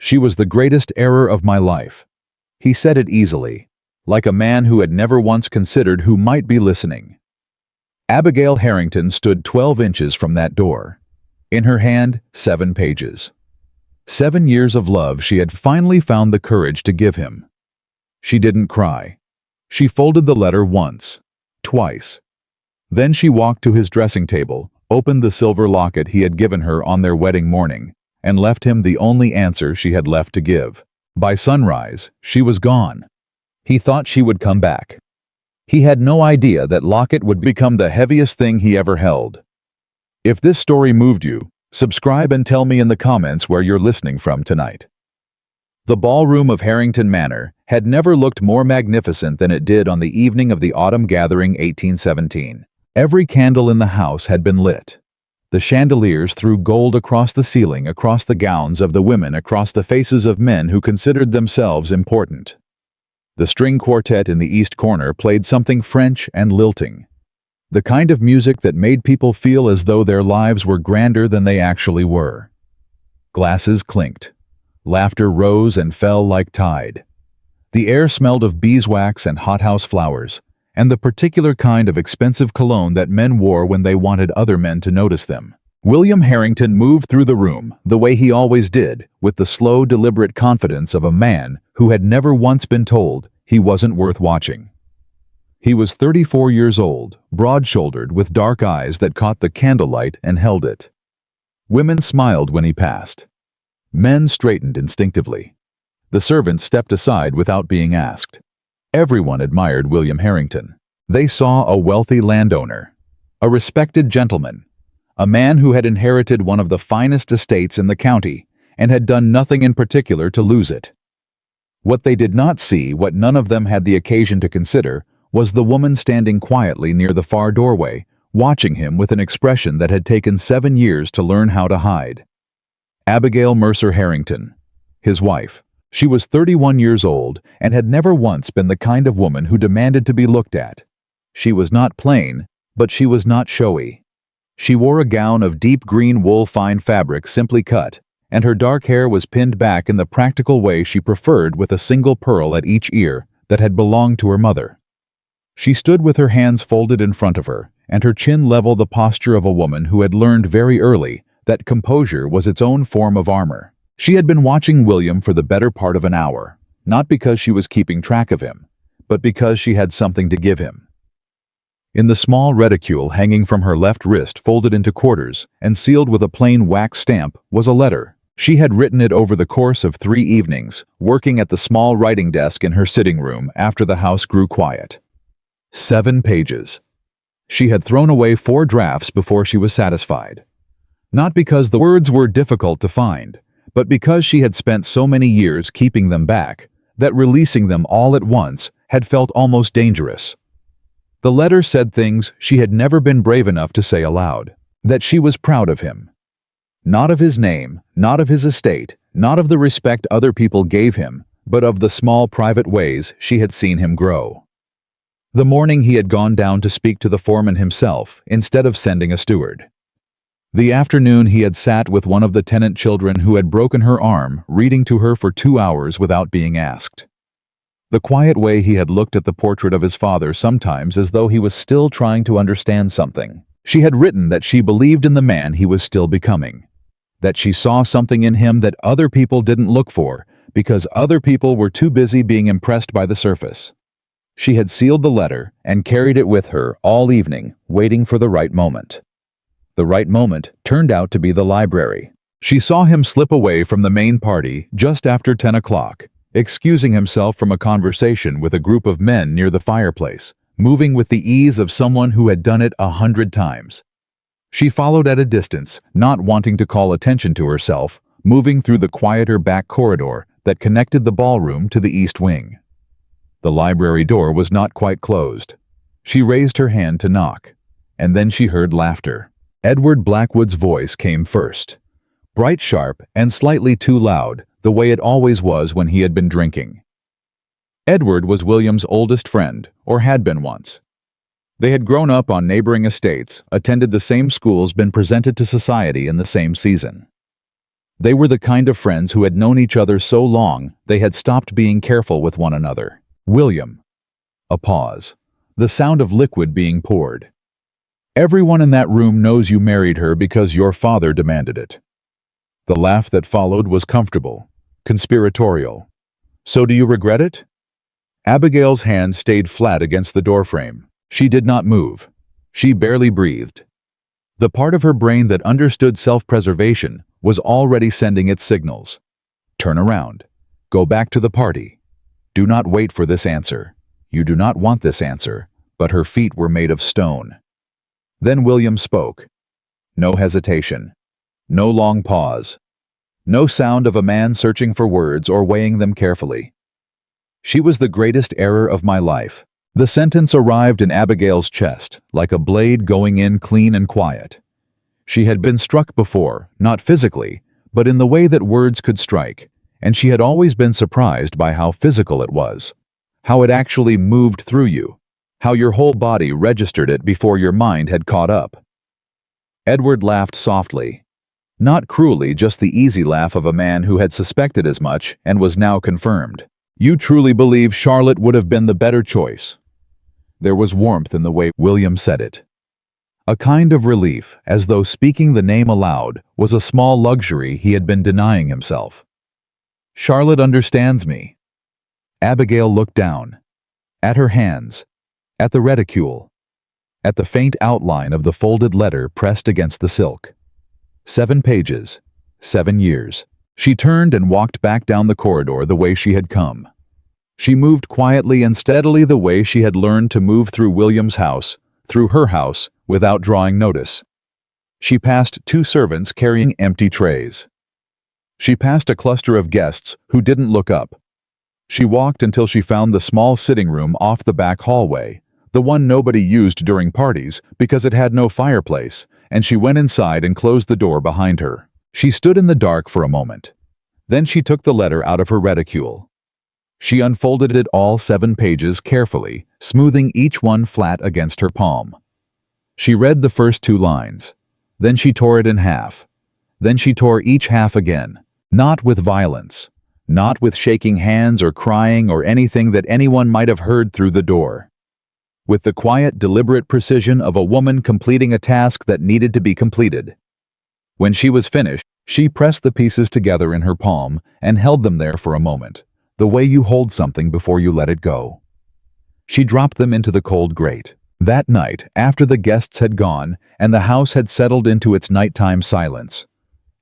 She was the greatest error of my life. He said it easily, like a man who had never once considered who might be listening. Abigail Harrington stood 12 inches from that door. In her hand, 7 pages. 7 years of love she had finally found the courage to give him. She didn't cry. She folded the letter once, twice. Then she walked to his dressing table, opened the silver locket he had given her on their wedding morning, and left him the only answer she had left to give. By sunrise, she was gone. He thought she would come back. He had no idea that Locket would become the heaviest thing he ever held. If this story moved you, subscribe and tell me in the comments where you're listening from tonight. The ballroom of Harrington Manor had never looked more magnificent than it did on the evening of the autumn gathering 1817. Every candle in the house had been lit. The chandeliers threw gold across the ceiling, across the gowns of the women, across the faces of men who considered themselves important. The string quartet in the east corner played something French and lilting. The kind of music that made people feel as though their lives were grander than they actually were. Glasses clinked. Laughter rose and fell like tide. The air smelled of beeswax and hothouse flowers, and the particular kind of expensive cologne that men wore when they wanted other men to notice them. William Harrington moved through the room, the way he always did, with the slow, deliberate confidence of a man who had never once been told he wasn't worth watching. He was 34 years old, broad-shouldered, with dark eyes that caught the candlelight and held it. Women smiled when he passed. Men straightened instinctively. The servants stepped aside without being asked. Everyone admired William Harrington. They saw a wealthy landowner, a respected gentleman, a man who had inherited one of the finest estates in the county and had done nothing in particular to lose it. What they did not see, what none of them had the occasion to consider, was the woman standing quietly near the far doorway, watching him with an expression that had taken 7 years to learn how to hide. Abigail Mercer Harrington, his wife. She was 31 years old and had never once been the kind of woman who demanded to be looked at. She was not plain, but she was not showy. She wore a gown of deep green wool fine fabric simply cut, and her dark hair was pinned back in the practical way she preferred, with a single pearl at each ear that had belonged to her mother. She stood with her hands folded in front of her, and her chin level, the posture of a woman who had learned very early that composure was its own form of armor. She had been watching William for the better part of an hour, not because she was keeping track of him, but because she had something to give him. In the small reticule hanging from her left wrist, folded into quarters and sealed with a plain wax stamp, was a letter. She had written it over the course of 3 evenings, working at the small writing desk in her sitting room after the house grew quiet. 7 pages. She had thrown away 4 drafts before she was satisfied. Not because the words were difficult to find, but because she had spent so many years keeping them back, that releasing them all at once had felt almost dangerous. The letter said things she had never been brave enough to say aloud, that she was proud of him. Not of his name, not of his estate, not of the respect other people gave him, but of the small private ways she had seen him grow. The morning he had gone down to speak to the foreman himself, instead of sending a steward. The afternoon he had sat with one of the tenant children who had broken her arm, reading to her for 2 hours without being asked. The quiet way he had looked at the portrait of his father, sometimes as though he was still trying to understand something. She had written that she believed in the man he was still becoming, that she saw something in him that other people didn't look for, because other people were too busy being impressed by the surface. She had sealed the letter and carried it with her all evening, waiting for the right moment. The right moment turned out to be the library. She saw him slip away from the main party just after 10 o'clock, excusing himself from a conversation with a group of men near the fireplace, moving with the ease of someone who had done it 100 times. She followed at a distance, not wanting to call attention to herself, moving through the quieter back corridor that connected the ballroom to the east wing. The library door was not quite closed. She raised her hand to knock, and then she heard laughter. Edward Blackwood's voice came first, bright, sharp, and slightly too loud, the way it always was when he had been drinking. Edward was William's oldest friend, or had been once. They had grown up on neighboring estates, attended the same schools, been presented to society in the same season. They were the kind of friends who had known each other so long they had stopped being careful with one another. William. A pause. The sound of liquid being poured. Everyone in that room knows you married her because your father demanded it. The laugh that followed was comfortable, conspiratorial. So do you regret it? Abigail's hand stayed flat against the doorframe. She did not move. She barely breathed. The part of her brain that understood self-preservation was already sending its signals. Turn around. Go back to the party. Do not wait for this answer. You do not want this answer, but her feet were made of stone. Then William spoke. No hesitation. No long pause. No sound of a man searching for words or weighing them carefully. She was the greatest error of my life. The sentence arrived in Abigail's chest, like a blade going in clean and quiet. She had been struck before, not physically, but in the way that words could strike, and she had always been surprised by how physical it was, how it actually moved through you, how your whole body registered it before your mind had caught up. Edward laughed softly. Not cruelly, just the easy laugh of a man who had suspected as much and was now confirmed. You truly believe Charlotte would have been the better choice. There was warmth in the way William said it. A kind of relief, as though speaking the name aloud was a small luxury he had been denying himself. Charlotte understands me. Abigail looked down. At her hands. At the reticule. At the faint outline of the folded letter pressed against the silk. 7 pages. 7 years. She turned and walked back down the corridor the way she had come. She moved quietly and steadily the way she had learned to move through William's house, through her house, without drawing notice. She passed 2 servants carrying empty trays. She passed a cluster of guests who didn't look up. She walked until she found the small sitting room off the back hallway, the one nobody used during parties because it had no fireplace, and she went inside and closed the door behind her. She stood in the dark for a moment. Then she took the letter out of her reticule. She unfolded it all 7 pages carefully, smoothing each one flat against her palm. She read the first 2 lines. Then she tore it in half. Then she tore each half again, not with violence, not with shaking hands or crying or anything that anyone might have heard through the door. With the quiet, deliberate precision of a woman completing a task that needed to be completed. When she was finished, she pressed the pieces together in her palm and held them there for a moment, the way you hold something before you let it go. She dropped them into the cold grate. That night, after the guests had gone and the house had settled into its nighttime silence,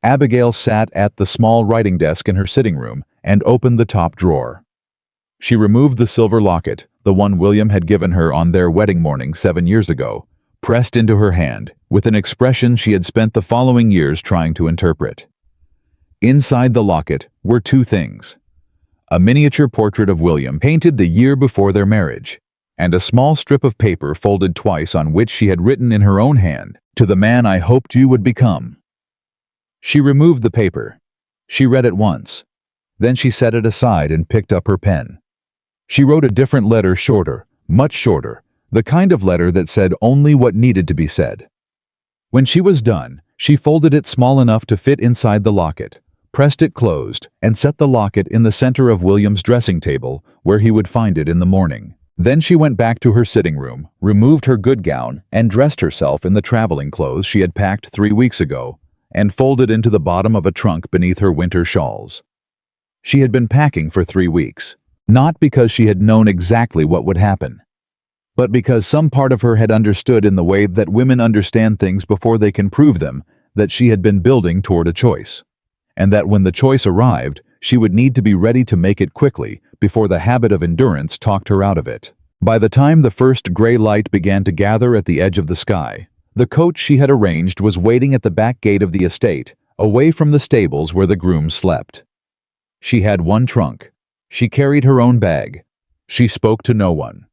Abigail sat at the small writing desk in her sitting room and opened the top drawer. She removed the silver locket, the one William had given her on their wedding morning 7 years ago, pressed into her hand, with an expression she had spent the following years trying to interpret. Inside the locket were 2 things. A miniature portrait of William painted the year before their marriage, and a small strip of paper folded twice on which she had written in her own hand, "To the man I hoped you would become." She removed the paper. She read it once. Then she set it aside and picked up her pen. She wrote a different letter, shorter, much shorter, the kind of letter that said only what needed to be said. When she was done, she folded it small enough to fit inside the locket, pressed it closed, and set the locket in the center of William's dressing table where he would find it in the morning. Then she went back to her sitting room, removed her good gown, and dressed herself in the traveling clothes she had packed 3 weeks ago, and folded into the bottom of a trunk beneath her winter shawls. She had been packing for 3 weeks, not because she had known exactly what would happen, but because some part of her had understood in the way that women understand things before they can prove them, that she had been building toward a choice, and that when the choice arrived, she would need to be ready to make it quickly before the habit of endurance talked her out of it. By the time the first gray light began to gather at the edge of the sky, the coach she had arranged was waiting at the back gate of the estate, away from the stables where the grooms slept. She had 1 trunk. She carried her own bag. She spoke to no one.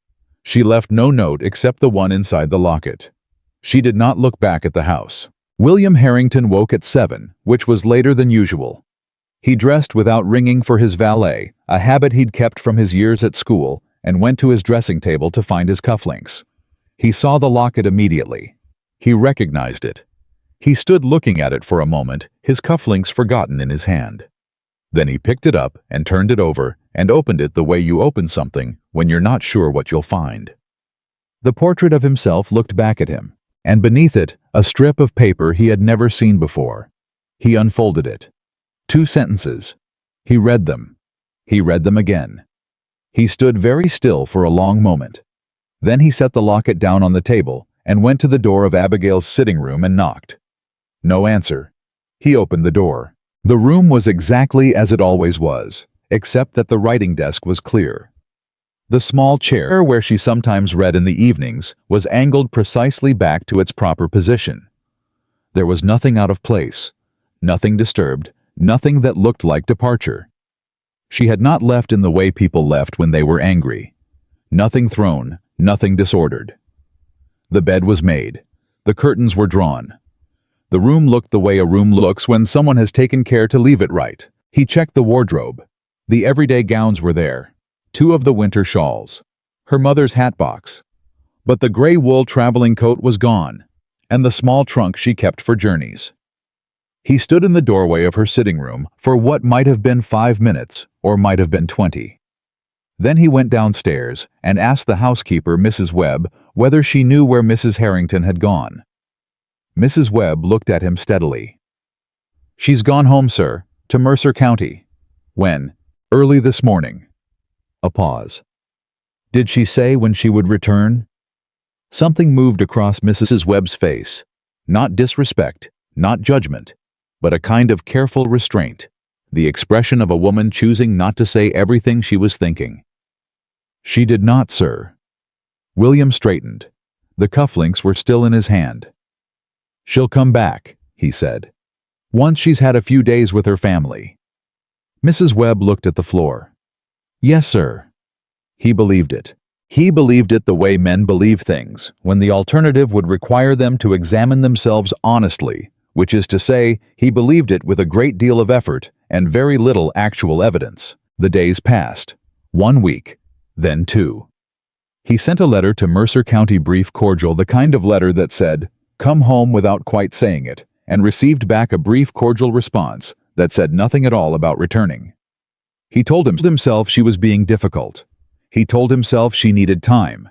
She left no note except the one inside the locket. She did not look back at the house. William Harrington woke at 7, which was later than usual. He dressed without ringing for his valet, a habit he'd kept from his years at school, and went to his dressing table to find his cufflinks. He saw the locket immediately. He recognized it. He stood looking at it for a moment, his cufflinks forgotten in his hand. Then he picked it up and turned it over and opened it the way you open something when you're not sure what you'll find. The portrait of himself looked back at him, and beneath it, a strip of paper he had never seen before. He unfolded it. 2 sentences. He read them. He read them again. He stood very still for a long moment. Then he set the locket down on the table and went to the door of Abigail's sitting room and knocked. No answer. He opened the door. The room was exactly as it always was, except that the writing desk was clear. The small chair where she sometimes read in the evenings was angled precisely back to its proper position. There was nothing out of place, nothing disturbed, nothing that looked like departure. She had not left in the way people left when they were angry. Nothing thrown, nothing disordered. The bed was made. The curtains were drawn. The room looked the way a room looks when someone has taken care to leave it right. He checked the wardrobe. The everyday gowns were there. 2 of the winter shawls. Her mother's hat box. But the gray wool traveling coat was gone, and the small trunk she kept for journeys. He stood in the doorway of her sitting room for what might have been 5 minutes, or might have been 20. Then he went downstairs and asked the housekeeper, Mrs. Webb, whether she knew where Mrs. Harrington had gone. Mrs. Webb looked at him steadily. "She's gone home, sir, to Mercer County." "When?" "Early this morning." A pause. "Did she say when she would return?" Something moved across Mrs. Webb's face. Not disrespect, not judgment, but a kind of careful restraint, the expression of a woman choosing not to say everything she was thinking. "She did not, sir." William straightened. The cufflinks were still in his hand. "She'll come back," he said. "Once she's had a few days with her family." Mrs. Webb looked at the floor. "Yes, sir." He believed it. He believed it the way men believe things, when the alternative would require them to examine themselves honestly, which is to say, he believed it with a great deal of effort and very little actual evidence. The days passed. 1 week. Then 2. He sent a letter to Mercer County, brief, cordial, the kind of letter that said, "Come home," without quite saying it, and received back a brief, cordial response that said nothing at all about returning. He told himself she was being difficult. He told himself she needed time.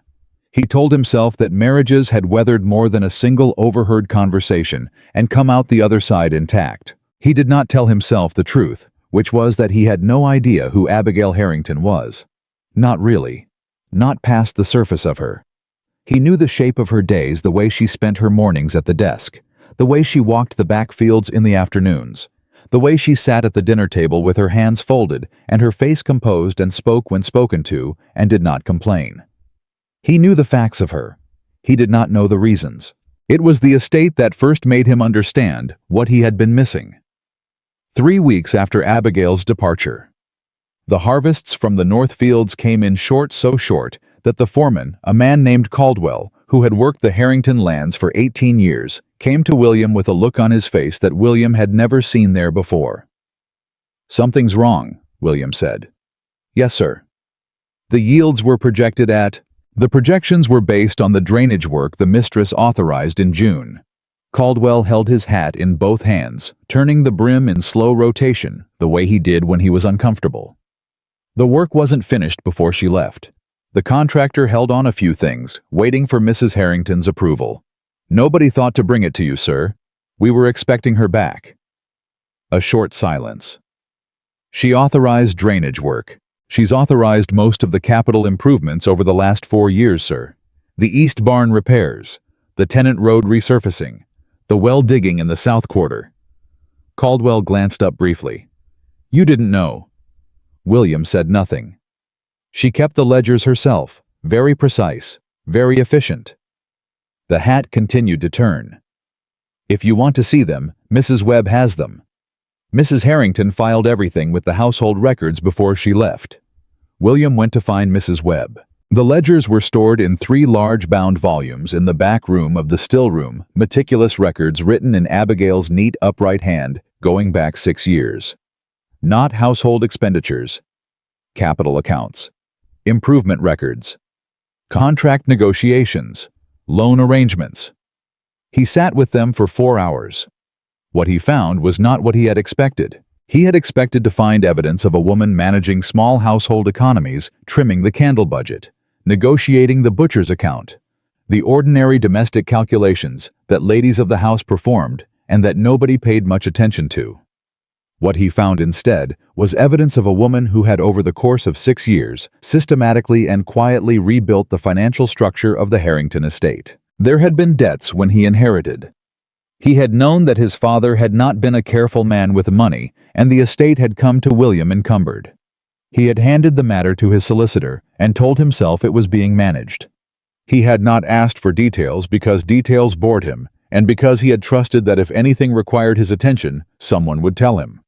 He told himself that marriages had weathered more than a single overheard conversation and come out the other side intact. He did not tell himself the truth, which was that he had no idea who Abigail Harrington was. Not really. Not past the surface of her. He knew the shape of her days, the way she spent her mornings at the desk, the way she walked the back fields in the afternoons, the way she sat at the dinner table with her hands folded and her face composed and spoke when spoken to and did not complain. He knew the facts of her. He did not know the reasons. It was the estate that first made him understand what he had been missing. 3 weeks after Abigail's departure. The harvests from the north fields came in short, so short that the foreman, a man named Caldwell, who had worked the Harrington lands for 18 years, came to William with a look on his face that William had never seen there before. "Something's wrong," William said. "Yes, sir." The yields were projected at... The projections were based on the drainage work the mistress authorized in June. Caldwell held his hat in both hands, turning the brim in slow rotation, the way he did when he was uncomfortable. The work wasn't finished before she left. The contractor held on a few things, waiting for Mrs. Harrington's approval. "Nobody thought to bring it to you, sir. We were expecting her back." A short silence. "She authorized drainage work. She's authorized most of the capital improvements over the last 4 years, sir. The East Barn repairs, the Tennant Road resurfacing, the well digging in the South Quarter." Caldwell glanced up briefly. "You didn't know." William said nothing. "She kept the ledgers herself, very precise, very efficient." The hat continued to turn. "If you want to see them, Mrs. Webb has them. Mrs. Harrington filed everything with the household records before she left." William went to find Mrs. Webb. The ledgers were stored in 3 large bound volumes in the back room of the still room, meticulous records written in Abigail's neat upright hand, going back 6 years. Not household expenditures. Capital accounts. Improvement records. Contract negotiations. Loan arrangements. He sat with them for 4 hours. What he found was not what he had expected. He had expected to find evidence of a woman managing small household economies, trimming the candle budget, negotiating the butcher's account, the ordinary domestic calculations that ladies of the house performed and that nobody paid much attention to. What he found instead was evidence of a woman who had, over the course of 6 years, systematically and quietly rebuilt the financial structure of the Harrington estate. There had been debts when he inherited. He had known that his father had not been a careful man with money, and the estate had come to William encumbered. He had handed the matter to his solicitor and told himself it was being managed. He had not asked for details because details bored him, and because he had trusted that if anything required his attention, someone would tell him.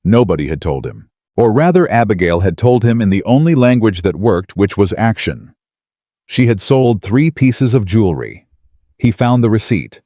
Nobody had told him. Or rather, Abigail had told him in the only language that worked, which was action. She had sold 3 pieces of jewelry. He found the receipt.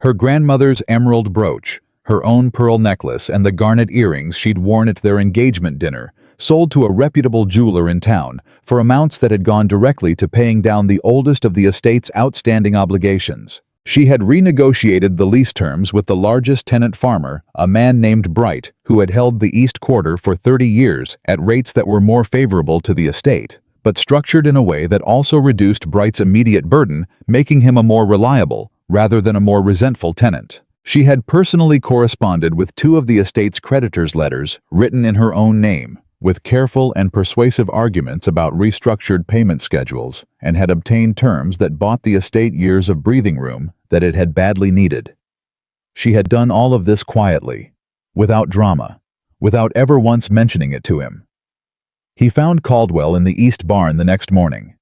Her grandmother's emerald brooch, her own pearl necklace, and the garnet earrings she'd worn at their engagement dinner, sold to a reputable jeweler in town for amounts that had gone directly to paying down the oldest of the estate's outstanding obligations. She had renegotiated the lease terms with the largest tenant farmer, a man named Bright, who had held the East Quarter for 30 years at rates that were more favorable to the estate, but structured in a way that also reduced Bright's immediate burden, making him a more reliable, rather than a more resentful tenant. She had personally corresponded with 2 of the estate's creditors' letters, written in her own name, with careful and persuasive arguments about restructured payment schedules, and had obtained terms that bought the estate years of breathing room that it had badly needed. She had done all of this quietly, without drama, without ever once mentioning it to him. He found Caldwell in the east barn the next morning.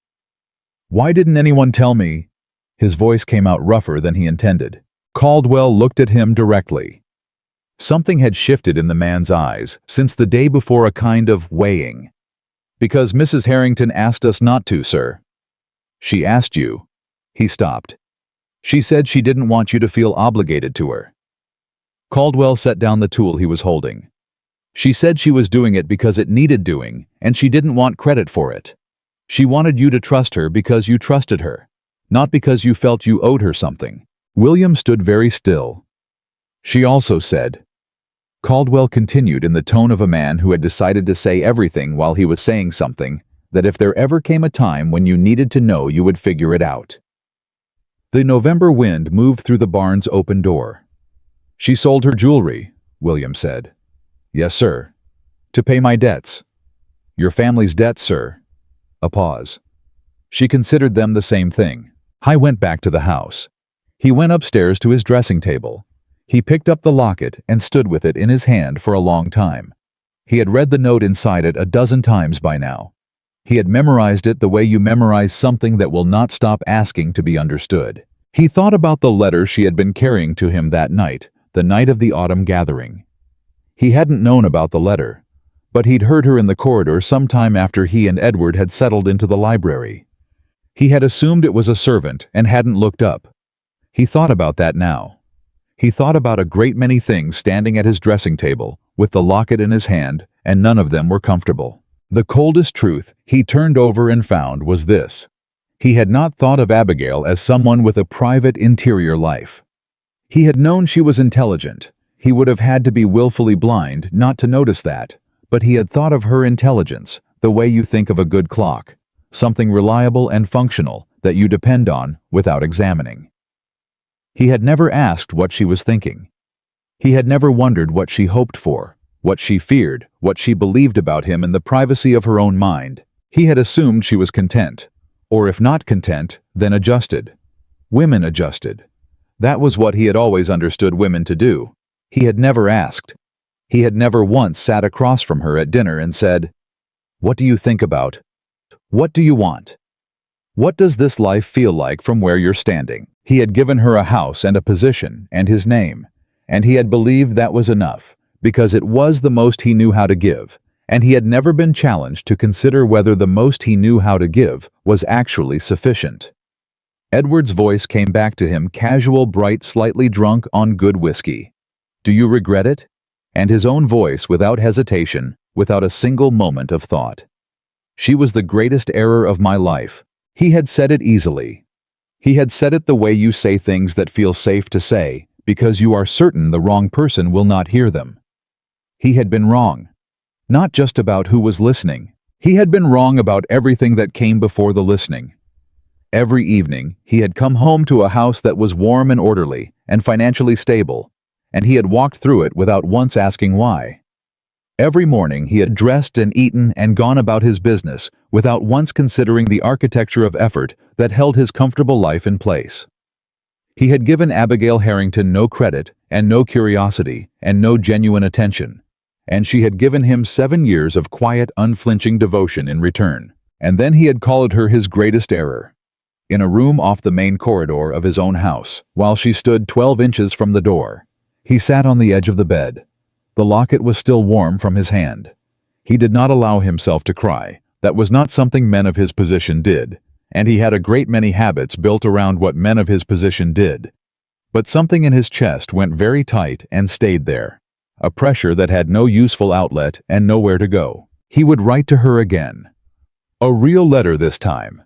"Why didn't anyone tell me?" His voice came out rougher than he intended. Caldwell looked at him directly. Something had shifted in the man's eyes since the day before, a kind of weighing. "Because Mrs. Harrington asked us not to, sir." "She asked you?" He stopped. "She said she didn't want you to feel obligated to her." Caldwell set down the tool he was holding. "She said she was doing it because it needed doing, and she didn't want credit for it. She wanted you to trust her because you trusted her, not because you felt you owed her something." William stood very still. "She also said," Caldwell continued in the tone of a man who had decided to say everything while he was saying something, "that if there ever came a time when you needed to know, you would figure it out." The November wind moved through the barn's open door. "She sold her jewelry," William said. "Yes, sir. To pay my debts." "Your family's debts, sir." A pause. "She considered them the same thing." I went back to the house. He went upstairs to his dressing table. He picked up the locket and stood with it in his hand for a long time. He had read the note inside it a dozen times by now. He had memorized it the way you memorize something that will not stop asking to be understood. He thought about the letter she had been carrying to him that night, the night of the autumn gathering. He hadn't known about the letter, but he'd heard her in the corridor some time after he and Edward had settled into the library. He had assumed it was a servant and hadn't looked up. He thought about that now. He thought about a great many things standing at his dressing table, with the locket in his hand, and none of them were comfortable. The coldest truth he turned over and found was this: he had not thought of Abigail as someone with a private interior life. He had known she was intelligent. He would have had to be willfully blind not to notice that, but he had thought of her intelligence the way you think of a good clock, something reliable and functional that you depend on without examining. He had never asked what she was thinking. He had never wondered what she hoped for, what she feared, what she believed about him in the privacy of her own mind. He had assumed she was content, or if not content, then adjusted. Women adjusted. That was what he had always understood women to do. He had never asked. He had never once sat across from her at dinner and said, "What do you think about? What do you want? What does this life feel like from where you're standing?" He had given her a house and a position and his name, and he had believed that was enough, because it was the most he knew how to give, and he had never been challenged to consider whether the most he knew how to give was actually sufficient. Edward's voice came back to him, casual, bright, slightly drunk on good whiskey. "Do you regret it?" And his own voice, without hesitation, without a single moment of thought. "She was the greatest error of my life." He had said it easily. He had said it the way you say things that feel safe to say, because you are certain the wrong person will not hear them. He had been wrong. Not just about who was listening. He had been wrong about everything that came before the listening. Every evening, he had come home to a house that was warm and orderly, and financially stable, and he had walked through it without once asking why. Every morning he had dressed and eaten and gone about his business without once considering the architecture of effort that held his comfortable life in place. He had given Abigail Harrington no credit and no curiosity and no genuine attention, and she had given him 7 years of quiet, unflinching devotion in return. And then he had called her his greatest error. In a room off the main corridor of his own house, while she stood 12 inches from the door, he sat on the edge of the bed. The locket was still warm from his hand. He did not allow himself to cry. That was not something men of his position did, and he had a great many habits built around what men of his position did. But something in his chest went very tight and stayed there, a pressure that had no useful outlet and nowhere to go. He would write to her again. A real letter this time.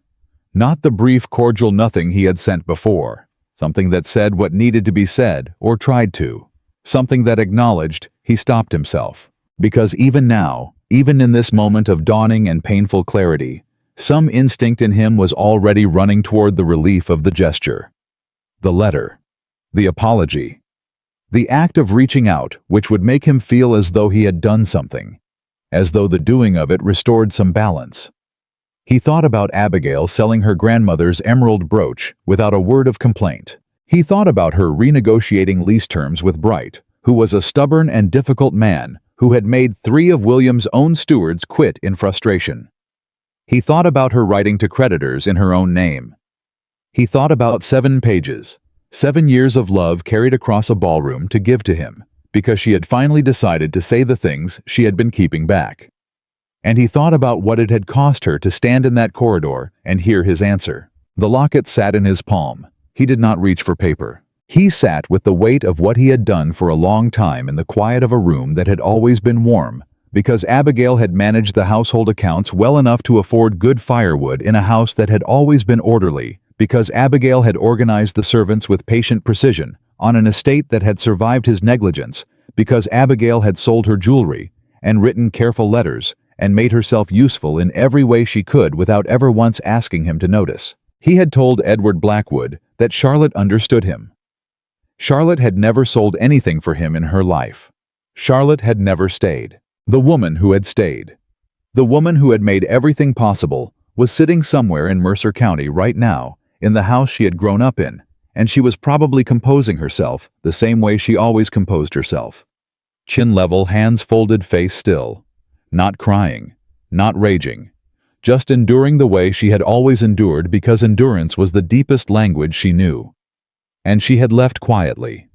Not the brief, cordial nothing he had sent before. Something that said what needed to be said, or tried to. Something that acknowledged. He stopped himself. Because even now, even in this moment of dawning and painful clarity, some instinct in him was already running toward the relief of the gesture. The letter. The apology. The act of reaching out, which would make him feel as though he had done something. As though the doing of it restored some balance. He thought about Abigail selling her grandmother's emerald brooch without a word of complaint. He thought about her renegotiating lease terms with Bright, who was a stubborn and difficult man who had made 3 of William's own stewards quit in frustration. He thought about her writing to creditors in her own name. He thought about 7 pages, 7 years of love carried across a ballroom to give to him, because she had finally decided to say the things she had been keeping back. And he thought about what it had cost her to stand in that corridor and hear his answer. The locket sat in his palm. He did not reach for paper. He sat with the weight of what he had done for a long time in the quiet of a room that had always been warm, because Abigail had managed the household accounts well enough to afford good firewood in a house that had always been orderly, because Abigail had organized the servants with patient precision on an estate that had survived his negligence, because Abigail had sold her jewelry and written careful letters and made herself useful in every way she could without ever once asking him to notice. He had told Edward Blackwood that Charlotte understood him. Charlotte had never sold anything for him in her life. Charlotte had never stayed. The woman who had stayed, the woman who had made everything possible, was sitting somewhere in Mercer County right now, in the house she had grown up in, and she was probably composing herself the same way she always composed herself. Chin level, hands folded, face still. Not crying, not raging, just enduring the way she had always endured, because endurance was the deepest language she knew. And she had left quietly.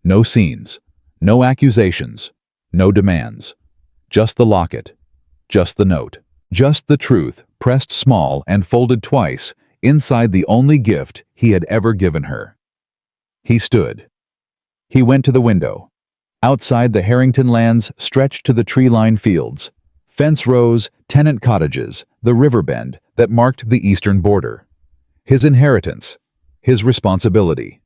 No scenes, no accusations, no demands. Just the locket, just the note, just the truth, pressed small and folded twice, inside the only gift he had ever given her. He stood. He went to the window. Outside, the Harrington lands stretched to the tree-lined fields. Fence rows, tenant cottages, the river bend that marked the eastern border. His inheritance, his responsibility.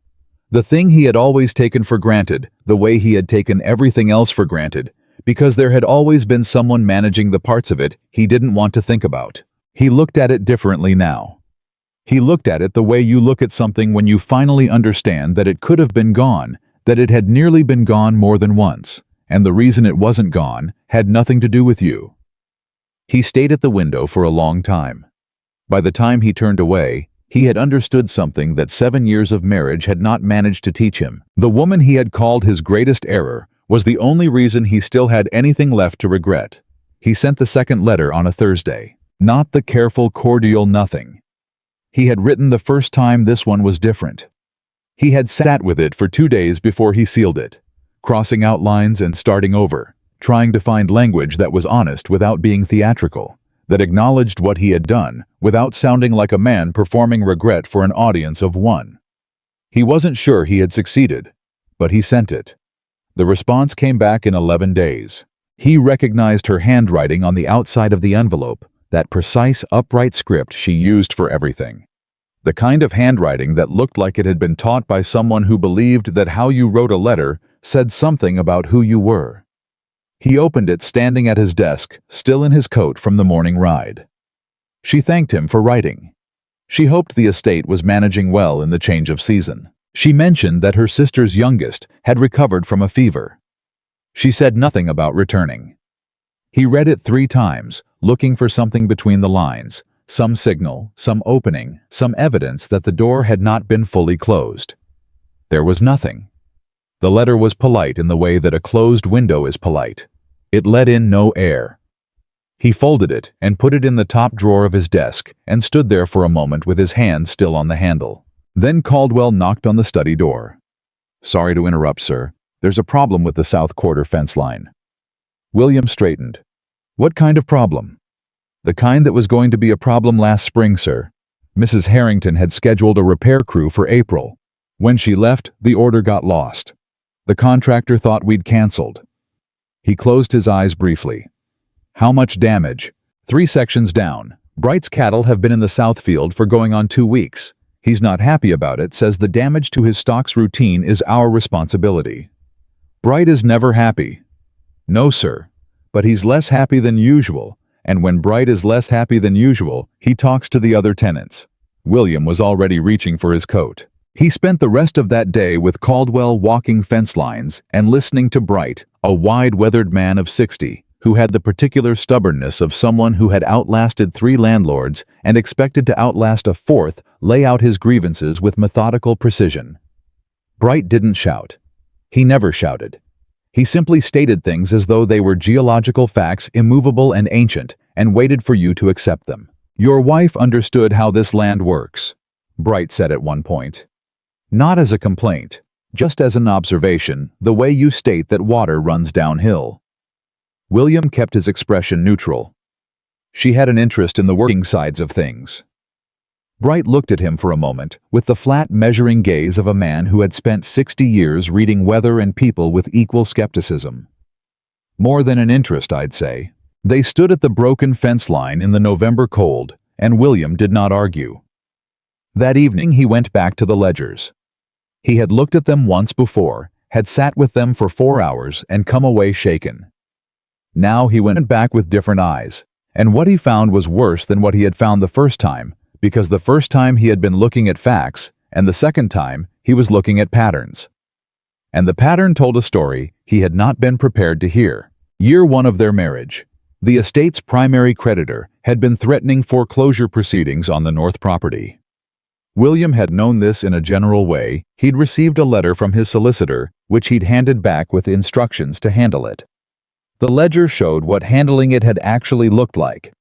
The thing he had always taken for granted, the way he had taken everything else for granted, because there had always been someone managing the parts of it he didn't want to think about. He looked at it differently now. He looked at it the way you look at something when you finally understand that it could have been gone, that it had nearly been gone more than once, and the reason it wasn't gone had nothing to do with you. He stayed at the window for a long time. By the time he turned away, he had understood something that 7 years of marriage had not managed to teach him. The woman he had called his greatest error was the only reason he still had anything left to regret. He sent the second letter on a Thursday. Not the careful, cordial nothing. He had written the first time. This one was different. He had sat with it for 2 days before he sealed it, crossing out lines and starting over, trying to find language that was honest without being theatrical, that acknowledged what he had done without sounding like a man performing regret for an audience of one. He wasn't sure he had succeeded, but he sent it. The response came back in 11 days. He recognized her handwriting on the outside of the envelope, that precise, upright script she used for everything. The kind of handwriting that looked like it had been taught by someone who believed that how you wrote a letter said something about who you were. He opened it standing at his desk, still in his coat from the morning ride. She thanked him for writing. She hoped the estate was managing well in the change of season. She mentioned that her sister's youngest had recovered from a fever. She said nothing about returning. He read it 3 times, looking for something between the lines, some signal, some opening, some evidence that the door had not been fully closed. There was nothing. The letter was polite in the way that a closed window is polite. It let in no air. He folded it and put it in the top drawer of his desk and stood there for a moment with his hand still on the handle. Then Caldwell knocked on the study door. "Sorry to interrupt, sir. There's a problem with the south quarter fence line." William straightened. "What kind of problem?" "The kind that was going to be a problem last spring, sir. Mrs. Harrington had scheduled a repair crew for April. When she left, the order got lost. The contractor thought we'd canceled." He closed his eyes briefly. "How much damage?" "3 sections down. Bright's cattle have been in the south field for going on 2 weeks. He's not happy about it, says the damage to his stock's routine is our responsibility." "Bright is never happy." "No, sir. But he's less happy than usual, and when Bright is less happy than usual, he talks to the other tenants." William was already reaching for his coat. He spent the rest of that day with Caldwell walking fence lines and listening to Bright, a wide-weathered man of 60, who had the particular stubbornness of someone who had outlasted 3 landlords and expected to outlast a 4th, lay out his grievances with methodical precision. Bright didn't shout. He never shouted. He simply stated things as though they were geological facts, immovable and ancient, and waited for you to accept them. "Your wife understood how this land works," Bright said at one point. "Not as a complaint, just as an observation, the way you state that water runs downhill." William kept his expression neutral. She had an interest in the working sides of things. Bright looked at him for a moment, with the flat measuring gaze of a man who had spent 60 years reading weather and people with equal skepticism. "More than an interest, I'd say." They stood at the broken fence line in the November cold, and William did not argue. That evening he went back to the ledgers. He had looked at them once before, had sat with them for 4 hours and come away shaken. Now he went back with different eyes, and what he found was worse than what he had found the first time, because the first time he had been looking at facts, and the second time he was looking at patterns. And the pattern told a story he had not been prepared to hear. Year 1 of their marriage, the estate's primary creditor had been threatening foreclosure proceedings on the north property. William had known this in a general way. He'd received a letter from his solicitor, which he'd handed back with instructions to handle it. The ledger showed what handling it had actually looked like.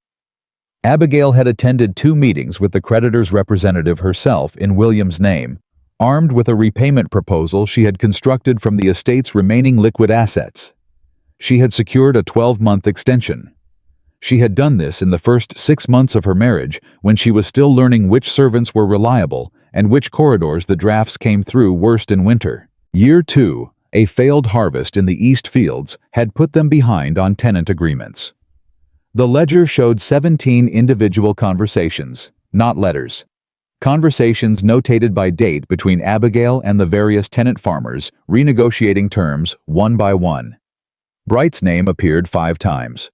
Abigail had attended 2 meetings with the creditor's representative herself in William's name, armed with a repayment proposal she had constructed from the estate's remaining liquid assets. She had secured a 12-month extension. She had done this in the first 6 months of her marriage, when she was still learning which servants were reliable and which corridors the drafts came through worst in winter. Year 2, a failed harvest in the East Fields, had put them behind on tenant agreements. The ledger showed 17 individual conversations, not letters. Conversations notated by date between Abigail and the various tenant farmers, renegotiating terms one by one. Bright's name appeared 5 times.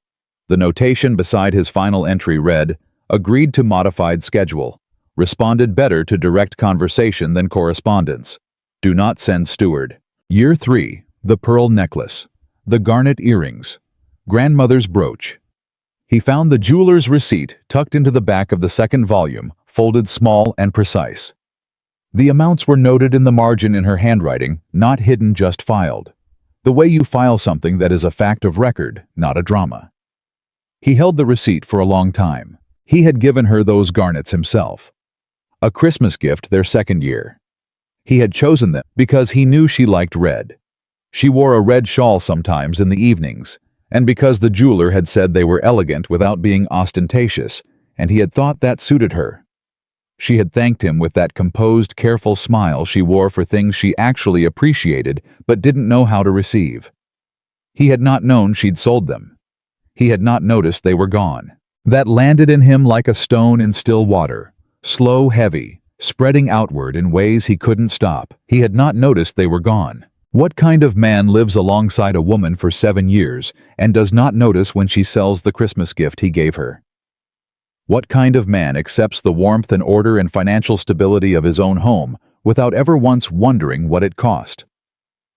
The notation beside his final entry read, "Agreed to modified schedule. Responded better to direct conversation than correspondence. Do not send steward." Year 3, the pearl necklace, the garnet earrings, grandmother's brooch. He found the jeweler's receipt tucked into the back of the second volume, folded small and precise. The amounts were noted in the margin in her handwriting, not hidden, just filed. The way you file something that is a fact of record, not a drama. He held the receipt for a long time. He had given her those garnets himself. A Christmas gift their second year. He had chosen them because he knew she liked red. She wore a red shawl sometimes in the evenings, and because the jeweler had said they were elegant without being ostentatious, and he had thought that suited her. She had thanked him with that composed, careful smile she wore for things she actually appreciated but didn't know how to receive. He had not known she'd sold them. He had not noticed they were gone. That landed in him like a stone in still water, slow, heavy, spreading outward in ways he couldn't stop. He had not noticed they were gone. What kind of man lives alongside a woman for 7 years and does not notice when she sells the Christmas gift he gave her? What kind of man accepts the warmth and order and financial stability of his own home without ever once wondering what it cost?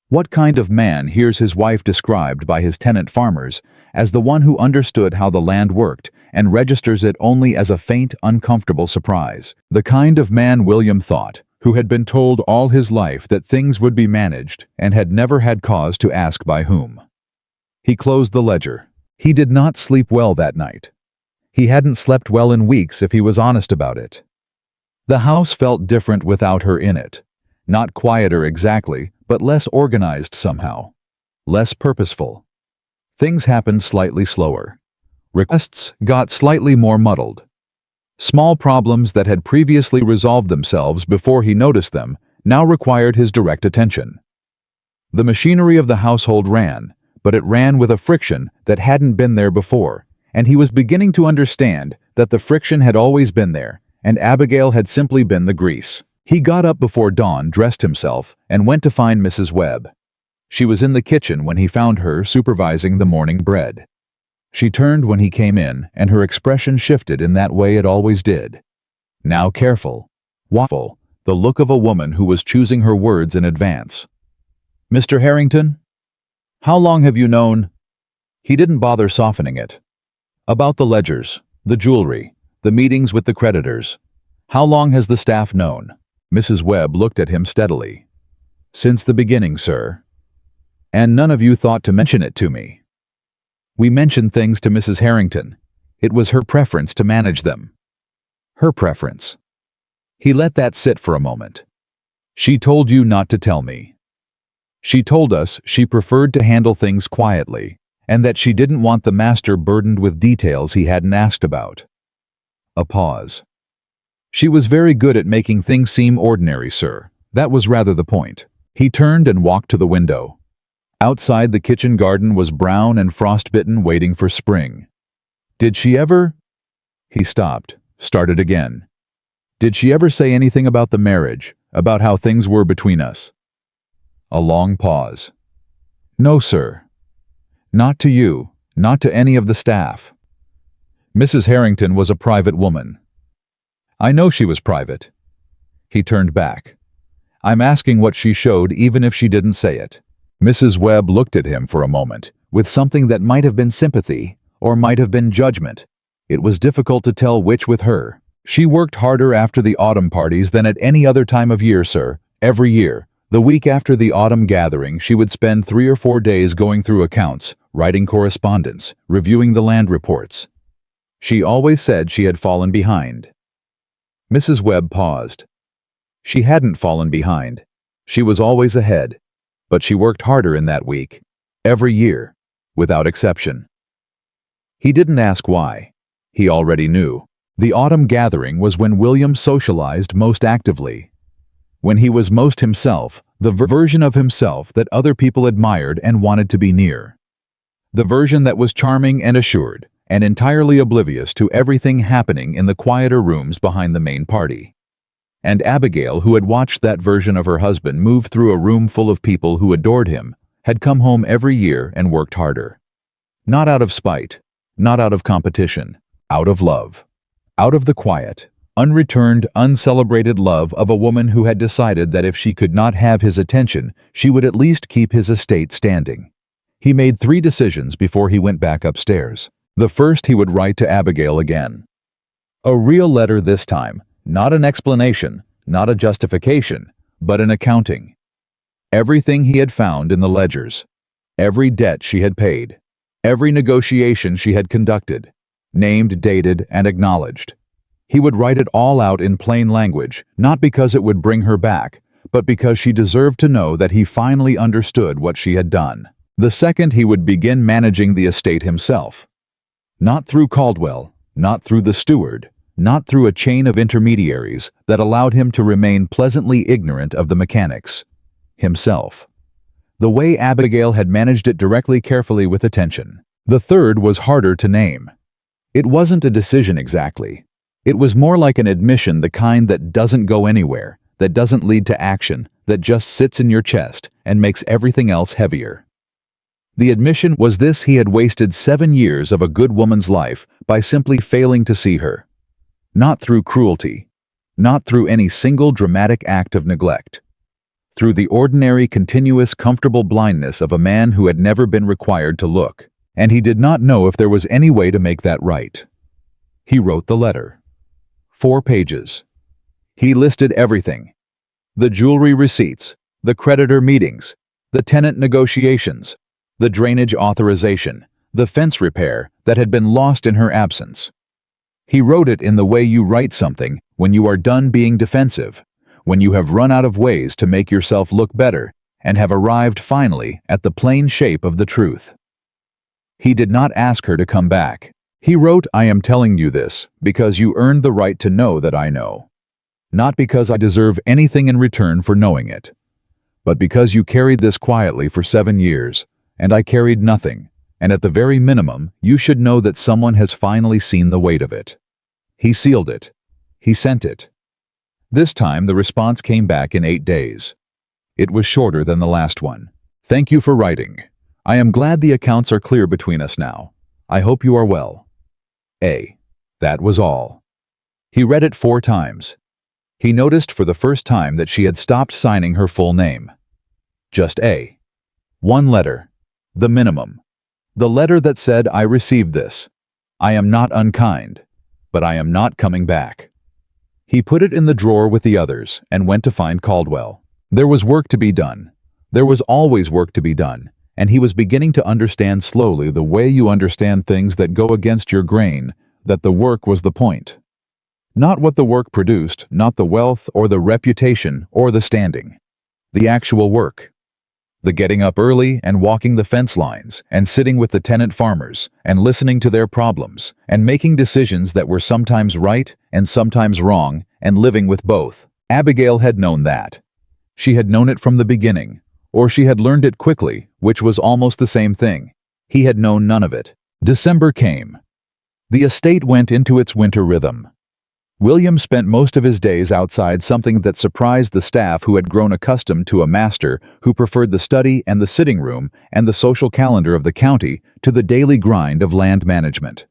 What kind of man hears his wife described by his tenant farmers as the one who understood how the land worked and registers it only as a faint, uncomfortable surprise? The kind of man William thought, who had been told all his life that things would be managed and had never had cause to ask by whom. He closed the ledger. He did not sleep well that night. He hadn't slept well in weeks if he was honest about it. The house felt different without her in it. Not quieter exactly, but less organized somehow. Less purposeful. Things happened slightly slower. Requests got slightly more muddled. Small problems that had previously resolved themselves before he noticed them now required his direct attention. The machinery of the household ran, but it ran with a friction that hadn't been there before, and he was beginning to understand that the friction had always been there, and Abigail had simply been the grease. He got up before dawn, dressed himself, and went to find Mrs. Webb. She was in the kitchen when he found her supervising the morning bread. She turned when he came in, and her expression shifted in that way it always did. Now careful, watchful, the look of a woman who was choosing her words in advance. "Mr. Harrington? How long have you known?" He didn't bother softening it. "About the ledgers, the jewelry, the meetings with the creditors. How long has the staff known?" Mrs. Webb looked at him steadily. "Since the beginning, sir. And none of you thought to mention it to me." "We mentioned things to Mrs. Harrington. It was her preference to manage them." Her preference. He let that sit for a moment. "She told you not to tell me. She told us she preferred to handle things quietly, and that she didn't want the master burdened with details he hadn't asked about." A pause. "She was very good at making things seem ordinary, sir. That was rather the point." He turned and walked to the window. Outside, the kitchen garden was brown and frostbitten, waiting for spring. "Did she ever—" He stopped, started again. "Did she ever say anything about the marriage, about how things were between us?" A long pause. "No, sir. Not to you, not to any of the staff." Mrs. Harrington was a private woman. "I know she was private." He turned back. "I'm asking what she showed, even if she didn't say it." Mrs. Webb looked at him for a moment, with something that might have been sympathy, or might have been judgment. It was difficult to tell which with her. "She worked harder after the autumn parties than at any other time of year, sir. Every year. The week after the autumn gathering, she would spend 3 or 4 days going through accounts, writing correspondence, reviewing the land reports. She always said she had fallen behind." Mrs. Webb paused. She hadn't fallen behind. She was always ahead. But she worked harder in that week. Every year. Without exception. He didn't ask why. He already knew. The autumn gathering was when William socialized most actively. When he was most himself, the version of himself that other people admired and wanted to be near. The version that was charming and assured, and entirely oblivious to everything happening in the quieter rooms behind the main party. And Abigail, who had watched that version of her husband move through a room full of people who adored him, had come home every year and worked harder. Not out of spite, not out of competition, out of love. Out of the quiet, unreturned, uncelebrated love of a woman who had decided that if she could not have his attention, she would at least keep his estate standing. He made 3 decisions before he went back upstairs. The first, he would write to Abigail again. A real letter this time, not an explanation, not a justification, but an accounting. Everything he had found in the ledgers, every debt she had paid, every negotiation she had conducted, named, dated, and acknowledged. He would write it all out in plain language, not because it would bring her back, but because she deserved to know that he finally understood what she had done. The second, he would begin managing the estate himself. Not through Caldwell, not through the steward, not through a chain of intermediaries that allowed him to remain pleasantly ignorant of the mechanics. Himself. The way Abigail had managed it directly, carefully, with attention. The third was harder to name. It wasn't a decision exactly. It was more like an admission, the kind that doesn't go anywhere, that doesn't lead to action, that just sits in your chest and makes everything else heavier. The admission was this: he had wasted 7 years of a good woman's life by simply failing to see her. Not through cruelty, not through any single dramatic act of neglect. Through the ordinary, continuous, comfortable blindness of a man who had never been required to look. And he did not know if there was any way to make that right. He wrote the letter. 4 pages. He listed everything: the jewelry receipts, the creditor meetings, the tenant negotiations, the drainage authorization, the fence repair that had been lost in her absence. He wrote it in the way you write something when you are done being defensive, when you have run out of ways to make yourself look better and have arrived finally at the plain shape of the truth. He did not ask her to come back. He wrote, "I am telling you this because you earned the right to know that I know. Not because I deserve anything in return for knowing it, but because you carried this quietly for 7 years, and I carried nothing, and at the very minimum, you should know that someone has finally seen the weight of it." He sealed it. He sent it. This time the response came back in 8 days. It was shorter than the last one. "Thank you for writing. I am glad the accounts are clear between us now. I hope you are well. A." That was all. He read it 4 times. He noticed for the first time that she had stopped signing her full name. Just A. 1 letter. The minimum. The letter that said, "I received this. I am not unkind, but I am not coming back." He put it in the drawer with the others and went to find Caldwell. There was work to be done. There was always work to be done. And he was beginning to understand slowly, the way you understand things that go against your grain, that the work was the point. Not what the work produced, not the wealth or the reputation or the standing. The actual work. The getting up early and walking the fence lines and sitting with the tenant farmers and listening to their problems and making decisions that were sometimes right and sometimes wrong and living with both. Abigail had known that. She had known it from the beginning. Or she had learned it quickly, which was almost the same thing. He had known none of it. December came. The estate went into its winter rhythm. William spent most of his days outside, something that surprised the staff who had grown accustomed to a master who preferred the study and the sitting room and the social calendar of the county to the daily grind of land management.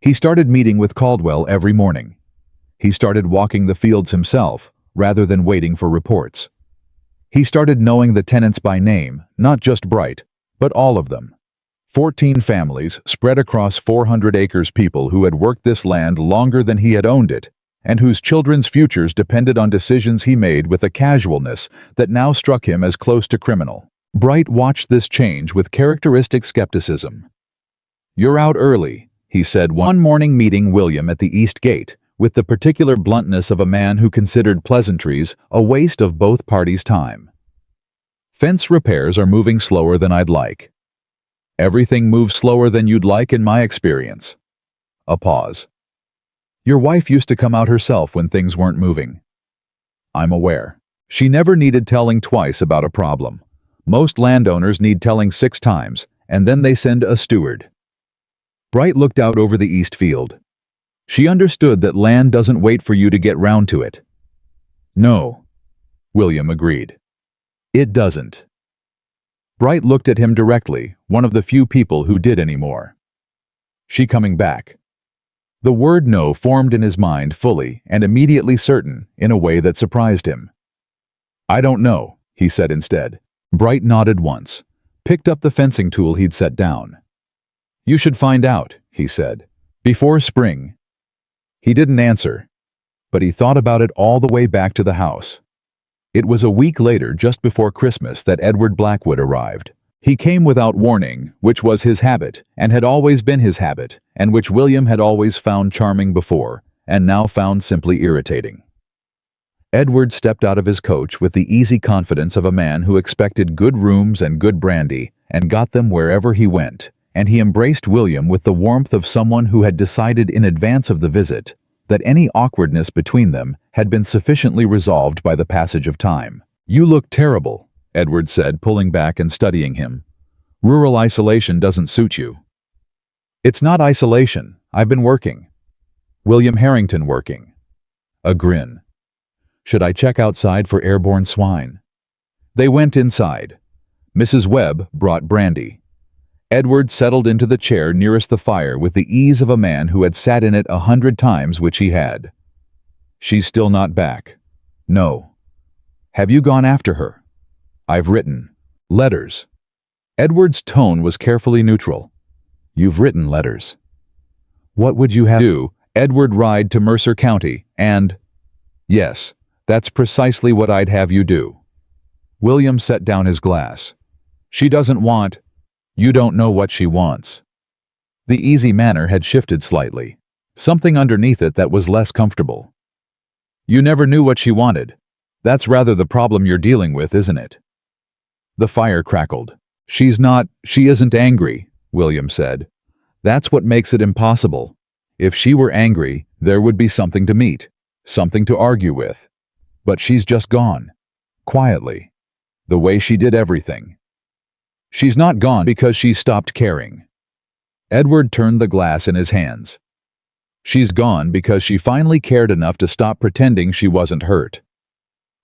He started meeting with Caldwell every morning. He started walking the fields himself, rather than waiting for reports. He started knowing the tenants by name, not just Bright, but all of them. 14 families spread across 400 acres, people who had worked this land longer than he had owned it, and whose children's futures depended on decisions he made with a casualness that now struck him as close to criminal. Bright watched this change with characteristic skepticism. "You're out early," he said one morning, meeting William at the east gate, with the particular bluntness of a man who considered pleasantries a waste of both parties' time. "Fence repairs are moving slower than I'd like." "Everything moves slower than you'd like in my experience." A pause. "Your wife used to come out herself when things weren't moving." "I'm aware. She never needed telling twice about a problem. Most landowners need telling 6 times, and then they send a steward." Bright looked out over the east field. She understood that land doesn't wait for you to get round to it. "No," William agreed. "It doesn't." Bright looked at him directly, one of the few people who did anymore. "She coming back?" The word "no" formed in his mind fully and immediately certain, in a way that surprised him. "I don't know," he said instead. Bright nodded once, picked up the fencing tool he'd set down. "You should find out," he said, "before spring." He didn't answer, but he thought about it all the way back to the house. It was a week later, just before Christmas, that Edward Blackwood arrived. He came without warning, which was his habit, and had always been his habit, and which William had always found charming before, and now found simply irritating. Edward stepped out of his coach with the easy confidence of a man who expected good rooms and good brandy, and got them wherever he went, and he embraced William with the warmth of someone who had decided in advance of the visit that any awkwardness between them had been sufficiently resolved by the passage of time. "You look terrible," Edward said, pulling back and studying him. "Rural isolation doesn't suit you." "It's not isolation. I've been working." William Harrington working. A grin. Should I check outside for airborne swine? They went inside. Mrs. Webb brought brandy. Edward settled into the chair nearest the fire with the ease of a man who had sat in it 100 times, which he had. She's still not back. No. Have you gone after her? I've written letters. Edward's tone was carefully neutral. You've written letters. What would you have do? Edward ride to Mercer County and... Yes, that's precisely what I'd have you do. William set down his glass. She doesn't want... You don't know what she wants. The easy manner had shifted slightly. Something underneath it that was less comfortable. You never knew what she wanted. That's rather the problem you're dealing with, isn't it? The fire crackled. She isn't angry, William said. That's what makes it impossible. If she were angry, there would be something to meet, something to argue with. But she's just gone. Quietly. The way she did everything. She's not gone because she stopped caring. Edward turned the glass in his hands. She's gone because she finally cared enough to stop pretending she wasn't hurt.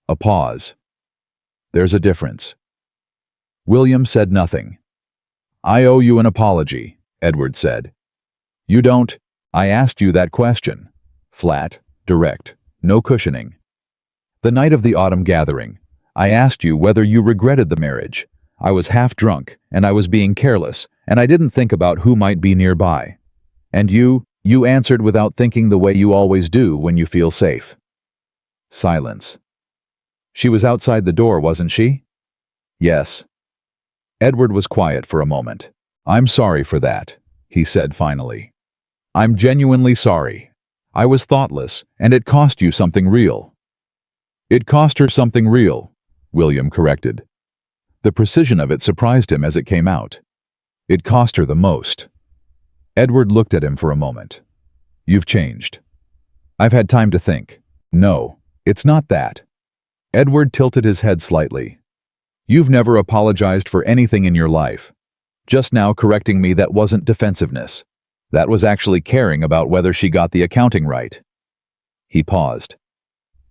A pause. There's a difference. William said nothing. I owe you an apology, Edward said. You don't. I asked you that question. Flat, direct, no cushioning. The night of the autumn gathering, I asked you whether you regretted the marriage. I was half drunk, and I was being careless, and I didn't think about who might be nearby. And you answered without thinking the way you always do when you feel safe. Silence. She was outside the door, wasn't she? Yes. Edward was quiet for a moment. I'm sorry for that, he said finally. I'm genuinely sorry. I was thoughtless, and it cost you something real. It cost her something real, William corrected. The precision of it surprised him as it came out. It cost her the most. Edward looked at him for a moment. You've changed. I've had time to think. No, it's not that. Edward tilted his head slightly. You've never apologized for anything in your life. Just now correcting me, that wasn't defensiveness. That was actually caring about whether she got the accounting right. He paused.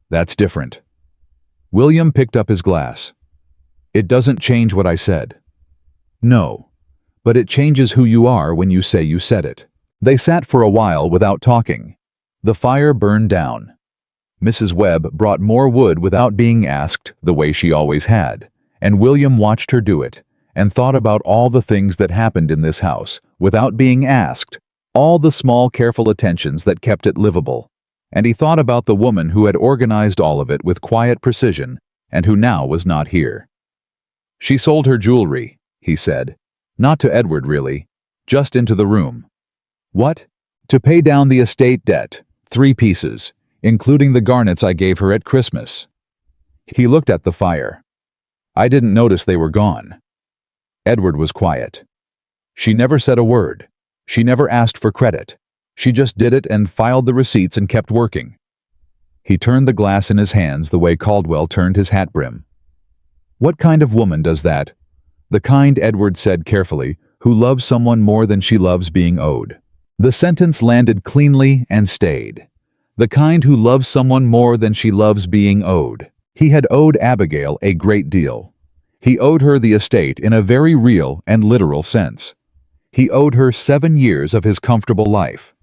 That's different. William picked up his glass. It doesn't change what I said. No, but it changes who you are when you say you said it. They sat for a while without talking. The fire burned down. Mrs. Webb brought more wood without being asked, the way she always had, and William watched her do it, and thought about all the things that happened in this house, without being asked, all the small careful attentions that kept it livable, and he thought about the woman who had organized all of it with quiet precision, and who now was not here. She sold her jewelry, he said, not to Edward really, just into the room. What? To pay down the estate debt, 3 pieces, including the garnets I gave her at Christmas. He looked at the fire. I didn't notice they were gone. Edward was quiet. She never said a word. She never asked for credit. She just did it and filed the receipts and kept working. He turned the glass in his hands the way Caldwell turned his hat brim. What kind of woman does that? The kind, Edward said carefully, who loves someone more than she loves being owed. The sentence landed cleanly and stayed. The kind who loves someone more than she loves being owed. He had owed Abigail a great deal. He owed her the estate in a very real and literal sense. He owed her 7 years of his comfortable life.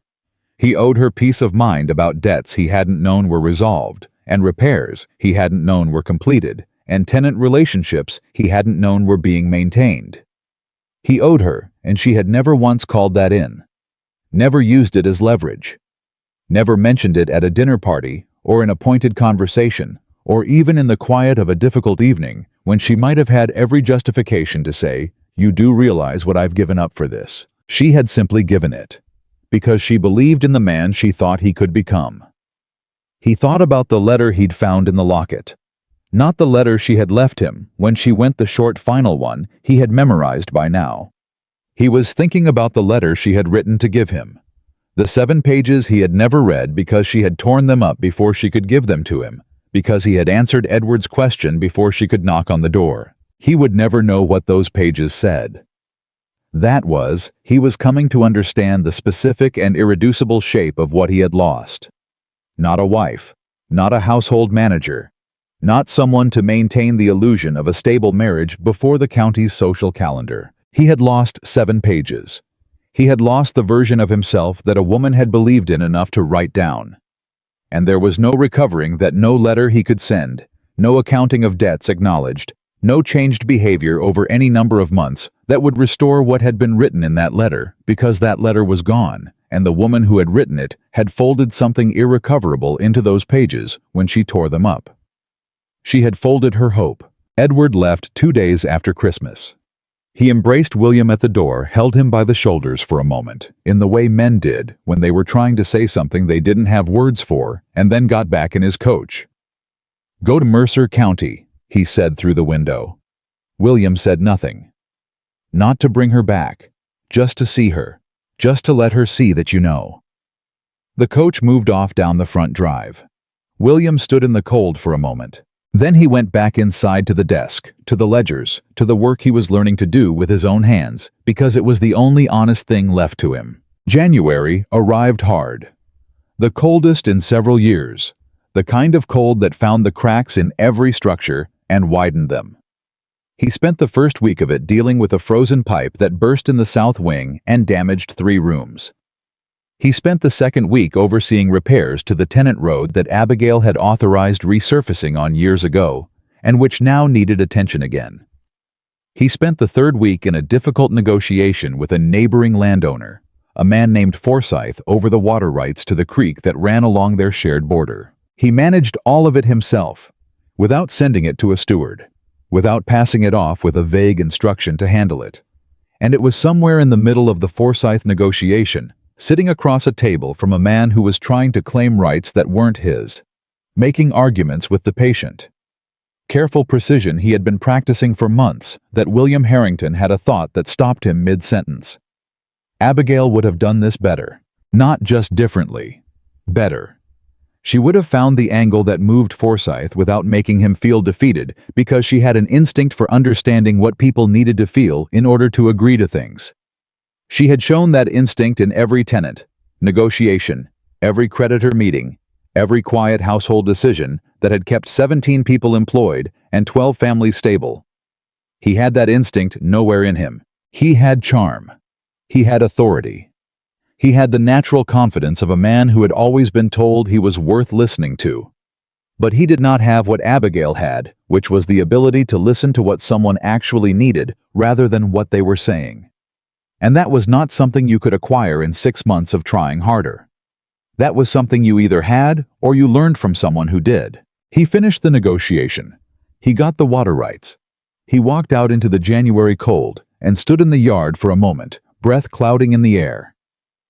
He owed her peace of mind about debts he hadn't known were resolved, and repairs he hadn't known were completed, and tenant relationships he hadn't known were being maintained. He owed her, and she had never once called that in. Never used it as leverage. Never mentioned it at a dinner party, or in a pointed conversation, or even in the quiet of a difficult evening, when she might have had every justification to say, "You do realize what I've given up for this." She had simply given it, because she believed in the man she thought he could become. He thought about the letter he'd found in the locket. Not the letter she had left him when she went, the short final one he had memorized by now. He was thinking about the letter she had written to give him. The 7 pages he had never read because she had torn them up before she could give them to him, because he had answered Edward's question before she could knock on the door. He would never know what those pages said. He was coming to understand the specific and irreducible shape of what he had lost. Not a wife, not a household manager, not someone to maintain the illusion of a stable marriage before the county's social calendar. He had lost 7 pages. He had lost the version of himself that a woman had believed in enough to write down. And there was no recovering that, no letter he could send, no accounting of debts acknowledged, no changed behavior over any number of months that would restore what had been written in that letter, because that letter was gone, and the woman who had written it had folded something irrecoverable into those pages when she tore them up. She had folded her hope. Edward left 2 days after Christmas. He embraced William at the door, held him by the shoulders for a moment, in the way men did when they were trying to say something they didn't have words for, and then got back in his coach. "Go to Mercer County," he said through the window. William said nothing. "Not to bring her back, just to see her, just to let her see that you know." The coach moved off down the front drive. William stood in the cold for a moment. Then he went back inside to the desk, to the ledgers, to the work he was learning to do with his own hands, because it was the only honest thing left to him. January arrived hard. The coldest in several years. The kind of cold that found the cracks in every structure and widened them. He spent the first week of it dealing with a frozen pipe that burst in the south wing and damaged 3 rooms. He spent the second week overseeing repairs to the tenant road that Abigail had authorized resurfacing on years ago, and which now needed attention again. He spent the third week in a difficult negotiation with a neighboring landowner, a man named Forsyth, over the water rights to the creek that ran along their shared border. He managed all of it himself, without sending it to a steward, without passing it off with a vague instruction to handle it. And it was somewhere in the middle of the Forsyth negotiation, sitting across a table from a man who was trying to claim rights that weren't his, making arguments with the patient. Careful precision he had been practicing for months, that William Harrington had a thought that stopped him mid-sentence. Abigail would have done this better. Not just differently. Better. She would have found the angle that moved Forsyth without making him feel defeated, because she had an instinct for understanding what people needed to feel in order to agree to things. She had shown that instinct in every tenant, negotiation, every creditor meeting, every quiet household decision that had kept 17 people employed and 12 families stable. He had that instinct nowhere in him. He had charm. He had authority. He had the natural confidence of a man who had always been told he was worth listening to. But he did not have what Abigail had, which was the ability to listen to what someone actually needed rather than what they were saying. And that was not something you could acquire in 6 months of trying harder. That was something you either had or you learned from someone who did. He finished the negotiation. He got the water rights. He walked out into the January cold and stood in the yard for a moment, breath clouding in the air.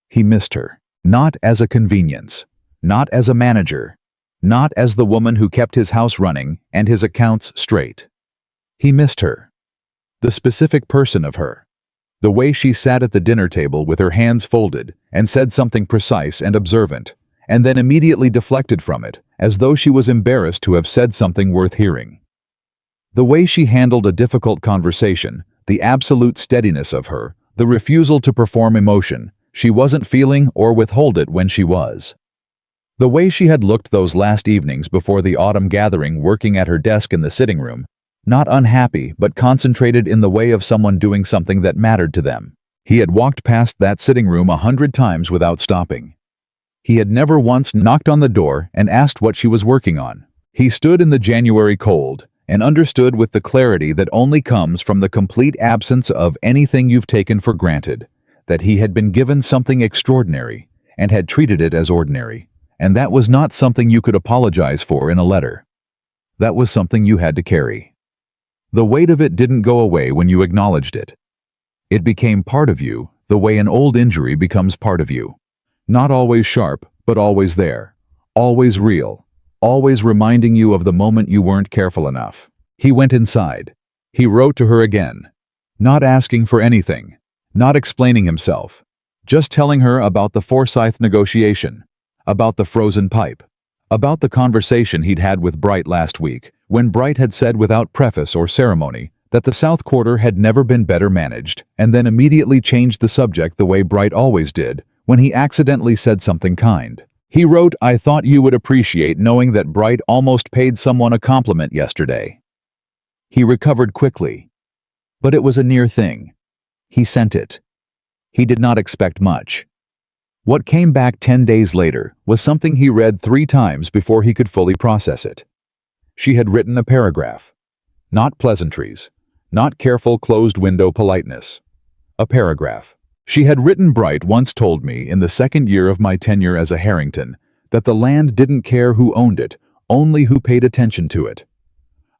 He missed her. Not as a convenience. Not as a manager. Not as the woman who kept his house running and his accounts straight. He missed her. The specific person of her. The way she sat at the dinner table with her hands folded and said something precise and observant, and then immediately deflected from it, as though she was embarrassed to have said something worth hearing. The way she handled a difficult conversation, the absolute steadiness of her, the refusal to perform emotion, she wasn't feeling or withhold it when she was. The way she had looked those last evenings before the autumn gathering, working at her desk in the sitting room, not unhappy, but concentrated in the way of someone doing something that mattered to them. He had walked past that sitting room 100 times without stopping. He had never once knocked on the door and asked what she was working on. He stood in the January cold and understood with the clarity that only comes from the complete absence of anything you've taken for granted, that he had been given something extraordinary and had treated it as ordinary, and that was not something you could apologize for in a letter. That was something you had to carry. The weight of it didn't go away when you acknowledged it. It became part of you, the way an old injury becomes part of you. Not always sharp, but always there. Always real. Always reminding you of the moment you weren't careful enough. He went inside. He wrote to her again. Not asking for anything. Not explaining himself. Just telling her about the Forsyth negotiation. About the frozen pipe. About the conversation he'd had with Bright last week, when Bright had said without preface or ceremony that the South Quarter had never been better managed, and then immediately changed the subject the way Bright always did, when he accidentally said something kind. He wrote, "I thought you would appreciate knowing that Bright almost paid someone a compliment yesterday." He recovered quickly. But it was a near thing. He sent it. He did not expect much. What came back 10 days later was something he read 3 times before he could fully process it. She had written a paragraph. Not pleasantries. Not careful closed-window politeness. A paragraph. She had written, "Bright once told me in the 2nd year of my tenure as a Harrington that the land didn't care who owned it, only who paid attention to it."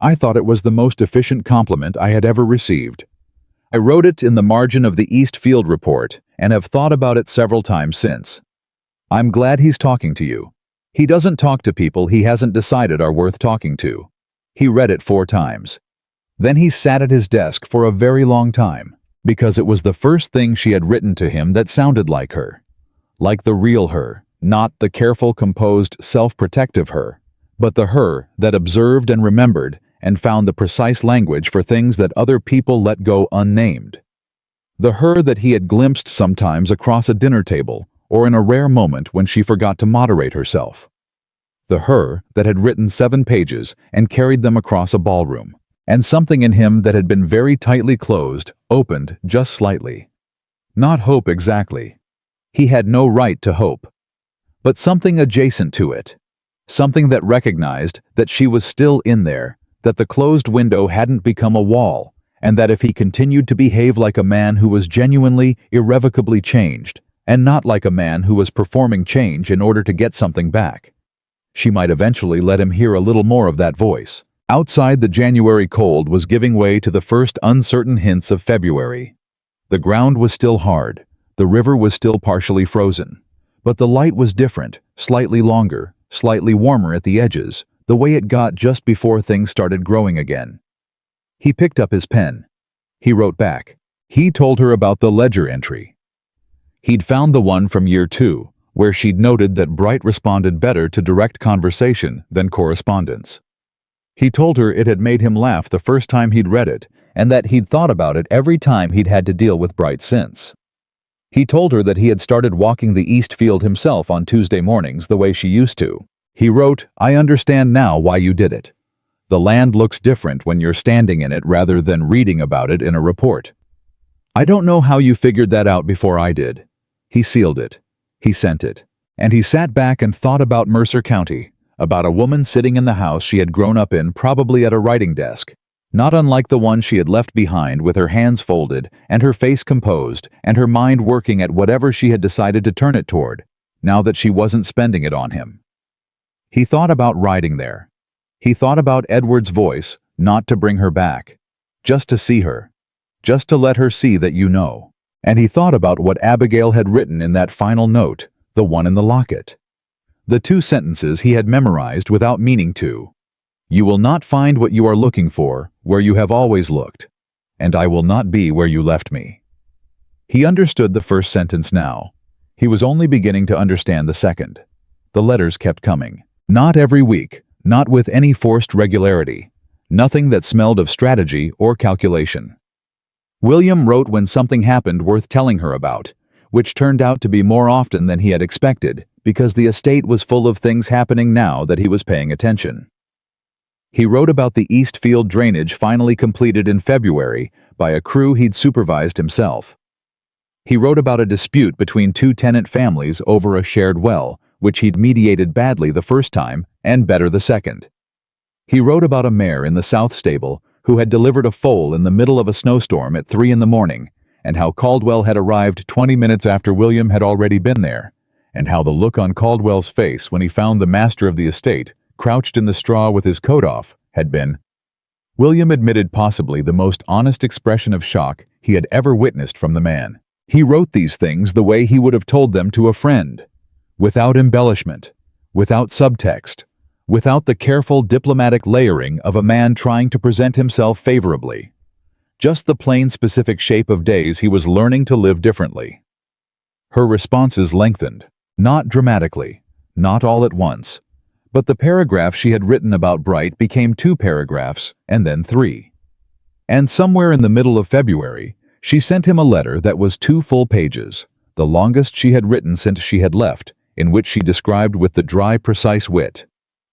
I thought it was the most efficient compliment I had ever received. I wrote it in the margin of the East Field report and have thought about it several times since. I'm glad he's talking to you. He doesn't talk to people he hasn't decided are worth talking to. He read it 4 times. Then he sat at his desk for a very long time, because it was the first thing she had written to him that sounded like her. Like the real her, not the careful, composed, self-protective her, but the her that observed and remembered and found the precise language for things that other people let go unnamed. The her that he had glimpsed sometimes across a dinner table or in a rare moment when she forgot to moderate herself. The her that had written 7 pages and carried them across a ballroom, and something in him that had been very tightly closed opened just slightly. Not hope exactly. He had no right to hope. But something adjacent to it. Something that recognized that she was still in there, that the closed window hadn't become a wall, and that if he continued to behave like a man who was genuinely, irrevocably changed, and not like a man who was performing change in order to get something back, she might eventually let him hear a little more of that voice. Outside, the January cold was giving way to the first uncertain hints of February. The ground was still hard, the river was still partially frozen, but the light was different, slightly longer, slightly warmer at the edges, the way it got just before things started growing again. He picked up his pen. He wrote back. He told her about the ledger entry. He'd found the one from year 2, where she'd noted that Bright responded better to direct conversation than correspondence. He told her it had made him laugh the first time he'd read it, and that he'd thought about it every time he'd had to deal with Bright since. He told her that he had started walking the East Field himself on Tuesday mornings the way she used to. He wrote, "I understand now why you did it. The land looks different when you're standing in it rather than reading about it in a report. I don't know how you figured that out before I did." He sealed it. He sent it. And he sat back and thought about Mercer County, about a woman sitting in the house she had grown up in, probably at a writing desk, not unlike the one she had left behind, with her hands folded and her face composed and her mind working at whatever she had decided to turn it toward, now that she wasn't spending it on him. He thought about riding there. He thought about Edward's voice, not to bring her back, just to see her, just to let her see that you know. And he thought about what Abigail had written in that final note, the one in the locket. The 2 sentences he had memorized without meaning to. "You will not find what you are looking for where you have always looked, and I will not be where you left me." He understood the first sentence now. He was only beginning to understand the second. The letters kept coming. Not every week, not with any forced regularity, nothing that smelled of strategy or calculation. William wrote when something happened worth telling her about, which turned out to be more often than he had expected, because the estate was full of things happening now that he was paying attention. He wrote about the East Field drainage finally completed in February by a crew he'd supervised himself. He wrote about a dispute between 2 tenant families over a shared well, which he'd mediated badly the first time and better the second. He wrote about a mare in the South Stable who had delivered a foal in the middle of a snowstorm at 3 in the morning, and how Caldwell had arrived 20 minutes after William had already been there, and how the look on Caldwell's face when he found the master of the estate, crouched in the straw with his coat off, had been. William admitted possibly the most honest expression of shock he had ever witnessed from the man. He wrote these things the way he would have told them to a friend, without embellishment, without subtext, without the careful diplomatic layering of a man trying to present himself favorably. Just the plain specific shape of days he was learning to live differently. Her responses lengthened, not dramatically, not all at once, but the paragraph she had written about Bright became 2 paragraphs and then 3. And somewhere in the middle of February, she sent him a letter that was 2 full pages, the longest she had written since she had left, in which she described with the dry, precise wit.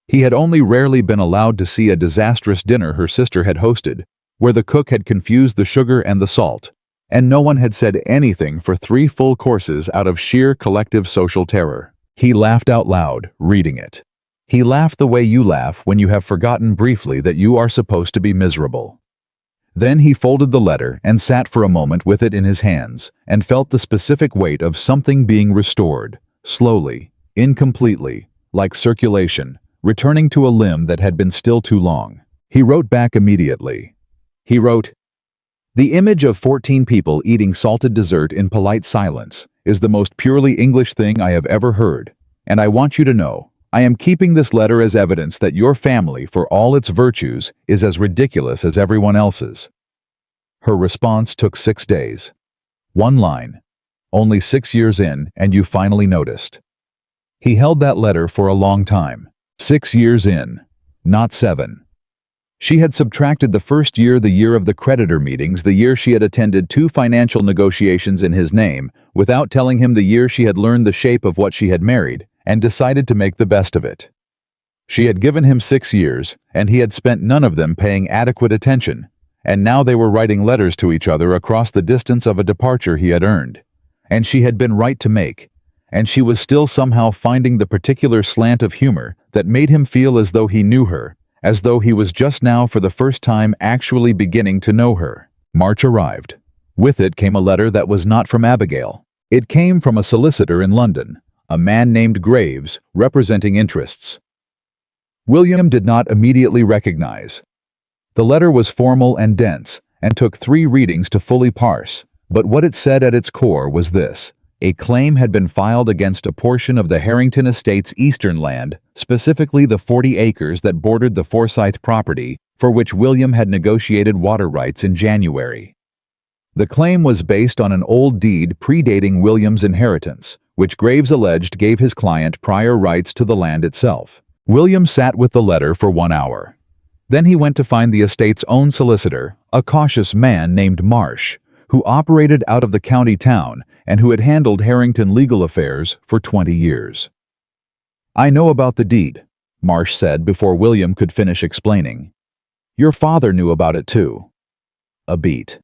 He had only rarely been allowed to see a disastrous dinner her sister had hosted, where the cook had confused the sugar and the salt, and no one had said anything for 3 full courses out of sheer collective social terror. He laughed out loud, reading it. He laughed the way you laugh when you have forgotten briefly that you are supposed to be miserable. Then he folded the letter and sat for a moment with it in his hands, and felt the specific weight of something being restored, slowly, incompletely, like circulation, returning to a limb that had been still too long. He wrote back immediately. He wrote, "The image of 14 people eating salted dessert in polite silence is the most purely English thing I have ever heard, and I want you to know, I am keeping this letter as evidence that your family, for all its virtues, is as ridiculous as everyone else's." Her response took 6 days. 1 line. "Only 6 years in, and you finally noticed." He held that letter for a long time. 6 years in, not 7. She had subtracted the first year, the year of the creditor meetings, the year she had attended 2 financial negotiations in his name, without telling him, the year she had learned the shape of what she had married, and decided to make the best of it. She had given him 6 years, and he had spent none of them paying adequate attention, and now they were writing letters to each other across the distance of a departure he had earned. And she had been right to make, and she was still somehow finding the particular slant of humor that made him feel as though he knew her, as though he was just now for the first time actually beginning to know her. March arrived. With it came a letter that was not from Abigail. It came from a solicitor in London, a man named Graves, representing interests. William did not immediately recognize. The letter was formal and dense, and took 3 readings to fully parse, but what it said at its core was this: a claim had been filed against a portion of the Harrington estate's eastern land, specifically the 40 acres that bordered the Forsyth property, for which William had negotiated water rights in January. The claim was based on an old deed predating William's inheritance, which Graves alleged gave his client prior rights to the land itself. William sat with the letter for 1 hour. Then he went to find the estate's own solicitor, a cautious man named Marsh, who operated out of the county town and who had handled Harrington legal affairs for 20 years. "I know about the deed," Marsh said before William could finish explaining. "Your father knew about it too." A beat.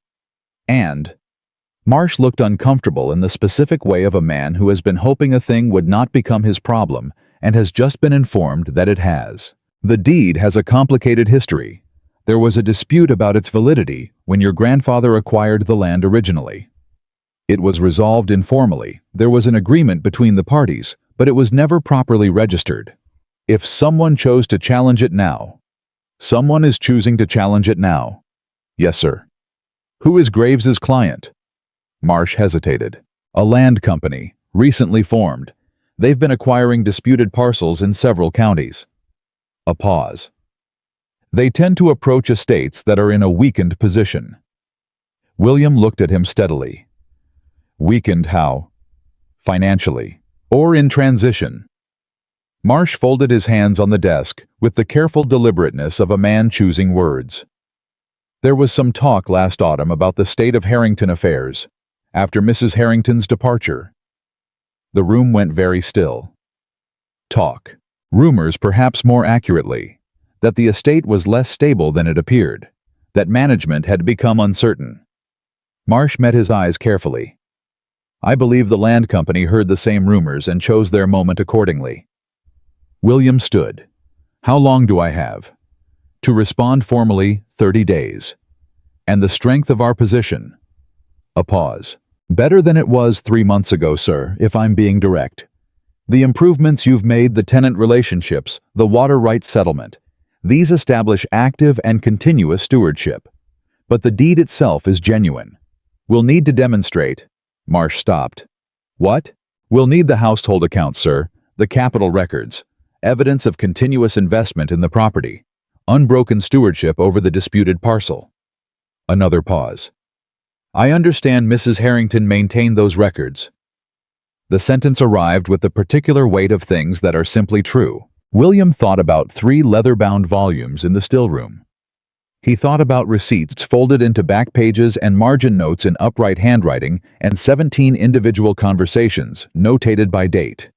And Marsh looked uncomfortable in the specific way of a man who has been hoping a thing would not become his problem and has just been informed that it has. "The deed has a complicated history. There was a dispute about its validity when your grandfather acquired the land originally. It was resolved informally. There was an agreement between the parties, but it was never properly registered. If someone chose to challenge it now..." "Someone is choosing to challenge it now." "Yes, sir." "Who is Graves's client?" Marsh hesitated. "A land company, recently formed. They've been acquiring disputed parcels in several counties." A pause. "They tend to approach estates that are in a weakened position." William looked at him steadily. "Weakened how?" "Financially. Or in transition." Marsh folded his hands on the desk with the careful deliberateness of a man choosing words. "There was some talk last autumn about the state of Harrington affairs, after Mrs. Harrington's departure." The room went very still. Talk. Rumors, perhaps more accurately, that the estate was less stable than it appeared, that management had become uncertain. Marsh met his eyes carefully. "I believe the land company heard the same rumors and chose their moment accordingly." William stood. "How long do I have?" "To respond formally, 30 days. "And the strength of our position?" A pause. "Better than it was 3 months ago, sir, if I'm being direct. The improvements you've made, the tenant relationships, the water rights settlement, these establish active and continuous stewardship. But the deed itself is genuine. We'll need to demonstrate..." Marsh stopped. "What?" "We'll need the household accounts, sir, the capital records, evidence of continuous investment in the property, unbroken stewardship over the disputed parcel." Another pause. "I understand Mrs. Harrington maintained those records." The sentence arrived with the particular weight of things that are simply true. William thought about 3 leather-bound volumes in the still room. He thought about receipts folded into back pages and margin notes in upright handwriting and 17 individual conversations, notated by date.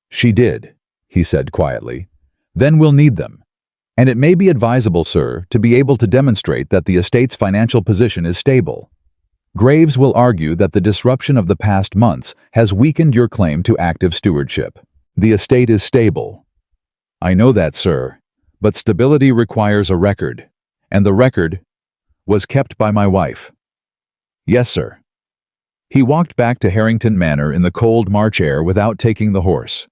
"She did," he said quietly. "Then we'll need them. And it may be advisable, sir, to be able to demonstrate that the estate's financial position is stable. Graves will argue that the disruption of the past months has weakened your claim to active stewardship. The estate is stable." "I know that, sir, but stability requires a record, and the record was kept by my wife." "Yes, sir." He walked back to Harrington Manor in the cold March air without taking the horse.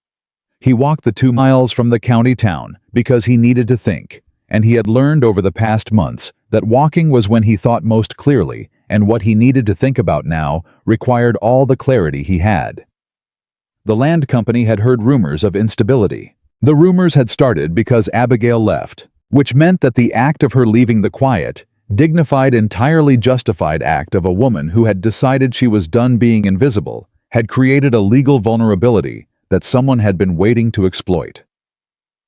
He walked the 2 miles from the county town because he needed to think, and he had learned over the past months that walking was when he thought most clearly, and what he needed to think about now required all the clarity he had. The land company had heard rumors of instability. The rumors had started because Abigail left, which meant that the act of her leaving the quiet, dignified, entirely justified act of a woman who had decided she was done being invisible had created a legal vulnerability that someone had been waiting to exploit.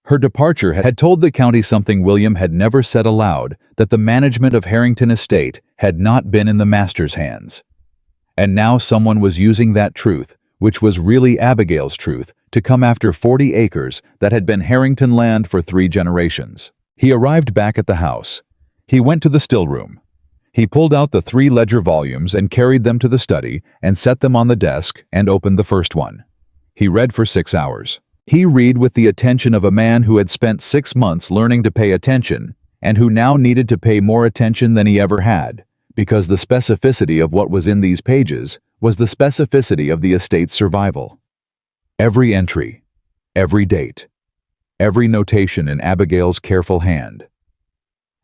Her departure had told the county something William had never said aloud, that the management of Harrington Estate had not been in the master's hands. And now someone was using that truth, which was really Abigail's truth, to come after 40 acres that had been Harrington land for 3 generations. He arrived back at the house. He went to the still room. He pulled out the 3 ledger volumes and carried them to the study and set them on the desk and opened the first one. He read for 6 hours. He read with the attention of a man who had spent 6 months learning to pay attention and who now needed to pay more attention than he ever had, because the specificity of what was in these pages was the specificity of the estate's survival. Every entry, every date, every notation in Abigail's careful hand.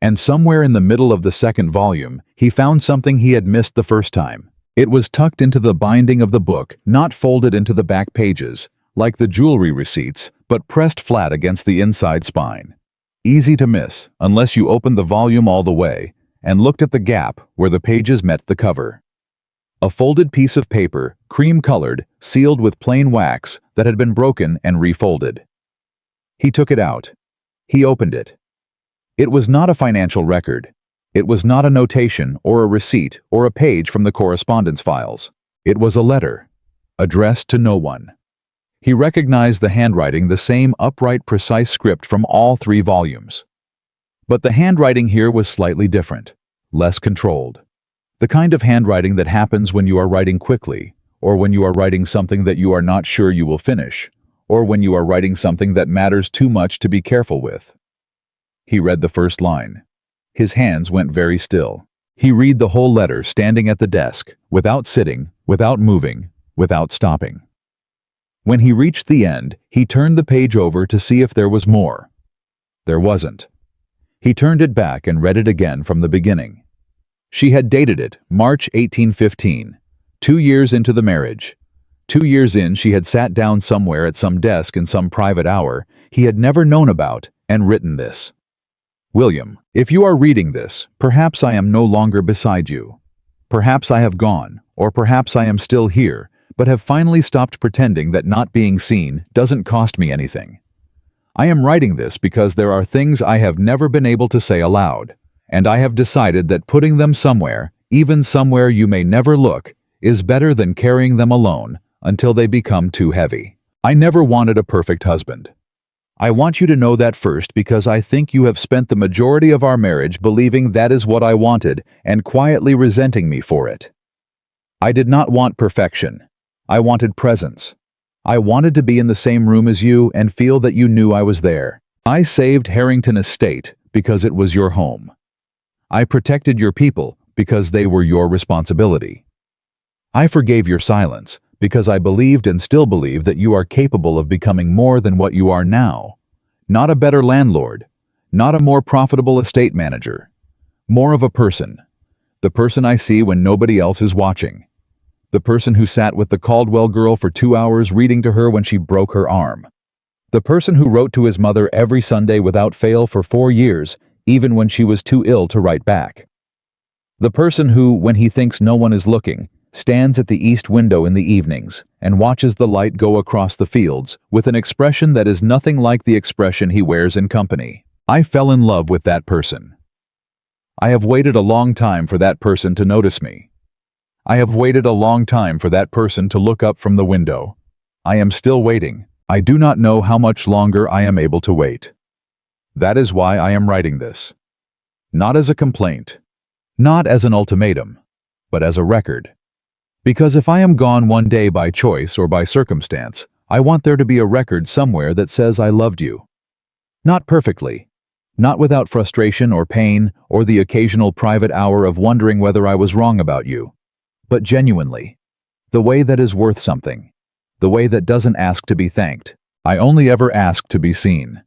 And somewhere in the middle of the second volume, he found something he had missed the first time. It was tucked into the binding of the book, not folded into the back pages, like the jewelry receipts, but pressed flat against the inside spine. Easy to miss, unless you opened the volume all the way and looked at the gap where the pages met the cover. A folded piece of paper, cream-colored, sealed with plain wax that had been broken and refolded. He took it out. He opened it. It was not a financial record. It was not a notation or a receipt or a page from the correspondence files. It was a letter, addressed to no one. He recognized the handwriting, the same upright, precise script from all 3 volumes. But the handwriting here was slightly different, less controlled. The kind of handwriting that happens when you are writing quickly, or when you are writing something that you are not sure you will finish, or when you are writing something that matters too much to be careful with. He read the first line. His hands went very still. He read the whole letter standing at the desk, without sitting, without moving, without stopping. When he reached the end, he turned the page over to see if there was more. There wasn't. He turned it back and read it again from the beginning. She had dated it, March 1815, 2 years into the marriage. 2 years in, she had sat down somewhere at some desk in some private hour he had never known about and written this. "William, if you are reading this, perhaps I am no longer beside you. Perhaps I have gone, or perhaps I am still here, but have finally stopped pretending that not being seen doesn't cost me anything. I am writing this because there are things I have never been able to say aloud, and I have decided that putting them somewhere, even somewhere you may never look, is better than carrying them alone until they become too heavy. I never wanted a perfect husband. I want you to know that first because I think you have spent the majority of our marriage believing that is what I wanted and quietly resenting me for it. I did not want perfection. I wanted presence. I wanted to be in the same room as you and feel that you knew I was there. I saved Harrington Estate because it was your home. I protected your people because they were your responsibility. I forgave your silence because I believed and still believe that you are capable of becoming more than what you are now. Not a better landlord, not a more profitable estate manager, more of a person. The person I see when nobody else is watching. The person who sat with the Caldwell girl for 2 hours reading to her when she broke her arm. The person who wrote to his mother every Sunday without fail for 4 years, even when she was too ill to write back. The person who, when he thinks no one is looking, stands at the east window in the evenings and watches the light go across the fields with an expression that is nothing like the expression he wears in company. I fell in love with that person. I have waited a long time for that person to notice me. I have waited a long time for that person to look up from the window. I am still waiting. I do not know how much longer I am able to wait. That is why I am writing this. Not as a complaint, not as an ultimatum, but as a record. Because if I am gone one day by choice or by circumstance, I want there to be a record somewhere that says I loved you. Not perfectly, not without frustration or pain or the occasional private hour of wondering whether I was wrong about you, but genuinely, the way that is worth something, the way that doesn't ask to be thanked. I only ever ask to be seen.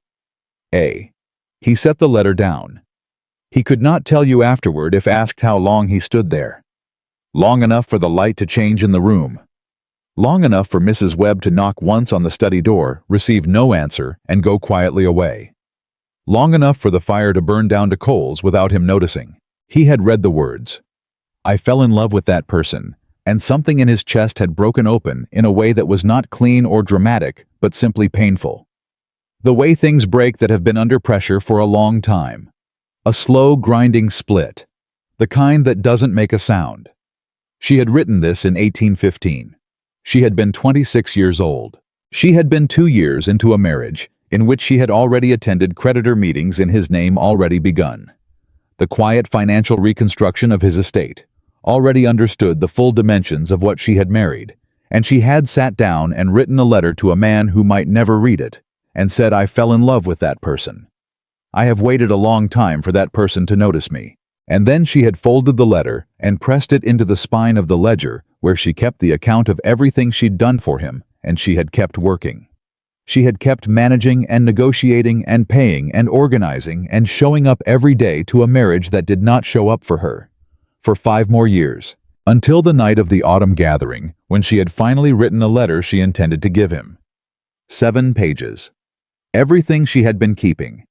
A. He set the letter down. He could not tell you afterward if asked how long he stood there. Long enough for the light to change in the room. Long enough for Mrs. Webb to knock once on the study door, receive no answer, and go quietly away. Long enough for the fire to burn down to coals without him noticing. He had read the words. I fell in love with that person, and something in his chest had broken open in a way that was not clean or dramatic, but simply painful. The way things break that have been under pressure for a long time. A slow, grinding split. The kind that doesn't make a sound. She had written this in 1815. She had been 26 years old. She had been 2 years into a marriage in which she had already attended creditor meetings in his name already begun. The quiet financial reconstruction of his estate, already understood the full dimensions of what she had married, and she had sat down and written a letter to a man who might never read it, and said, I fell in love with that person. I have waited a long time for that person to notice me. And then she had folded the letter and pressed it into the spine of the ledger where she kept the account of everything she'd done for him, and she had kept working. She had kept managing and negotiating and paying and organizing and showing up every day to a marriage that did not show up for her. For 5 more years, until the night of the autumn gathering when she had finally written a letter she intended to give him. 7 pages. Everything she had been keeping.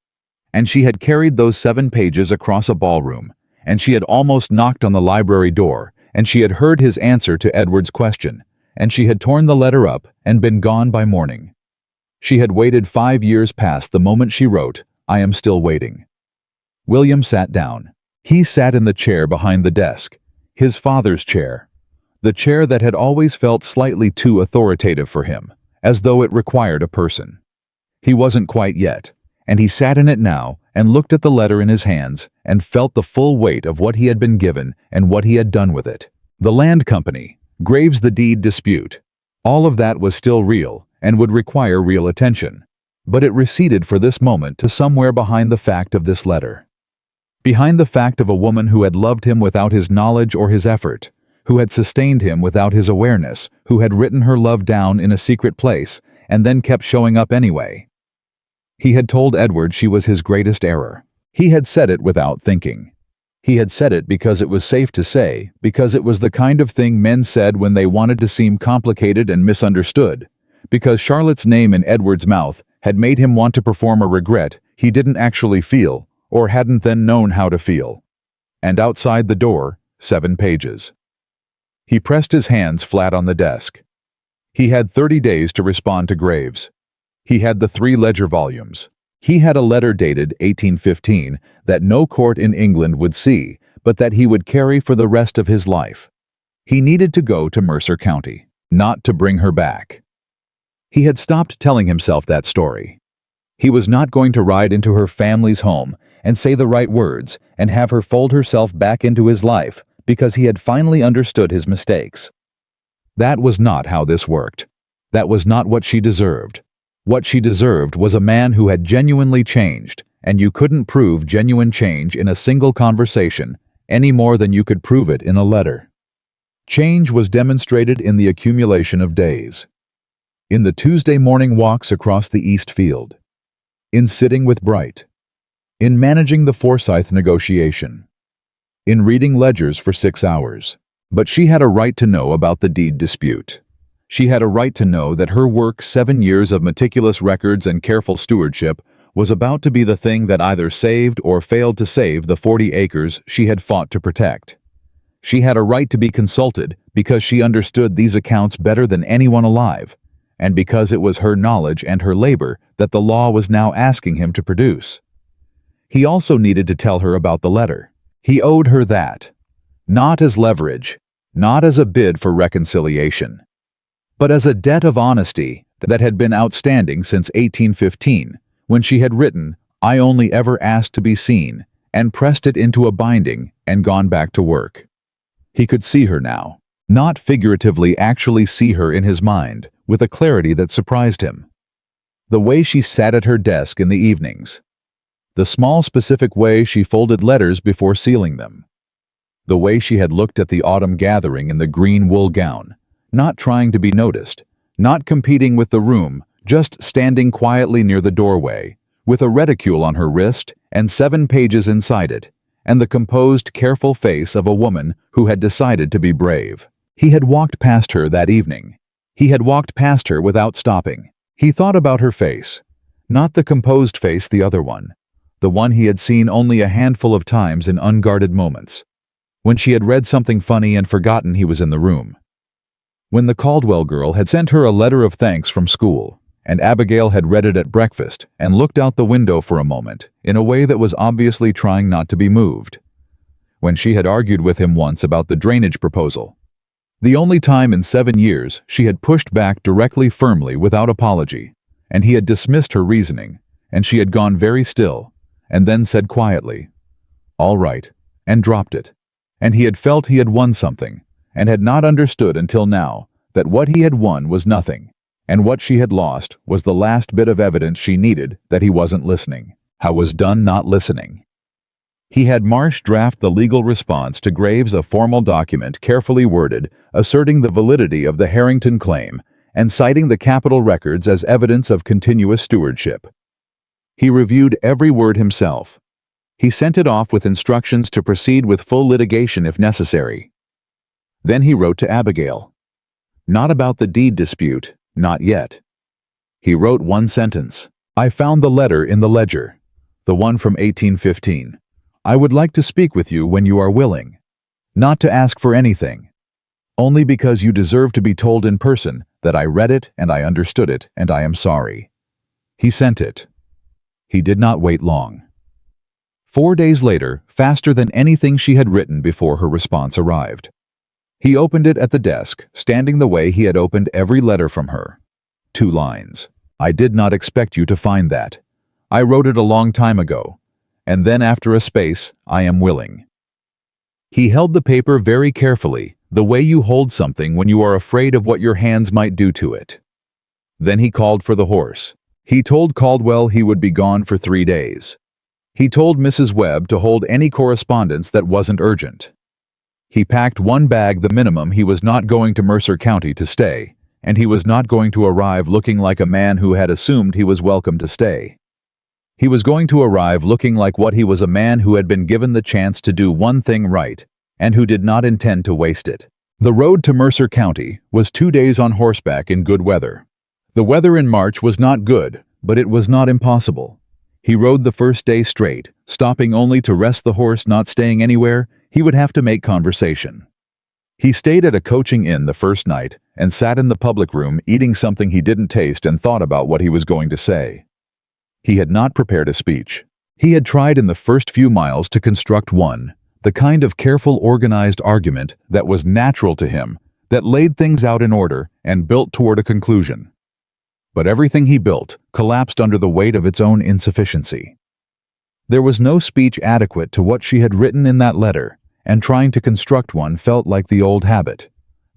And she had carried those 7 pages across a ballroom, and she had almost knocked on the library door, and she had heard his answer to Edward's question, and she had torn the letter up and been gone by morning. She had waited 5 years past the moment she wrote, I am still waiting. William sat down. He sat in the chair behind the desk, his father's chair, the chair that had always felt slightly too authoritative for him, as though it required a person. He wasn't quite yet, and he sat in it now and looked at the letter in his hands and felt the full weight of what he had been given and what he had done with it. The land company, Graves the deed dispute, all of that was still real and would require real attention, but it receded for this moment to somewhere behind the fact of this letter. Behind the fact of a woman who had loved him without his knowledge or his effort, who had sustained him without his awareness, who had written her love down in a secret place and then kept showing up anyway. He had told Edward she was his greatest error. He had said it without thinking. He had said it because it was safe to say, because it was the kind of thing men said when they wanted to seem complicated and misunderstood, because Charlotte's name in Edward's mouth had made him want to perform a regret he didn't actually feel, or hadn't then known how to feel. And outside the door, 7 pages. He pressed his hands flat on the desk. He had 30 days to respond to Graves. He had the 3 ledger volumes. He had a letter dated 1815 that no court in England would see, but that he would carry for the rest of his life. He needed to go to Mercer County, not to bring her back. He had stopped telling himself that story. He was not going to ride into her family's home and say the right words and have her fold herself back into his life because he had finally understood his mistakes. That was not how this worked. That was not what she deserved. What she deserved was a man who had genuinely changed, and you couldn't prove genuine change in a single conversation any more than you could prove it in a letter. Change was demonstrated in the accumulation of days. In the Tuesday morning walks across the East Field. In sitting with Bright. In managing the Forsyth negotiation. In reading ledgers for 6 hours. But she had a right to know about the deed dispute. She had a right to know that her work, 7 years of meticulous records and careful stewardship, was about to be the thing that either saved or failed to save the 40 acres she had fought to protect. She had a right to be consulted because she understood these accounts better than anyone alive, and because it was her knowledge and her labor that the law was now asking him to produce. He also needed to tell her about the letter. He owed her that, not as leverage, not as a bid for reconciliation, but as a debt of honesty that had been outstanding since 1815, when she had written, "I only ever asked to be seen," and pressed it into a binding and gone back to work. He could see her now, not figuratively, actually see her in his mind, with a clarity that surprised him. The way she sat at her desk in the evenings. The small specific way she folded letters before sealing them. The way she had looked at the autumn gathering in the green wool gown, not trying to be noticed, not competing with the room, just standing quietly near the doorway, with a reticule on her wrist and 7 pages inside it, and the composed, careful face of a woman who had decided to be brave. He had walked past her that evening. He had walked past her without stopping. He thought about her face, not the composed face, the other one, the one he had seen only a handful of times in unguarded moments, when she had read something funny and forgotten he was in the room. When the Caldwell girl had sent her a letter of thanks from school, and Abigail had read it at breakfast and looked out the window for a moment in a way that was obviously trying not to be moved. When she had argued with him once about the drainage proposal. The only time in 7 years she had pushed back directly, firmly, without apology, and he had dismissed her reasoning, and she had gone very still, and then said quietly, "All right," and dropped it. And he had felt he had won something, and had not understood until now that what he had won was nothing, and what she had lost was the last bit of evidence she needed that he wasn't listening. How was done not listening? He had Marsh draft the legal response to Graves, a formal document carefully worded, asserting the validity of the Harrington claim and citing the Capitol records as evidence of continuous stewardship. He reviewed every word himself. He sent it off with instructions to proceed with full litigation if necessary. Then he wrote to Abigail. Not about the deed dispute, not yet. He wrote one sentence. "I found the letter in the ledger, the one from 1815. I would like to speak with you when you are willing. Not to ask for anything. Only because you deserve to be told in person that I read it and I understood it and I am sorry." He sent it. He did not wait long. 4 days later, faster than anything she had written before, her response arrived. He opened it at the desk, standing the way he had opened every letter from her. 2 lines. "I did not expect you to find that. I wrote it a long time ago. And then after a space, I am willing." He held the paper very carefully, the way you hold something when you are afraid of what your hands might do to it. Then he called for the horse. He told Caldwell he would be gone for 3 days. He told Mrs. Webb to hold any correspondence that wasn't urgent. He packed 1 bag, the minimum. He was not going to Mercer County to stay, and he was not going to arrive looking like a man who had assumed he was welcome to stay. He was going to arrive looking like what he was, a man who had been given the chance to do one thing right, and who did not intend to waste it. The road to Mercer County was 2 days on horseback in good weather. The weather in March was not good, but it was not impossible. He rode the first day straight, stopping only to rest the horse, not staying anywhere. He would have to make conversation. He stayed at a coaching inn the first night and sat in the public room eating something he didn't taste and thought about what he was going to say. He had not prepared a speech. He had tried in the first few miles to construct one, the kind of careful, organized argument that was natural to him, that laid things out in order and built toward a conclusion. But everything he built collapsed under the weight of its own insufficiency. There was no speech adequate to what she had written in that letter, and trying to construct one felt like the old habit.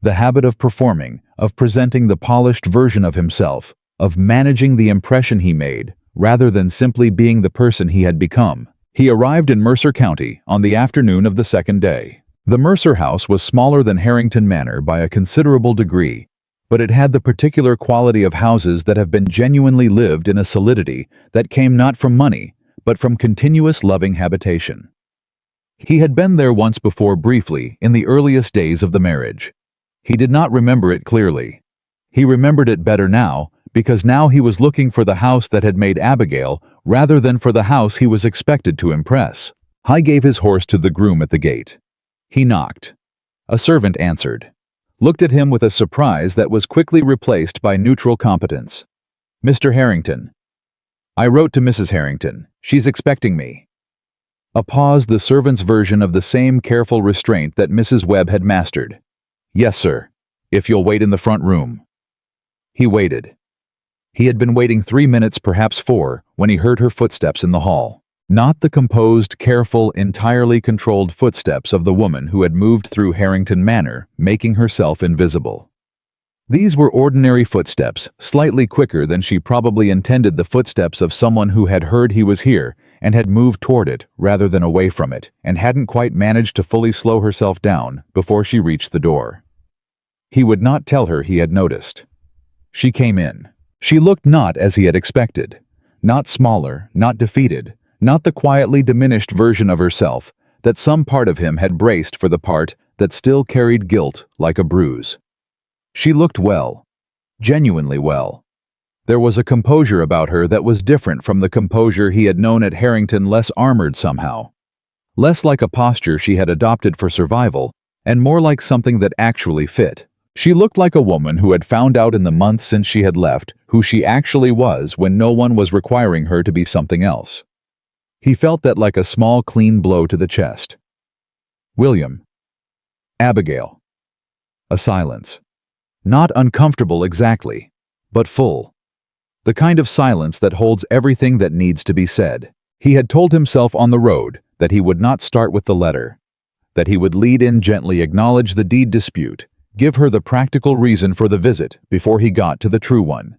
The habit of performing, of presenting the polished version of himself, of managing the impression he made, rather than simply being the person he had become. He arrived in Mercer County on the afternoon of the second day. The Mercer house was smaller than Harrington Manor by a considerable degree, but it had the particular quality of houses that have been genuinely lived in, a solidity that came not from money, but from continuous loving habitation. He had been there once before, briefly, in the earliest days of the marriage. He did not remember it clearly. He remembered it better now, because now he was looking for the house that had made Abigail, rather than for the house he was expected to impress. He gave his horse to the groom at the gate. He knocked. A servant answered, looked at him with a surprise that was quickly replaced by neutral competence. "Mr. Harrington." "I wrote to Mrs. Harrington. She's expecting me." A pause, the servant's version of the same careful restraint that Mrs. Webb had mastered. "Yes, sir. If you'll wait in the front room." He waited. He had been waiting 3 minutes, perhaps 4, when he heard her footsteps in the hall. Not the composed, careful, entirely controlled footsteps of the woman who had moved through Harrington Manor, making herself invisible. These were ordinary footsteps, slightly quicker than she probably intended, the footsteps of someone who had heard he was here and had moved toward it rather than away from it, and hadn't quite managed to fully slow herself down before she reached the door. He would not tell her he had noticed. She came in. She looked not as he had expected. Not smaller, not defeated, not the quietly diminished version of herself that some part of him had braced for, the part that still carried guilt like a bruise. She looked well, genuinely well. There was a composure about her that was different from the composure he had known at Harrington, less armored somehow. Less like a posture she had adopted for survival, and more like something that actually fit. She looked like a woman who had found out in the months since she had left who she actually was when no one was requiring her to be something else. He felt that like a small, clean blow to the chest. "William." "Abigail." A silence. Not uncomfortable exactly, but full. The kind of silence that holds everything that needs to be said. He had told himself on the road that he would not start with the letter, that he would lead in gently, acknowledge the deed dispute, give her the practical reason for the visit before he got to the true one.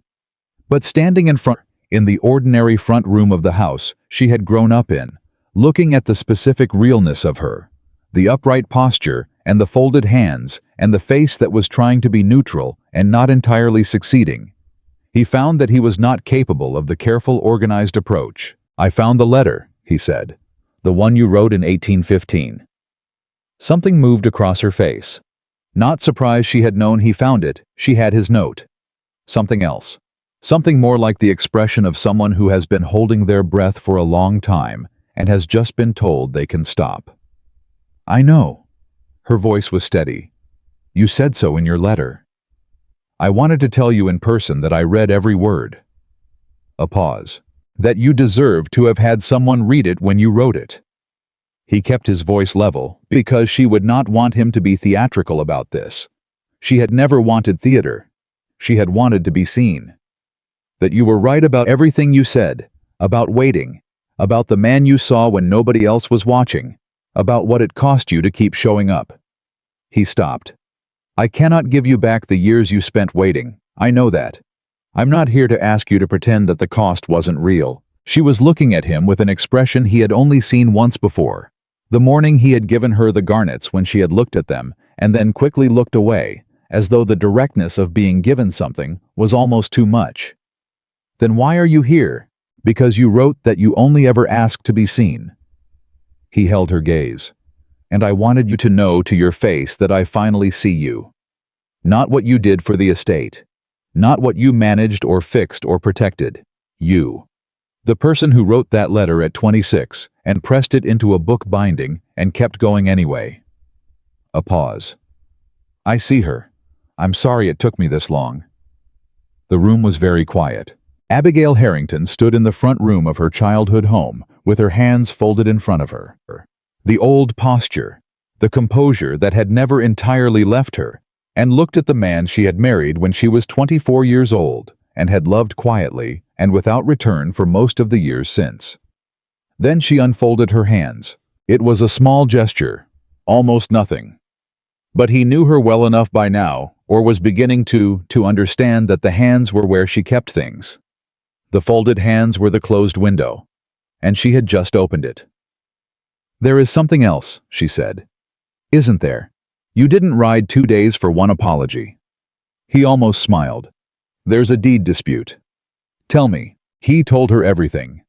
But standing in the ordinary front room of the house she had grown up in, looking at the specific realness of her, the upright posture and the folded hands and the face that was trying to be neutral and not entirely succeeding, he found that he was not capable of the careful, organized approach. "I found the letter," he said. "The one you wrote in 1815. Something moved across her face. Not surprised she had known he found it, she had his note. Something else. Something more like the expression of someone who has been holding their breath for a long time and has just been told they can stop. "I know." Her voice was steady. "You said so in your letter. I wanted to tell you in person that I read every word." A pause. "That you deserve to have had someone read it when you wrote it." He kept his voice level because she would not want him to be theatrical about this. She had never wanted theater. She had wanted to be seen. "That you were right about everything you said, about waiting, about the man you saw when nobody else was watching, about what it cost you to keep showing up." He stopped. "I cannot give you back the years you spent waiting. I know that. I'm not here to ask you to pretend that the cost wasn't real." She was looking at him with an expression he had only seen once before. The morning he had given her the garnets, when she had looked at them and then quickly looked away, as though the directness of being given something was almost too much. "Then why are you here?" "Because you wrote that you only ever asked to be seen." He held her gaze. "And I wanted you to know to your face that I finally see you. Not what you did for the estate. Not what you managed or fixed or protected. You. The person who wrote that letter at 26 and pressed it into a book binding and kept going anyway." A pause. "I see her. I'm sorry it took me this long." The room was very quiet. Abigail Harrington stood in the front room of her childhood home with her hands folded in front of her. The old posture, the composure that had never entirely left her, and looked at the man she had married when she was 24 years old and had loved quietly and without return for most of the years since. Then she unfolded her hands. It was a small gesture, almost nothing. But he knew her well enough by now, or was beginning to understand that the hands were where she kept things. The folded hands were the closed window, and she had just opened it. "There is something else," she said. "Isn't there? You didn't ride 2 days for one apology." He almost smiled. "There's a deed dispute." "Tell me." He told her everything.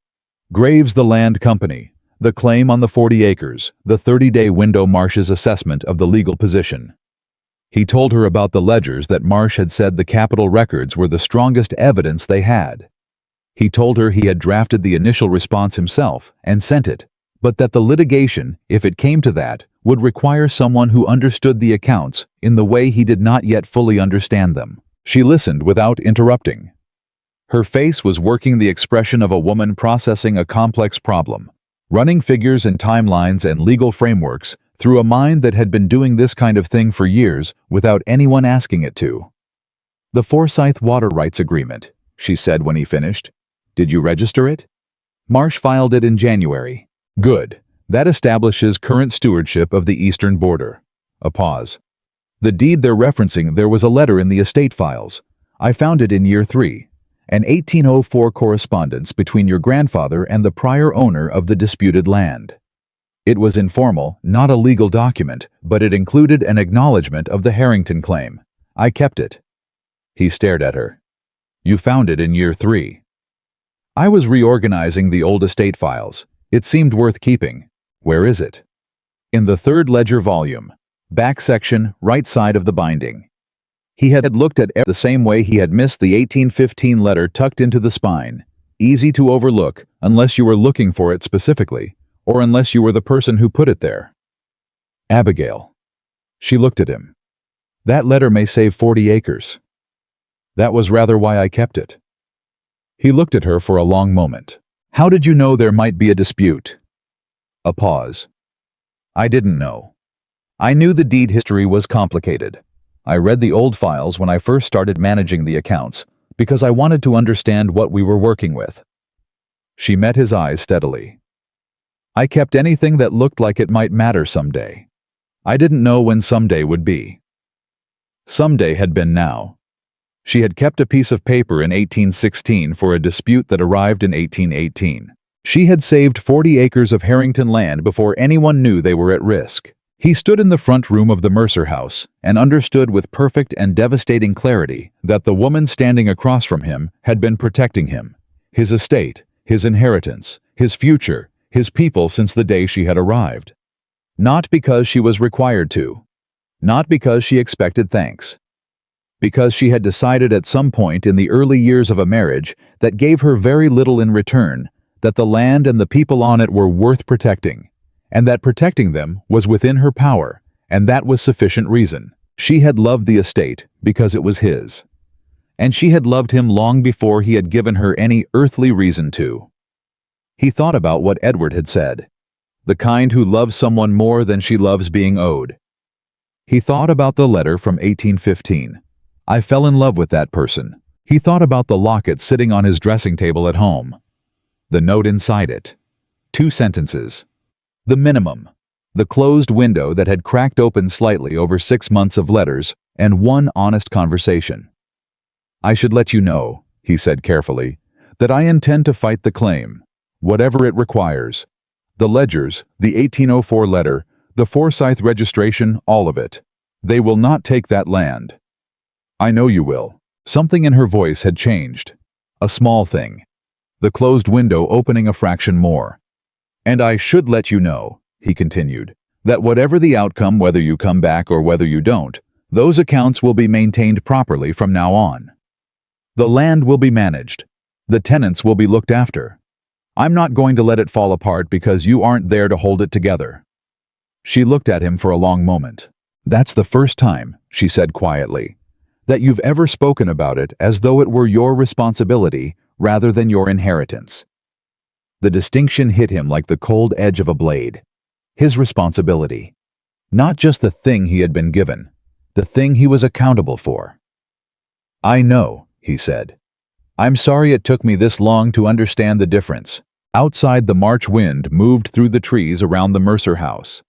Graves, the land company, the claim on the 40 acres, the 30-day window, Marsh's assessment of the legal position. He told her about the ledgers that Marsh had said the Capitol records were the strongest evidence they had. He told her he had drafted the initial response himself and sent it, but that the litigation, if it came to that, would require someone who understood the accounts in the way he did not yet fully understand them. She listened without interrupting. Her face was working the expression of a woman processing a complex problem, running figures and timelines and legal frameworks through a mind that had been doing this kind of thing for years without anyone asking it to. "The Forsyth Water Rights Agreement," she said when he finished. "Did you register it?" "Marsh filed it in January." "Good. That establishes current stewardship of the eastern border." A pause. "The deed they're referencing, there was a letter in the estate files. I found it in year 3. An 1804 correspondence between your grandfather and the prior owner of the disputed land. It was informal, not a legal document, but it included an acknowledgement of the Harrington claim. I kept it." He stared at her. "You found it in year 3. "I was reorganizing the old estate files. It seemed worth keeping." "Where is it?" "In the third ledger volume. Back section, right side of the binding." He had looked at it the same way he had missed the 1815 letter tucked into the spine. Easy to overlook, unless you were looking for it specifically, or unless you were the person who put it there. "Abigail." She looked at him. "That letter may save 40 acres. That was rather why I kept it." He looked at her for a long moment. "How did you know there might be a dispute?" A pause. "I didn't know. I knew the deed history was complicated. I read the old files when I first started managing the accounts, because I wanted to understand what we were working with." She met his eyes steadily. "I kept anything that looked like it might matter someday. I didn't know when someday would be." Someday had been now. She had kept a piece of paper in 1816 for a dispute that arrived in 1818. She had saved 40 acres of Harrington land before anyone knew they were at risk. He stood in the front room of the Mercer house and understood with perfect and devastating clarity that the woman standing across from him had been protecting him, his estate, his inheritance, his future, his people since the day she had arrived. Not because she was required to. Not because she expected thanks. Because she had decided at some point in the early years of a marriage that gave her very little in return, that the land and the people on it were worth protecting, and that protecting them was within her power, and that was sufficient reason. She had loved the estate because it was his. And she had loved him long before he had given her any earthly reason to. He thought about what Edward had said. The kind who loves someone more than she loves being owed. He thought about the letter from 1815. I fell in love with that person. He thought about the locket sitting on his dressing table at home. The note inside it. 2 sentences. The minimum. The closed window that had cracked open slightly over 6 months of letters and 1 honest conversation. I should let you know, he said carefully, that I intend to fight the claim, whatever it requires. The ledgers, the 1804 letter, the Forsyth registration, all of it. They will not take that land. I know you will. Something in her voice had changed. A small thing. The closed window opening a fraction more. And I should let you know, he continued, that whatever the outcome, whether you come back or whether you don't, those accounts will be maintained properly from now on. The land will be managed. The tenants will be looked after. I'm not going to let it fall apart because you aren't there to hold it together. She looked at him for a long moment. That's the first time, she said quietly, that you've ever spoken about it as though it were your responsibility rather than your inheritance. The distinction hit him like the cold edge of a blade. His responsibility. Not just the thing he had been given, the thing he was accountable for. I know, he said. I'm sorry it took me this long to understand the difference. Outside, the March wind moved through the trees around the Mercer house.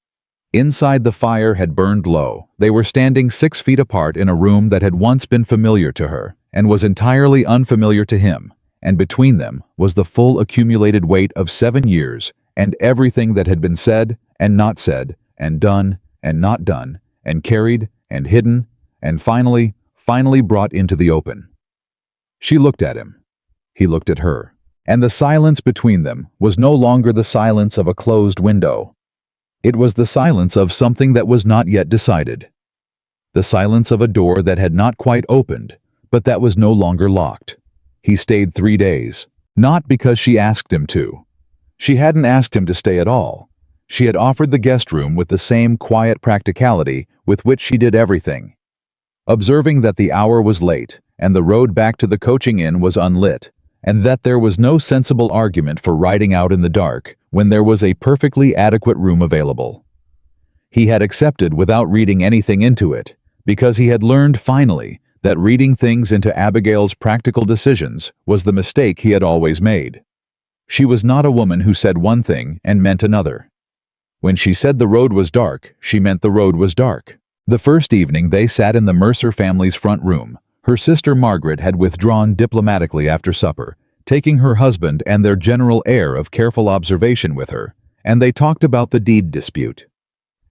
Inside, the fire had burned low. They were standing 6 feet apart in a room that had once been familiar to her and was entirely unfamiliar to him, and between them was the full accumulated weight of 7 years and everything that had been said and not said and done and not done and carried and hidden and finally brought into the open. She looked at him. He looked at her. And the silence between them was no longer the silence of a closed window. It was the silence of something that was not yet decided. The silence of a door that had not quite opened, but that was no longer locked. He stayed 3 days, not because she asked him to. She hadn't asked him to stay at all. She had offered the guest room with the same quiet practicality with which she did everything. Observing that the hour was late and the road back to the coaching inn was unlit, and that there was no sensible argument for riding out in the dark when there was a perfectly adequate room available. He had accepted without reading anything into it, because he had learned finally that reading things into Abigail's practical decisions was the mistake he had always made. She was not a woman who said one thing and meant another. When she said the road was dark, she meant the road was dark. The first evening they sat in the Mercer family's front room. Her sister Margaret had withdrawn diplomatically after supper, taking her husband and their general air of careful observation with her, and they talked about the deed dispute.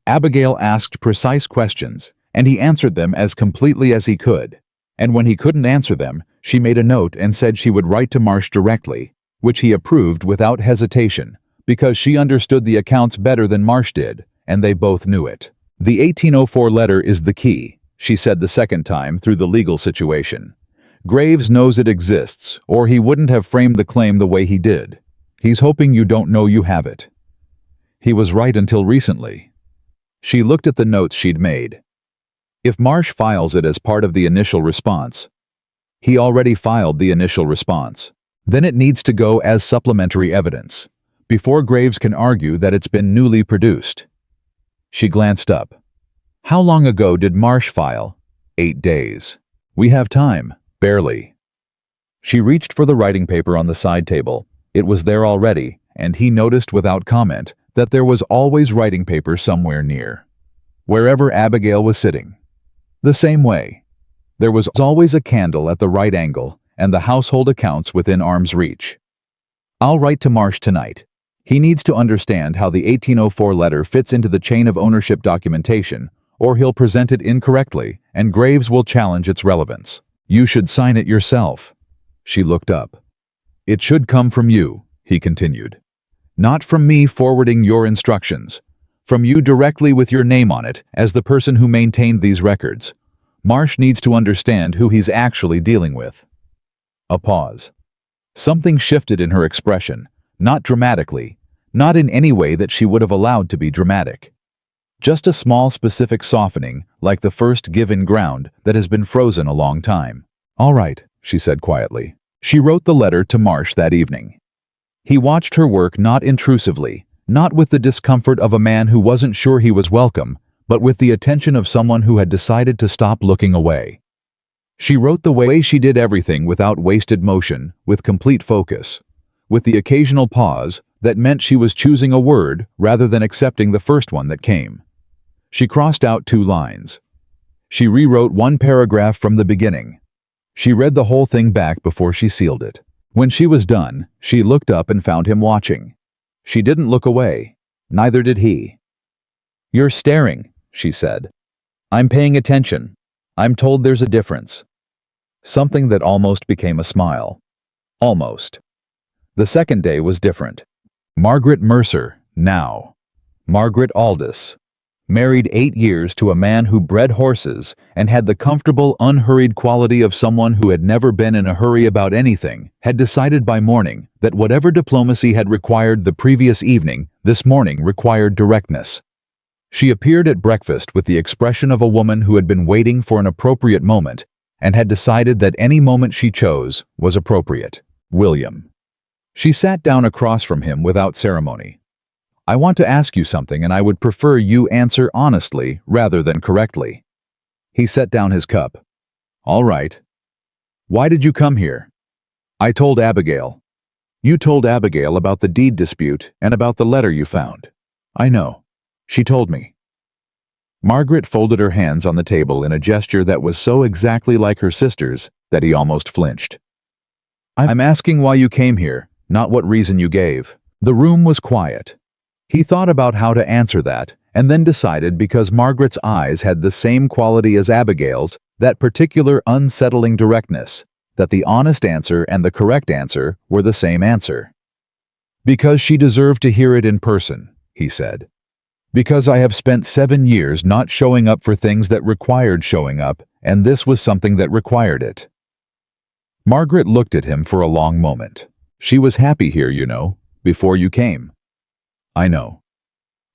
Abigail asked precise questions, and he answered them as completely as he could, and when he couldn't answer them, she made a note and said she would write to Marsh directly, which he approved without hesitation, because she understood the accounts better than Marsh did, and they both knew it. "The 1804 letter is the key," she said the second time through the legal situation. "Graves knows it exists, or he wouldn't have framed the claim the way he did. He's hoping you don't know you have it. He was right until recently." She looked at the notes she'd made. If Marsh files it as part of the initial response, he already filed the initial response. Then it needs to go as supplementary evidence, before Graves can argue that it's been newly produced. She glanced up. "How long ago did Marsh file?" 8 days. "We have time." "Barely." She reached for the writing paper on the side table. It was there already, and he noticed without comment that there was always writing paper somewhere near. Wherever Abigail was sitting. The same way. There was always a candle at the right angle, and the household accounts within arm's reach. "I'll write to Marsh tonight. He needs to understand how the 1804 letter fits into the chain of ownership documentation, or he'll present it incorrectly, and Graves will challenge its relevance. You should sign it yourself." She looked up. "It should come from you," he continued. "Not from me forwarding your instructions. From you directly with your name on it as the person who maintained these records. Marsh needs to understand who he's actually dealing with." A pause. Something shifted in her expression, not dramatically, not in any way that she would have allowed to be dramatic. Just a small specific softening, like the first given ground that has been frozen a long time. "All right," she said quietly. She wrote the letter to Marsh that evening. He watched her work not intrusively, not with the discomfort of a man who wasn't sure he was welcome, but with the attention of someone who had decided to stop looking away. She wrote the way she did everything without wasted motion, with complete focus, with the occasional pause that meant she was choosing a word rather than accepting the first one that came. She crossed out 2 lines. She rewrote 1 paragraph from the beginning. She read the whole thing back before she sealed it. When she was done, she looked up and found him watching. She didn't look away. Neither did he. "You're staring," she said. "I'm paying attention. I'm told there's a difference." Something that almost became a smile. Almost. The second day was different. Margaret Mercer, now. Margaret Aldous. Married 8 years to a man who bred horses and had the comfortable, unhurried quality of someone who had never been in a hurry about anything, had decided by morning that whatever diplomacy had required the previous evening, this morning required directness. She appeared at breakfast with the expression of a woman who had been waiting for an appropriate moment and had decided that any moment she chose was appropriate. William. She sat down across from him without ceremony. "I want to ask you something, and I would prefer you answer honestly rather than correctly." He set down his cup. "All right. Why did you come here?" "I told Abigail." "You told Abigail about the deed dispute and about the letter you found." "I know. She told me." Margaret folded her hands on the table in a gesture that was so exactly like her sister's that he almost flinched. "I'm asking why you came here, not what reason you gave." The room was quiet. He thought about how to answer that, and then decided because Margaret's eyes had the same quality as Abigail's, that particular unsettling directness, that the honest answer and the correct answer were the same answer. "Because she deserved to hear it in person," he said. "Because I have spent 7 years not showing up for things that required showing up, and this was something that required it." Margaret looked at him for a long moment. "She was happy here, you know, before you came." "I know."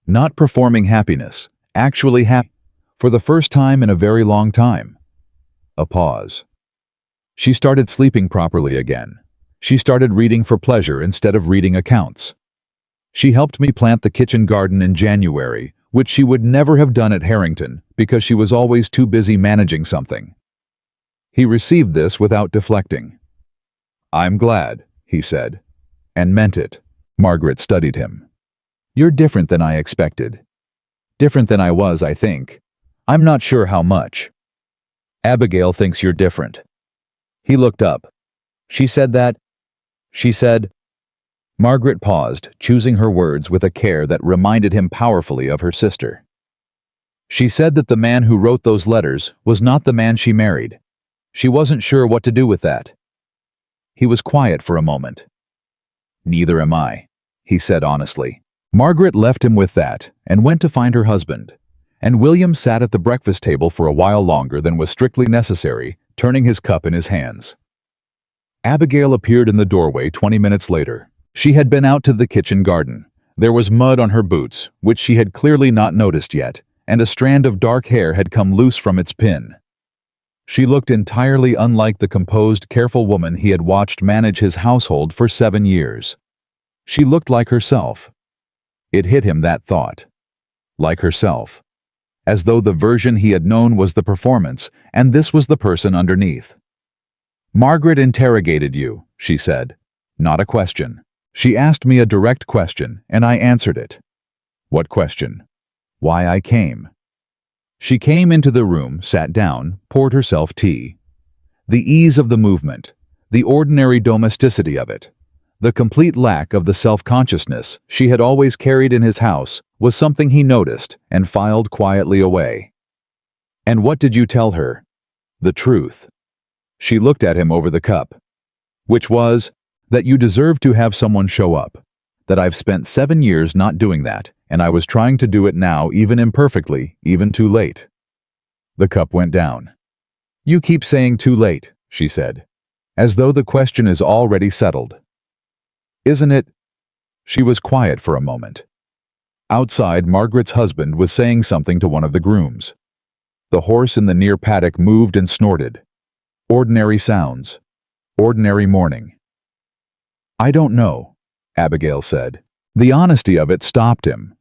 "Not performing happiness, actually happy, for the first time in a very long time." A pause. "She started sleeping properly again. She started reading for pleasure instead of reading accounts. She helped me plant the kitchen garden in January, which she would never have done at Harrington because she was always too busy managing something. He received this without deflecting. "I'm glad," he said, and meant it. Margaret studied him. "You're different than I expected. Different than I was, I think. I'm not sure how much." "Abigail thinks you're different." He looked up. "She said that?" "She said—" Margaret paused, choosing her words with a care that reminded him powerfully of her sister. "She said that the man who wrote those letters was not the man she married. She wasn't sure what to do with that." He was quiet for a moment. "Neither am I," he said honestly. Margaret left him with that and went to find her husband, and William sat at the breakfast table for a while longer than was strictly necessary, turning his cup in his hands. Abigail appeared in the doorway 20 minutes later. She had been out to the kitchen garden. There was mud on her boots, which she had clearly not noticed yet, and a strand of dark hair had come loose from its pin. She looked entirely unlike the composed, careful woman he had watched manage his household for 7 years. She looked like herself. It hit him, that thought. Like herself. As though the version he had known was the performance, and this was the person underneath. "Margaret interrogated you," she said. "Not a question. She asked me a direct question, and I answered it." "What question?" "Why I came." She came into the room, sat down, poured herself tea. The ease of the movement, the ordinary domesticity of it, the complete lack of the self-consciousness she had always carried in his house was something he noticed and filed quietly away. "And what did you tell her?" "The truth." She looked at him over the cup. "Which was, that you deserve to have someone show up. That I've spent 7 years not doing that, and I was trying to do it now, even imperfectly, even too late." The cup went down. "You keep saying too late," she said, "as though the question is already settled." "Isn't it?" She was quiet for a moment. Outside, Margaret's husband was saying something to one of the grooms. The horse in the near paddock moved and snorted. Ordinary sounds. Ordinary morning. "I don't know," Abigail said. The honesty of it stopped him.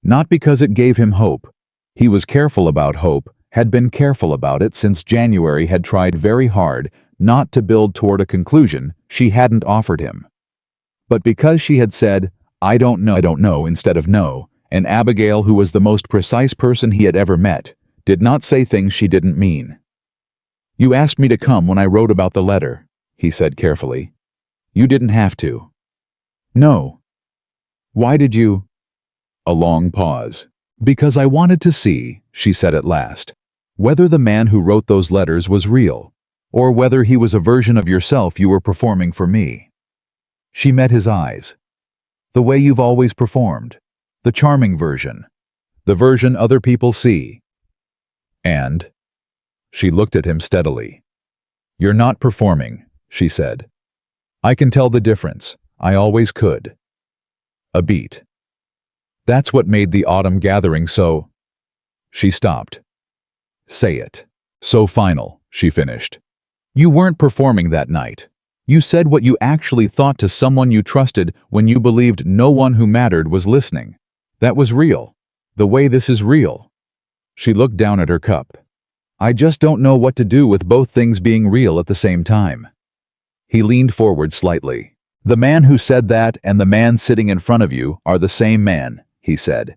Not because it gave him hope. He was careful about hope, had been careful about it since January, had tried very hard not to build toward a conclusion she hadn't offered him. But because she had said, I don't know, instead of no, and Abigail, who was the most precise person he had ever met, did not say things she didn't mean. "You asked me to come when I wrote about the letter," he said carefully. "You didn't have to." "No." "Why did you—" A long pause. "Because I wanted to see," she said at last, "whether the man who wrote those letters was real, or whether he was a version of yourself you were performing for me." She met his eyes. "The way you've always performed. The charming version. The version other people see." "And?" She looked at him steadily. "You're not performing," she said. "I can tell the difference. I always could." A beat. "That's what made the autumn gathering so—" She stopped. "Say it." "So final," she finished. "You weren't performing that night. You said what you actually thought to someone you trusted when you believed no one who mattered was listening. That was real. The way this is real." She looked down at her cup. "I just don't know what to do with both things being real at the same time." He leaned forward slightly. "The man who said that and the man sitting in front of you are the same man," he said.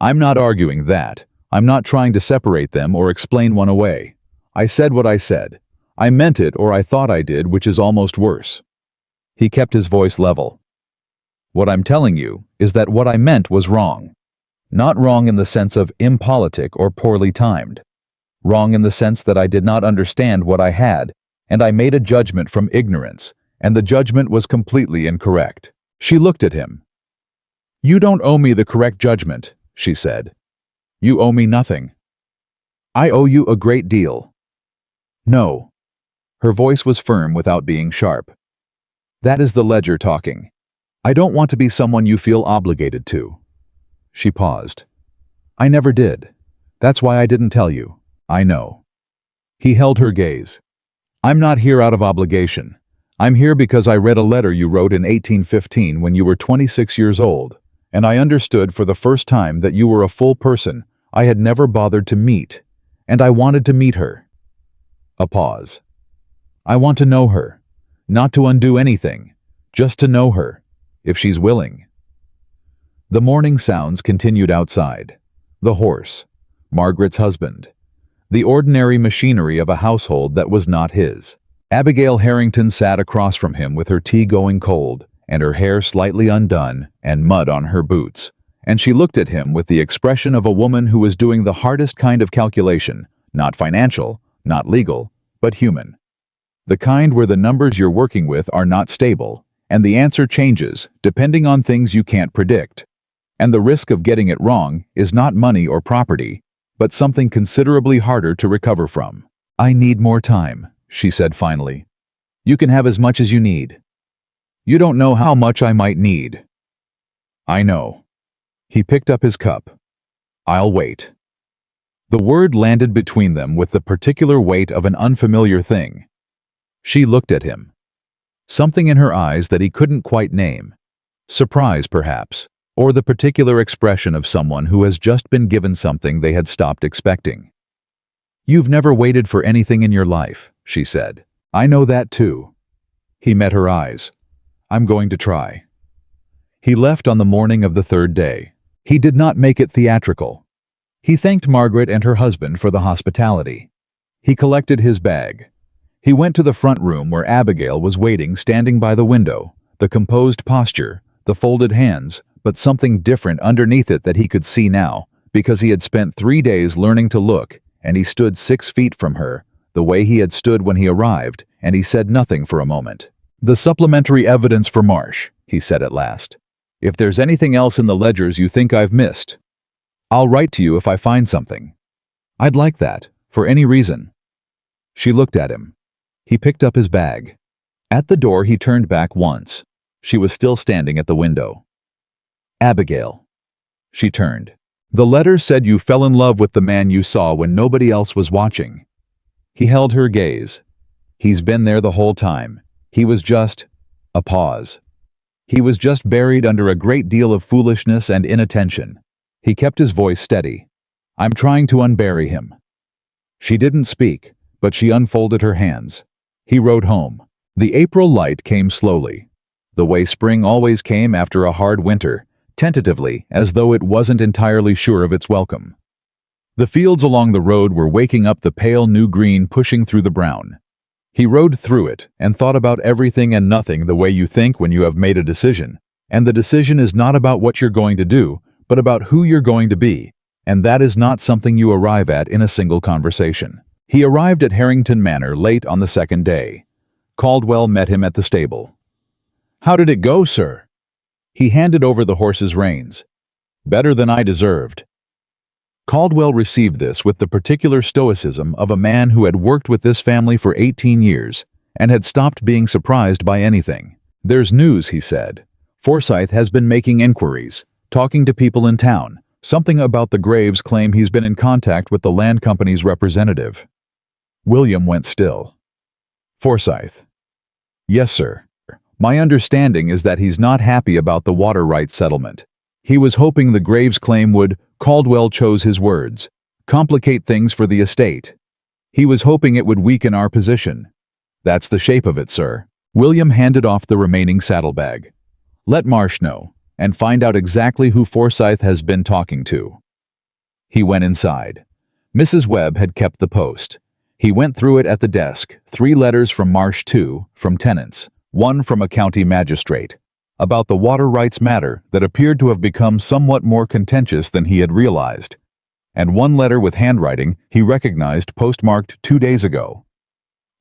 "I'm not arguing that. I'm not trying to separate them or explain one away. I said what I said. I meant it, or I thought I did, which is almost worse." He kept his voice level. "What I'm telling you is that what I meant was wrong. Not wrong in the sense of impolitic or poorly timed. Wrong in the sense that I did not understand what I had, and I made a judgment from ignorance, and the judgment was completely incorrect." She looked at him. "You don't owe me the correct judgment," she said. "You owe me nothing." "I owe you a great deal." "No." Her voice was firm without being sharp. "That is the ledger talking. I don't want to be someone you feel obligated to." She paused. "I never did. That's why I didn't tell you. I know." He held her gaze. "I'm not here out of obligation. I'm here because I read a letter you wrote in 1815 when you were 26 years old, and I understood for the first time that you were a full person I had never bothered to meet, and I wanted to meet her. A pause. I want to know her, not to undo anything, just to know her, if she's willing. The morning sounds continued outside. The horse, Margaret's husband, the ordinary machinery of a household that was not his. Abigail Harrington sat across from him with her tea going cold, and her hair slightly undone, and mud on her boots, and she looked at him with the expression of a woman who was doing the hardest kind of calculation, not financial, not legal, but human. The kind where the numbers you're working with are not stable, and the answer changes depending on things you can't predict. And the risk of getting it wrong is not money or property, but something considerably harder to recover from. I need more time, she said finally. You can have as much as you need. You don't know how much I might need. I know. He picked up his cup. I'll wait. The word landed between them with the particular weight of an unfamiliar thing. She looked at him. Something in her eyes that he couldn't quite name. Surprise, perhaps, or the particular expression of someone who has just been given something they had stopped expecting. You've never waited for anything in your life, she said. I know that too. He met her eyes. I'm going to try. He left on the morning of the third day. He did not make it theatrical. He thanked Margaret and her husband for the hospitality. He collected his bag. He went to the front room where Abigail was waiting, standing by the window, the composed posture, the folded hands, but something different underneath it that he could see now, because he had spent 3 days learning to look, and he stood 6 feet from her, the way he had stood when he arrived, and he said nothing for a moment. The supplementary evidence for Marsh, he said at last. If there's anything else in the ledgers you think I've missed, I'll write to you if I find something. I'd like that, for any reason. She looked at him. He picked up his bag. At the door he turned back once. She was still standing at the window. Abigail. She turned. The letter said you fell in love with the man you saw when nobody else was watching. He held her gaze. He's been there the whole time. He was just... A pause. He was just buried under a great deal of foolishness and inattention. He kept his voice steady. I'm trying to unbury him. She didn't speak, but she unfolded her hands. He rode home. The April light came slowly, the way spring always came after a hard winter, tentatively, as though it wasn't entirely sure of its welcome. The fields along the road were waking up the pale new green pushing through the brown. He rode through it and thought about everything and nothing the way you think when you have made a decision, and the decision is not about what you're going to do, but about who you're going to be, and that is not something you arrive at in a single conversation. He arrived at Harrington Manor late on the second day. Caldwell met him at the stable. How did it go, sir? He handed over the horse's reins. Better than I deserved. Caldwell received this with the particular stoicism of a man who had worked with this family for 18 years and had stopped being surprised by anything. There's news, he said. Forsyth has been making inquiries, talking to people in town. Something about the Graves claim he's been in contact with the land company's representative. William went still. Forsyth. Yes, sir. My understanding is that he's not happy about the water rights settlement. He was hoping the Graves claim would, Caldwell chose his words, complicate things for the estate. He was hoping it would weaken our position. That's the shape of it, sir. William handed off the remaining saddlebag. Let Marsh know, and find out exactly who Forsyth has been talking to. He went inside. Mrs. Webb had kept the post. He went through it at the desk, 3 letters from Marsh, 2 from tenants, 1 from a county magistrate, about the water rights matter that appeared to have become somewhat more contentious than he had realized, and 1 letter with handwriting he recognized postmarked 2 days ago.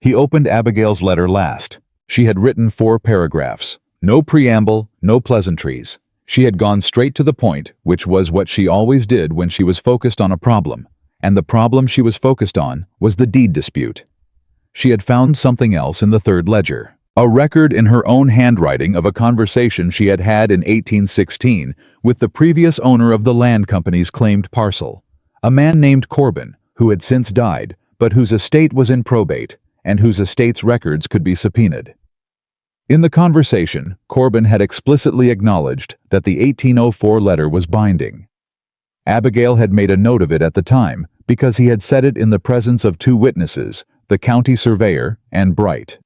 He opened Abigail's letter last. She had written 4 paragraphs. No preamble, no pleasantries. She had gone straight to the point, which was what she always did when she was focused on a problem, and the problem she was focused on was the deed dispute. She had found something else in the third ledger, a record in her own handwriting of a conversation she had had in 1816 with the previous owner of the land company's claimed parcel, a man named Corbin, who had since died, but whose estate was in probate, and whose estate's records could be subpoenaed. In the conversation, Corbin had explicitly acknowledged that the 1804 letter was binding. Abigail had made a note of it at the time because he had said it in the presence of two witnesses, the county surveyor and Bright.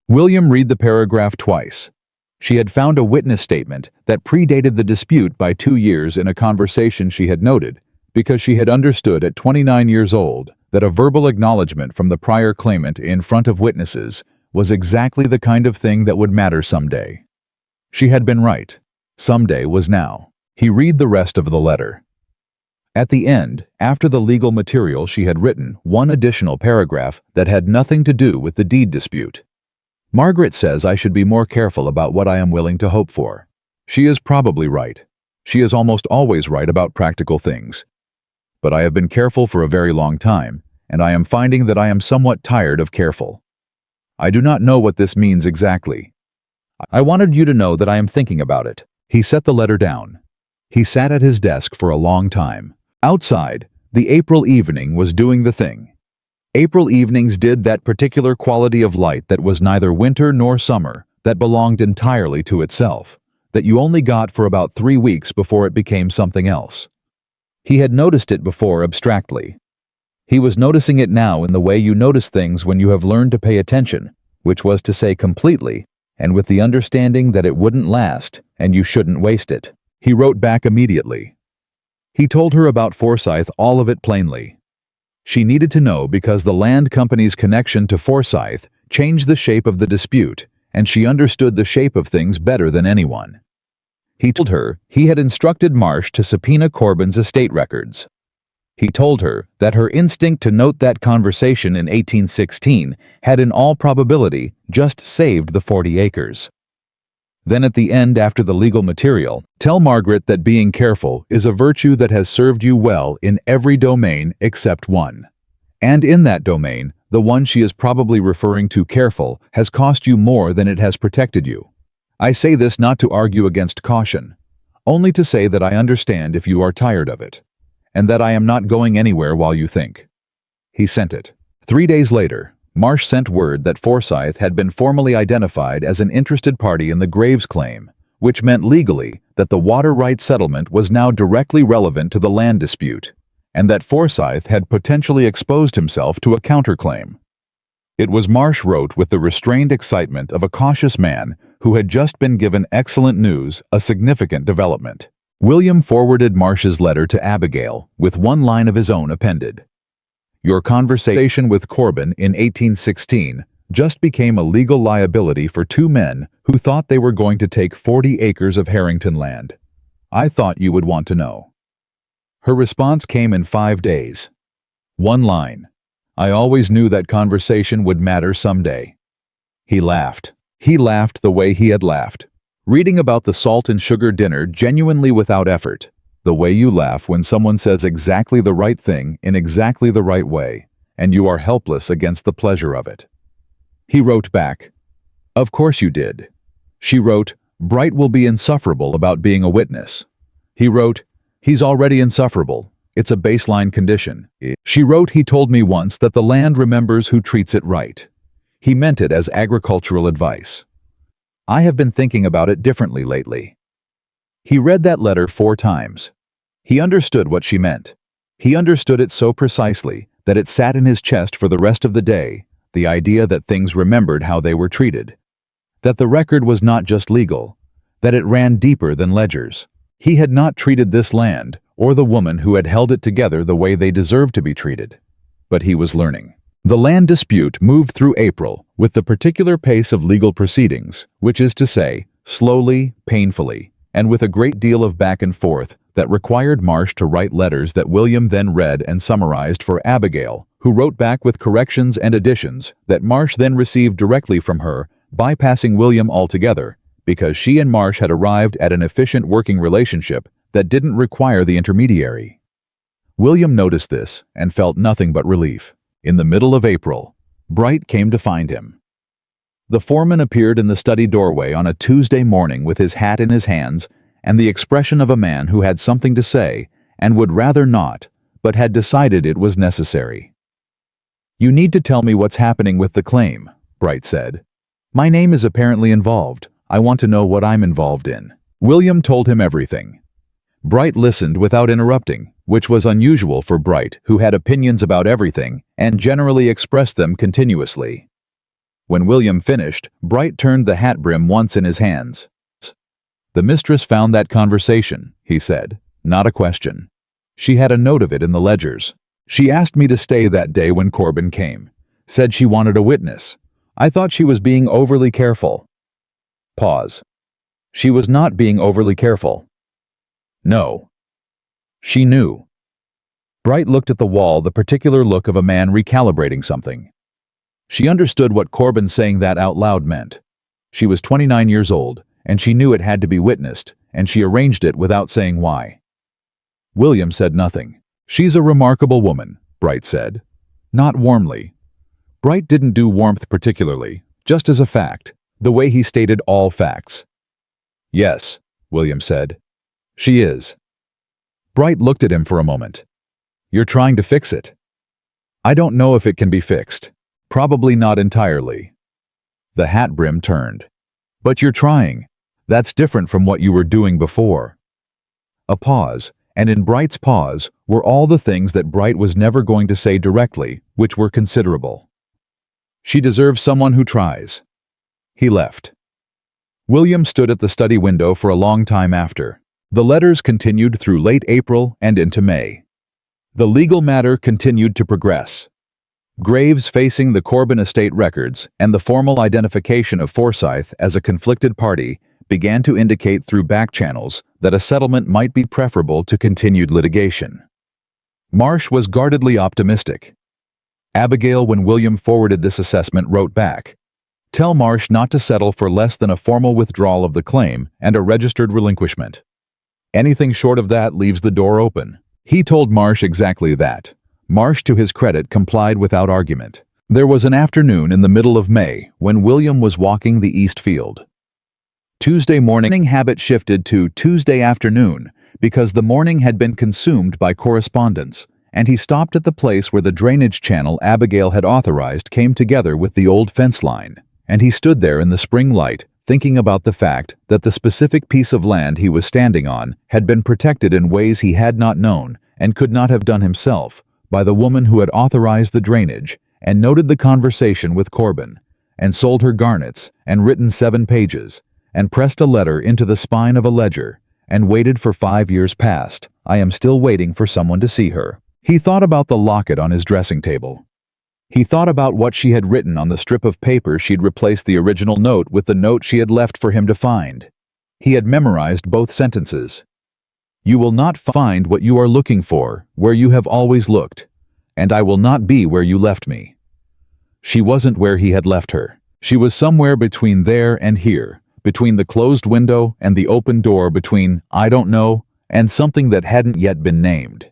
William read the paragraph twice. She had found a witness statement that predated the dispute by 2 years in a conversation she had noted, because she had understood at 29 years old that a verbal acknowledgement from the prior claimant in front of witnesses was exactly the kind of thing that would matter someday. She had been right. Someday was now. He read the rest of the letter. At the end, after the legal material, she had written one additional paragraph that had nothing to do with the deed dispute. Margaret says I should be more careful about what I am willing to hope for. She is probably right. She is almost always right about practical things. But I have been careful for a very long time, and I am finding that I am somewhat tired of careful. I do not know what this means exactly. I wanted you to know that I am thinking about it. He set the letter down. He sat at his desk for a long time. Outside, the April evening was doing the thing. April evenings did that particular quality of light that was neither winter nor summer, that belonged entirely to itself, that you only got for about 3 weeks before it became something else. He had noticed it before abstractly. He was noticing it now in the way you notice things when you have learned to pay attention, which was to say completely, and with the understanding that it wouldn't last and you shouldn't waste it. He wrote back immediately. He told her about Forsyth, all of it plainly. She needed to know because the land company's connection to Forsyth changed the shape of the dispute, and she understood the shape of things better than anyone. He told her he had instructed Marsh to subpoena Corbin's estate records. He told her that her instinct to note that conversation in 1816 had in all probability just saved the 40 acres. Then at the end, after the legal material, tell Margaret that being careful is a virtue that has served you well in every domain except one. And in that domain, the one she is probably referring to, careful, has cost you more than it has protected you. I say this not to argue against caution, only to say that I understand if you are tired of it, and that I am not going anywhere while you think. He sent it. 3 days later, Marsh sent word that Forsyth had been formally identified as an interested party in the Graves claim, which meant legally that the water rights settlement was now directly relevant to the land dispute, and that Forsyth had potentially exposed himself to a counterclaim. It was, Marsh wrote with the restrained excitement of a cautious man who had just been given excellent news, a significant development. William forwarded Marsh's letter to Abigail with one line of his own appended. Your conversation with Corbin in 1816 just became a legal liability for 2 men who thought they were going to take 40 acres of Harrington land. I thought you would want to know. Her response came in 5 days. 1 line. I always knew that conversation would matter someday. He laughed. He laughed the way he had laughed, reading about the salt and sugar dinner genuinely without effort. The way you laugh when someone says exactly the right thing in exactly the right way, and you are helpless against the pleasure of it. He wrote back, Of course you did. She wrote, Bright will be insufferable about being a witness. He wrote, He's already insufferable. It's a baseline condition. She wrote, He told me once that the land remembers who treats it right. He meant it as agricultural advice. I have been thinking about it differently lately. He read that letter 4 times. He understood what she meant. He understood it so precisely that it sat in his chest for the rest of the day, the idea that things remembered how they were treated. That the record was not just legal, that it ran deeper than ledgers. He had not treated this land or the woman who had held it together the way they deserved to be treated. But he was learning. The land dispute moved through April with the particular pace of legal proceedings, which is to say, slowly, painfully, and with a great deal of back and forth that required Marsh to write letters that William then read and summarized for Abigail, who wrote back with corrections and additions that Marsh then received directly from her, bypassing William altogether, because she and Marsh had arrived at an efficient working relationship that didn't require the intermediary. William noticed this and felt nothing but relief. In the middle of April, Bright came to find him. The foreman appeared in the study doorway on a Tuesday morning with his hat in his hands and the expression of a man who had something to say and would rather not, but had decided it was necessary. You need to tell me what's happening with the claim, Bright said. My name is apparently involved. I want to know what I'm involved in. William told him everything. Bright listened without interrupting, which was unusual for Bright, who had opinions about everything and generally expressed them continuously. When William finished, Bright turned the hat brim once in his hands. The mistress found that conversation, he said, not a question. She had a note of it in the ledgers. She asked me to stay that day when Corbin came. Said she wanted a witness. I thought she was being overly careful. Pause. She was not being overly careful. No. She knew. Bright looked at the wall, the particular look of a man recalibrating something. She understood what Corbin saying that out loud meant. She was 29 years old, and she knew it had to be witnessed, and she arranged it without saying why. William said nothing. She's a remarkable woman, Bright said. Not warmly. Bright didn't do warmth particularly, just as a fact, the way he stated all facts. Yes, William said. She is. Bright looked at him for a moment. You're trying to fix it. I don't know if it can be fixed. Probably not entirely. The hat brim turned. But you're trying. That's different from what you were doing before. A pause, and in Bright's pause were all the things that Bright was never going to say directly, which were considerable. She deserves someone who tries. He left. William stood at the study window for a long time after. The letters continued through late April and into May. The legal matter continued to progress. Graves facing the Corbin estate records and the formal identification of Forsyth as a conflicted party began to indicate through back channels that a settlement might be preferable to continued litigation. Marsh was guardedly optimistic. Abigail, when William forwarded this assessment, wrote back, "Tell Marsh not to settle for less than a formal withdrawal of the claim and a registered relinquishment. Anything short of that leaves the door open." He told Marsh exactly that. Marsh, to his credit, complied without argument. There was an afternoon in the middle of May when William was walking the east field. Tuesday morning habit shifted to Tuesday afternoon because the morning had been consumed by correspondence, and he stopped at the place where the drainage channel Abigail had authorized came together with the old fence line, and he stood there in the spring light, thinking about the fact that the specific piece of land he was standing on had been protected in ways he had not known and could not have done himself by the woman who had authorized the drainage and noted the conversation with Corbin, and sold her garnets and written 7 pages, and pressed a letter into the spine of a ledger, and waited for 5 years past. I am still waiting for someone to see her. He thought about the locket on his dressing table. He thought about what she had written on the strip of paper she'd replaced the original note with the note she had left for him to find. He had memorized both sentences. You will not find what you are looking for where you have always looked, and I will not be where you left me. She wasn't where he had left her. She was somewhere between there and here, between the closed window and the open door, between I don't know and something that hadn't yet been named.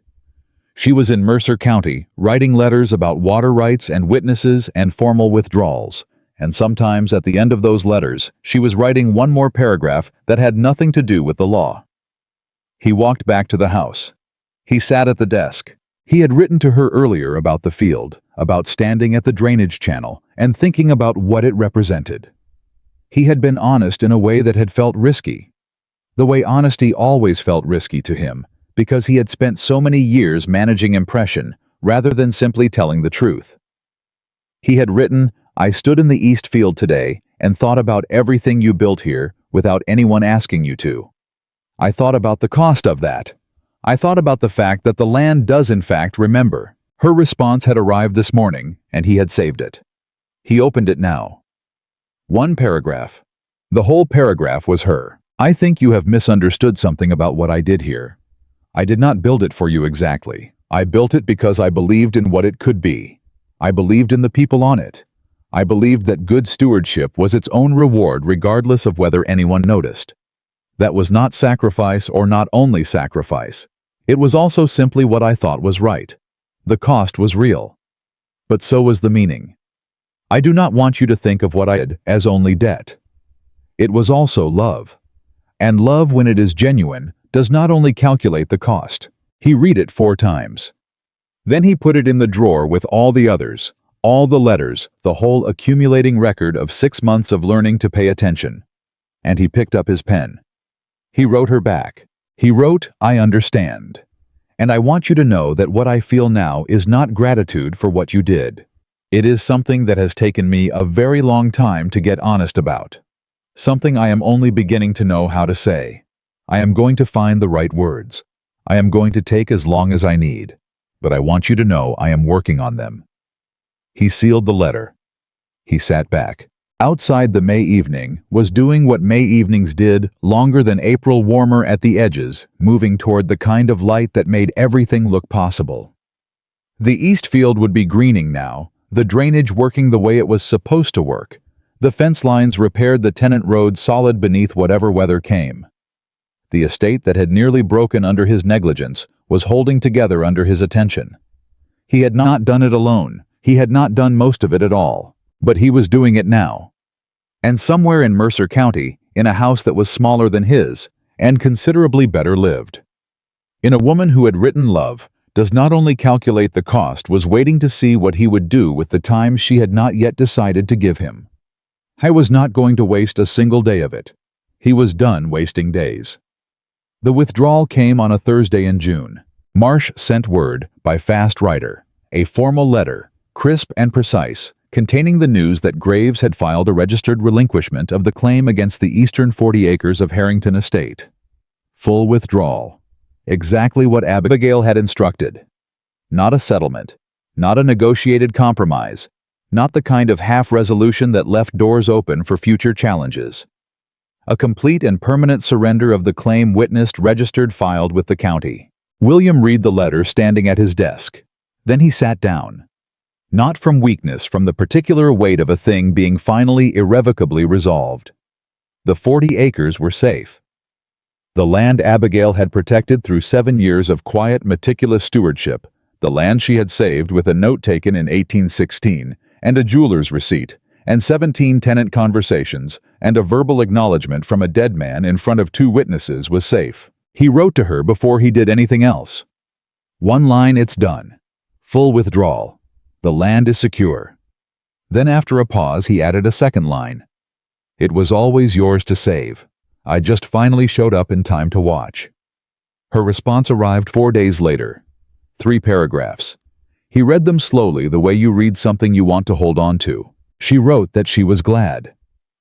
She was in Mercer County, writing letters about water rights and witnesses and formal withdrawals, and sometimes at the end of those letters, she was writing one more paragraph that had nothing to do with the law. He walked back to the house. He sat at the desk. He had written to her earlier about the field, about standing at the drainage channel, and thinking about what it represented. He had been honest in a way that had felt risky. The way honesty always felt risky to him, because he had spent so many years managing impression rather than simply telling the truth. He had written, I stood in the east field today and thought about everything you built here without anyone asking you to. I thought about the cost of that. I thought about the fact that the land does in fact remember. Her response had arrived this morning, and he had saved it. He opened it now. One paragraph. The whole paragraph was her. I think you have misunderstood something about what I did here. I did not build it for you exactly. I built it because I believed in what it could be. I believed in the people on it. I believed that good stewardship was its own reward regardless of whether anyone noticed. That was not sacrifice, or not only sacrifice. It was also simply what I thought was right. The cost was real. But so was the meaning. I do not want you to think of what I did as only debt. It was also love. And love, when it is genuine, does not only calculate the cost. He read it 4 times. Then he put it in the drawer with all the others, All the letters, the whole accumulating record of 6 months of learning to pay attention. And he picked up his pen. He wrote her back. He wrote, "I understand. And I want you to know that what I feel now is not gratitude for what you did. It is something that has taken me a very long time to get honest about. Something I am only beginning to know how to say. I am going to find the right words. I am going to take as long as I need. But I want you to know I am working on them." He sealed the letter. He sat back. Outside, the May evening was doing what May evenings did, longer than April, warmer at the edges, moving toward the kind of light that made everything look possible. The east field would be greening now, the drainage working the way it was supposed to work. The fence lines repaired, the tenant road solid beneath whatever weather came. The estate that had nearly broken under his negligence was holding together under his attention. He had not done it alone. He had not done most of it at all. But he was doing it now. And somewhere in Mercer County, in a house that was smaller than his, and considerably better lived. In a woman who had written love, does not only calculate the cost, was waiting to see what he would do with the time she had not yet decided to give him. I was not going to waste a single day of it. He was done wasting days. The withdrawal came on a Thursday in June. Marsh sent word, by fast writer, a formal letter, crisp and precise, containing the news that Graves had filed a registered relinquishment of the claim against the eastern 40 acres of Harrington estate. Full withdrawal. Exactly what Abigail had instructed. Not a settlement. Not a negotiated compromise. Not the kind of half-resolution that left doors open for future challenges. A complete and permanent surrender of the claim, witnessed, registered, filed with the county. William read the letter standing at his desk. Then he sat down. Not from weakness, from the particular weight of a thing being finally irrevocably resolved. The 40 acres were safe. The land Abigail had protected through 7 years of quiet, meticulous stewardship, the land she had saved with a note taken in 1816, and a jeweler's receipt, and 17 tenant conversations, and a verbal acknowledgement from a dead man in front of 2 witnesses, was safe. He wrote to her before he did anything else. One line, "It's done. Full withdrawal. The land is secure." Then after a pause he added a second line. "It was always yours to save. I just finally showed up in time to watch." Her response arrived 4 days later. 3 paragraphs. He read them slowly, the way you read something you want to hold on to. She wrote that she was glad.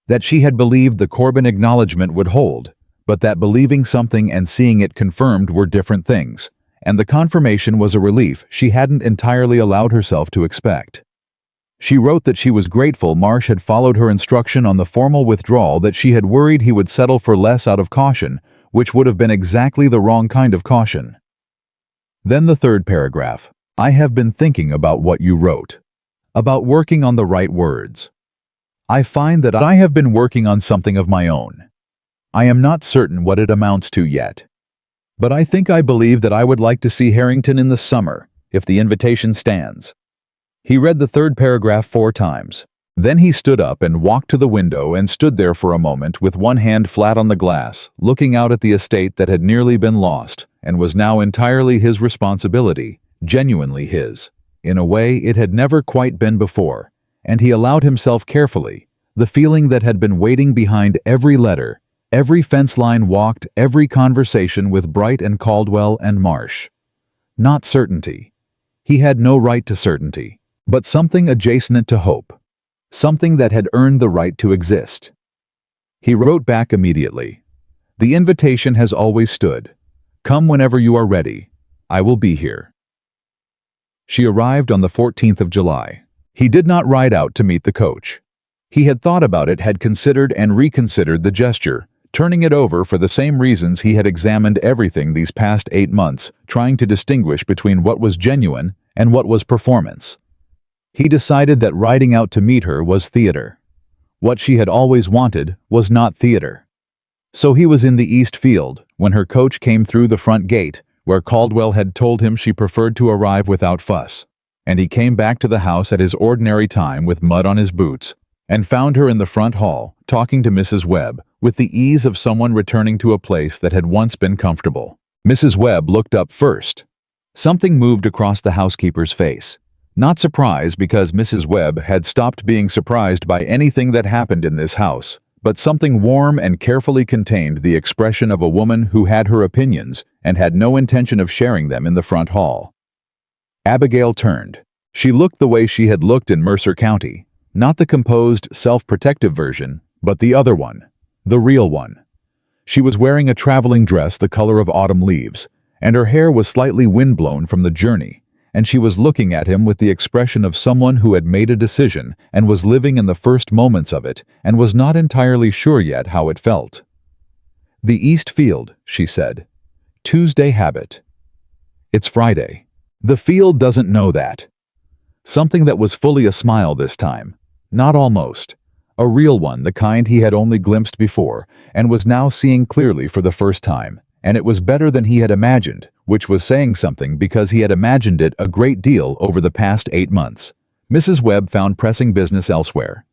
That she had believed the Corbin acknowledgement would hold, but that believing something and seeing it confirmed were different things. And the confirmation was a relief she hadn't entirely allowed herself to expect. She wrote that she was grateful Marsh had followed her instruction on the formal withdrawal, that she had worried he would settle for less out of caution, which would have been exactly the wrong kind of caution. Then the 3rd paragraph. "I have been thinking about what you wrote. About working on the right words. I find that I have been working on something of my own. I am not certain what it amounts to yet. But I think I believe that I would like to see Harrington in the summer, if the invitation stands." He read the 3rd paragraph 4 times. Then he stood up and walked to the window and stood there for a moment with one hand flat on the glass, looking out at the estate that had nearly been lost and was now entirely his responsibility, genuinely his. In a way it had never quite been before, and he allowed himself carefully the feeling that had been waiting behind every letter, every fence line walked, every conversation with Bright and Caldwell and Marsh. Not certainty. He had no right to certainty, but something adjacent to hope. Something that had earned the right to exist. He wrote back immediately. "The invitation has always stood. Come whenever you are ready. I will be here." She arrived on the 14th of July. He did not ride out to meet the coach. He had thought about it, had considered and reconsidered the gesture, turning it over for the same reasons he had examined everything these past 8 months, trying to distinguish between what was genuine and what was performance. He decided that riding out to meet her was theater. What she had always wanted was not theater. So he was in the east field when her coach came through the front gate, where Caldwell had told him she preferred to arrive without fuss, and he came back to the house at his ordinary time with mud on his boots, and found her in the front hall, talking to Mrs. Webb, with the ease of someone returning to a place that had once been comfortable. Mrs. Webb looked up first. Something moved across the housekeeper's face. Not surprise because Mrs. Webb had stopped being surprised by anything that happened in this house, but something warm and carefully contained the expression of a woman who had her opinions and had no intention of sharing them in the front hall. Abigail turned. She looked the way she had looked in Mercer County, not the composed, self-protective version, but the other one, the real one. She was wearing a traveling dress the color of autumn leaves, and her hair was slightly windblown from the journey, and she was looking at him with the expression of someone who had made a decision and was living in the first moments of it and was not entirely sure yet how it felt. "The East Field," she said. "Tuesday habit." "It's Friday." The field doesn't know that. Something that was fully a smile this time, not almost. A real one, the kind he had only glimpsed before, and was now seeing clearly for the first time, and it was better than he had imagined, which was saying something because he had imagined it a great deal over the past 8 months. Mrs. Webb found pressing business elsewhere.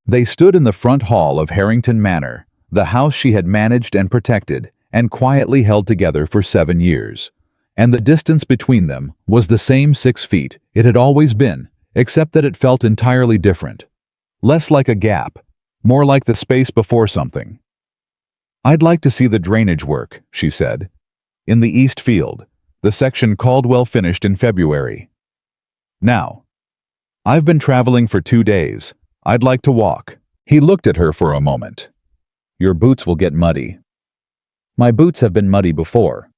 They stood in the front hall of Harrington Manor, the house she had managed and protected, and quietly held together for 7 years. And the distance between them was the same 6 feet it had always been, except that it felt entirely different. Less like a gap, more like the space before something. "I'd like to see the drainage work," she said. "In the East Field, the section Caldwell finished in February. Now. I've been traveling for 2 days. I'd like to walk." He looked at her for a moment. "Your boots will get muddy." "My boots have been muddy before."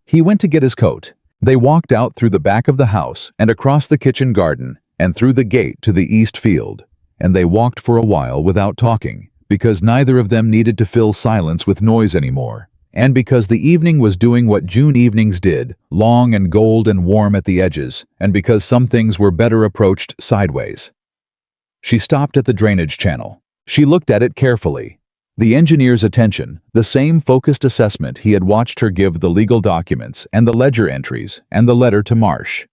He went to get his coat. They walked out through the back of the house and across the kitchen garden and through the gate to the East Field, and they walked for a while without talking, because neither of them needed to fill silence with noise anymore, and because the evening was doing what June evenings did, long and gold and warm at the edges, and because some things were better approached sideways. She stopped at the drainage channel. She looked at it carefully. The engineer's attention, the same focused assessment he had watched her give the legal documents and the ledger entries and the letter to Marsh.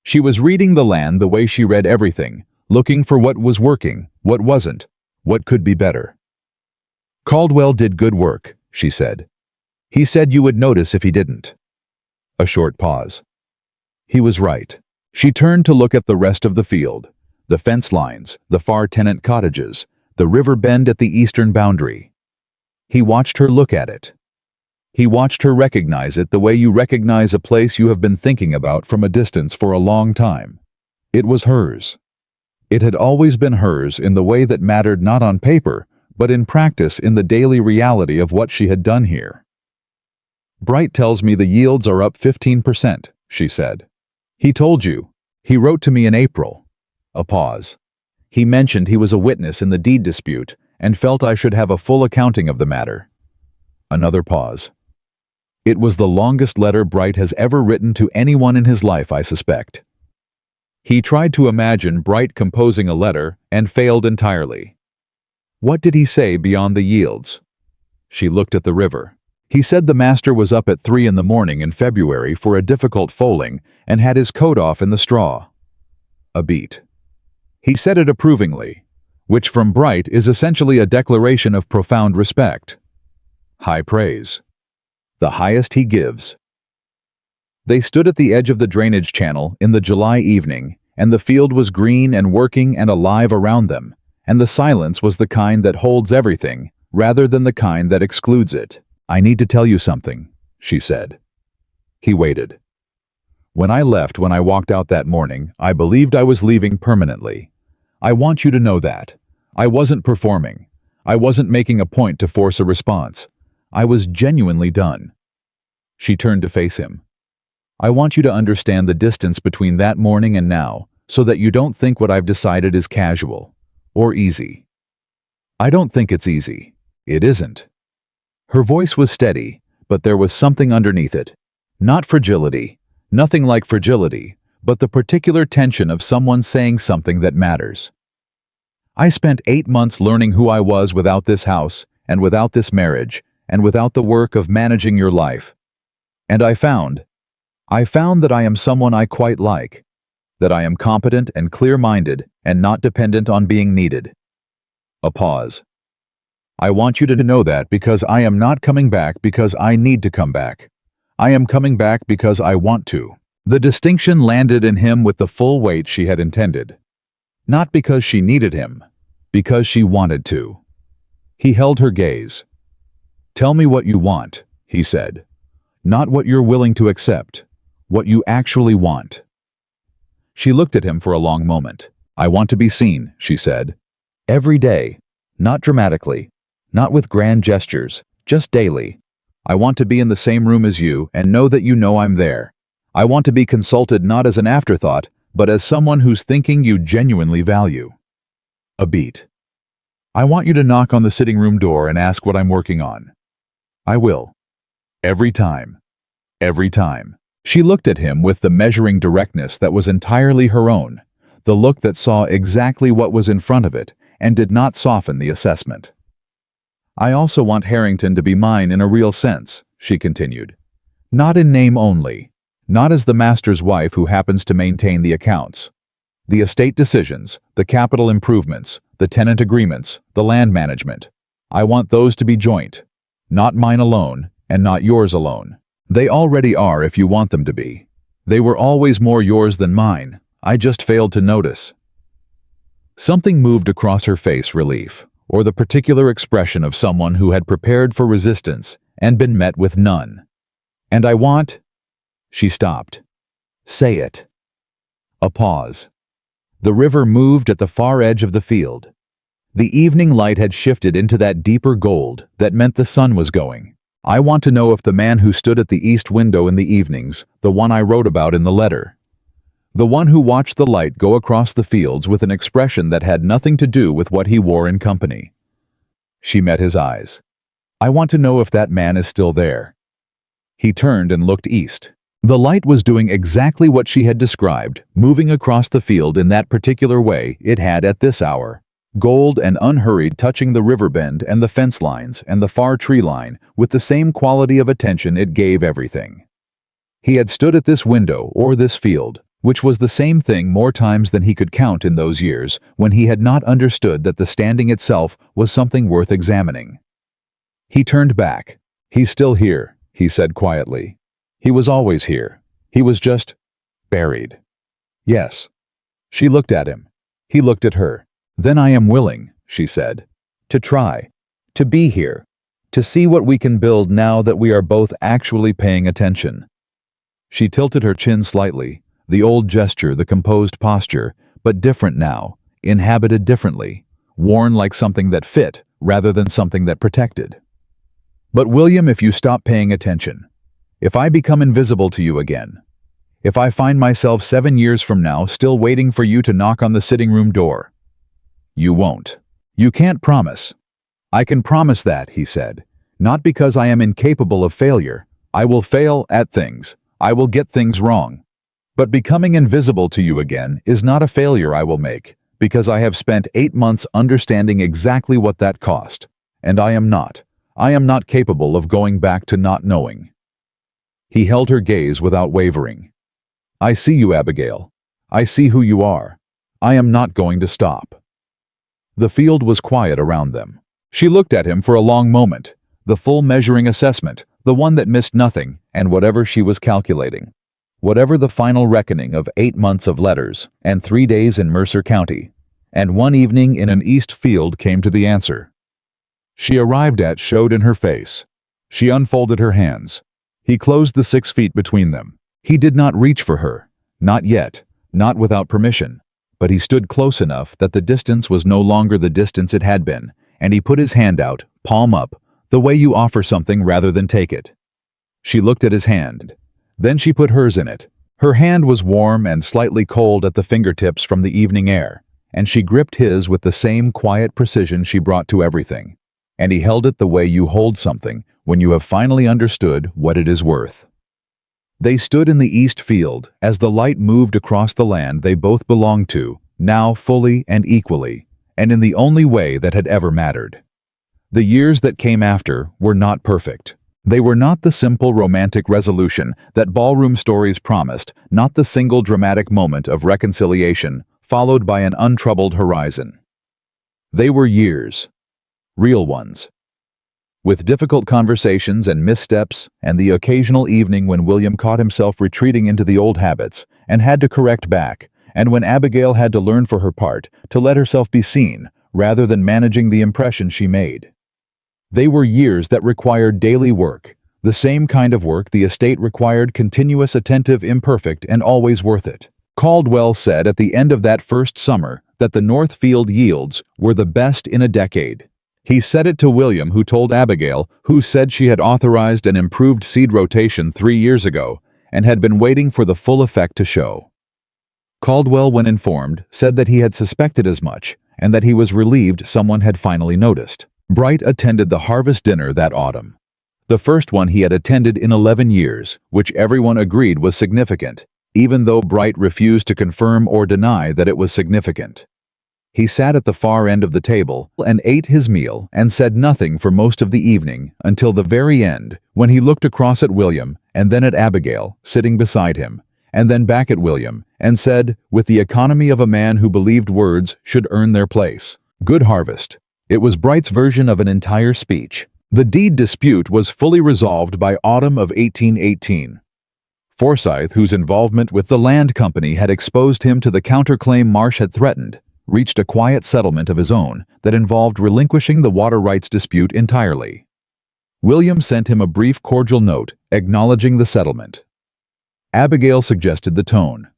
She was reading the land the way she read everything, looking for what was working, what wasn't, what could be better. "Caldwell did good work," she said. "He said you would notice if he didn't." A short pause. He was right. She turned to look at the rest of the field, the fence lines, the far tenant cottages, the river bend at the eastern boundary. He watched her look at it. He watched her recognize it the way you recognize a place you have been thinking about from a distance for a long time. It was hers. It had always been hers in the way that mattered not on paper, but in practice in the daily reality of what she had done here. "Bright tells me the yields are up 15%, she said. "He told you. He wrote to me in April." A pause. "He mentioned he was a witness in the deed dispute and felt I should have a full accounting of the matter." Another pause. "It was the longest letter Bright has ever written to anyone in his life, I suspect." He tried to imagine Bright composing a letter and failed entirely. "What did he say beyond the yields?" She looked at the river. "He said the master was up at 3 in the morning in February for a difficult foaling and had his coat off in the straw." A beat. He said it approvingly, which from Bright is essentially a declaration of profound respect. High praise. The highest he gives. They stood at the edge of the drainage channel in the July evening, and the field was green and working and alive around them, and the silence was the kind that holds everything, rather than the kind that excludes it. "I need to tell you something," she said. He waited. "When I left when I walked out that morning, I believed I was leaving permanently. I want you to know that. I wasn't performing. I wasn't making a point to force a response. I was genuinely done." She turned to face him. "I want you to understand the distance between that morning and now, so that you don't think what I've decided is casual or easy. I don't think it's easy. It isn't." Her voice was steady, but there was something underneath it. Not fragility, nothing like fragility, but the particular tension of someone saying something that matters. "I spent 8 months learning who I was without this house, and without this marriage, and without the work of managing your life. And I found that I am someone I quite like, that I am competent and clear-minded and not dependent on being needed." A pause. "I want you to know that because I am not coming back because I need to come back. I am coming back because I want to." The distinction landed in him with the full weight she had intended. Not because she needed him, because she wanted to. He held her gaze. "Tell me what you want," he said. "Not what you're willing to accept, what you actually want." She looked at him for a long moment. "I want to be seen," she said. "Every day. Not dramatically. Not with grand gestures. Just daily. I want to be in the same room as you and know that you know I'm there. I want to be consulted not as an afterthought, but as someone whose thinking you genuinely value." A beat. "I want you to knock on the sitting room door and ask what I'm working on." "I will." "Every time. Every time." She looked at him with the measuring directness that was entirely her own, the look that saw exactly what was in front of it and did not soften the assessment. "I also want Harrington to be mine in a real sense," she continued. "Not in name only. Not as the master's wife who happens to maintain the accounts. The estate decisions, the capital improvements, the tenant agreements, the land management. I want those to be joint. Not mine alone, and not yours alone. They already are if you want them to be. They were always more yours than mine. I just failed to notice." Something moved across her face, relief, or the particular expression of someone who had prepared for resistance and been met with none. "And I want—" She stopped. "Say it." A pause. The river moved at the far edge of the field. The evening light had shifted into that deeper gold that meant the sun was going. "I want to know if the man who stood at the east window in the evenings, the one I wrote about in the letter. The one who watched the light go across the fields with an expression that had nothing to do with what he wore in company." She met his eyes. "I want to know if that man is still there." He turned and looked east. The light was doing exactly what she had described, moving across the field in that particular way it had at this hour. Gold and unhurried, touching the river bend and the fence lines and the far tree line with the same quality of attention it gave everything. He had stood at this window or this field, which was the same thing more times than he could count in those years when he had not understood that the standing itself was something worth examining. He turned back. "He's still here," he said quietly. "He was always here. He was just buried." "Yes." She looked at him. He looked at her. "Then I am willing," she said, "to try, to be here, to see what we can build now that we are both actually paying attention." She tilted her chin slightly, the old gesture, the composed posture, but different now, inhabited differently, worn like something that fit rather than something that protected. "But William, if you stop paying attention, if I become invisible to you again, if I find myself 7 years from now still waiting for you to knock on the sitting room door—" "You won't. You can't promise." "I can promise that," he said, "not because I am incapable of failure. I will fail at things. I will get things wrong. But becoming invisible to you again is not a failure I will make, because I have spent 8 months understanding exactly what that cost, and I am not capable of going back to not knowing." He held her gaze without wavering. "I see you, Abigail. I see who you are. I am not going to stop." The field was quiet around them. She looked at him for a long moment, the full measuring assessment, the one that missed nothing, and whatever she was calculating. Whatever the final reckoning of 8 months of letters, and 3 days in Mercer County, and 1 evening in an east field came to the answer. She arrived at showed in her face. She unfolded her hands. He closed the 6 feet between them. He did not reach for her, not yet, not without permission, but he stood close enough that the distance was no longer the distance it had been, and he put his hand out, palm up, the way you offer something rather than take it. She looked at his hand. Then she put hers in it. Her hand was warm and slightly cold at the fingertips from the evening air, and she gripped his with the same quiet precision she brought to everything. And he held it the way you hold something when you have finally understood what it is worth. They stood in the east field as the light moved across the land they both belonged to, now fully and equally, and in the only way that had ever mattered. The years that came after were not perfect. They were not the simple romantic resolution that ballroom stories promised, not the single dramatic moment of reconciliation followed by an untroubled horizon. They were years. Real ones. with difficult conversations and missteps, and the occasional evening when William caught himself retreating into the old habits and had to correct back, and when Abigail had to learn for her part to let herself be seen rather than managing the impression she made. They were years that required daily work, the same kind of work the estate required: continuous, attentive, imperfect, and always worth it. Caldwell said at the end of that first summer that the Northfield yields were the best in a decade. He said it to William, who told Abigail, who said she had authorized an improved seed rotation 3 years ago and had been waiting for the full effect to show. Caldwell, when informed, said that he had suspected as much and that he was relieved someone had finally noticed. Bright attended the harvest dinner that autumn, the first one he had attended in 11 years, which everyone agreed was significant, even though Bright refused to confirm or deny that it was significant. He sat at the far end of the table and ate his meal and said nothing for most of the evening until the very end, when he looked across at William and then at Abigail, sitting beside him, and then back at William, and said, with the economy of a man who believed words should earn their place, "Good harvest." It was Bright's version of an entire speech. The deed dispute was fully resolved by autumn of 1818. Forsyth, whose involvement with the land company had exposed him to the counterclaim Marsh had threatened, reached a quiet settlement of his own that involved relinquishing the water rights dispute entirely. William sent him a brief, cordial note acknowledging the settlement. Abigail suggested the tone.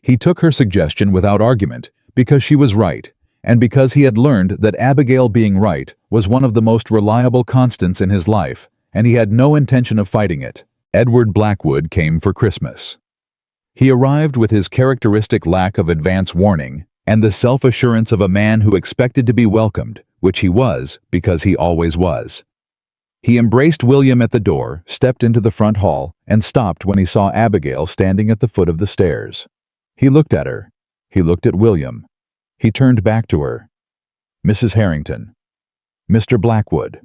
He took her suggestion without argument because she was right, and because he had learned that Abigail being right was one of the most reliable constants in his life, and he had no intention of fighting it. Edward Blackwood came for Christmas. He arrived with his characteristic lack of advance warning and the self-assurance of a man who expected to be welcomed, which he was because he always was. He embraced William at the door, stepped into the front hall, and stopped when he saw Abigail standing at the foot of the stairs. He looked at her. He looked at William. He turned back to her. "Mrs. Harrington." "Mr. Blackwood."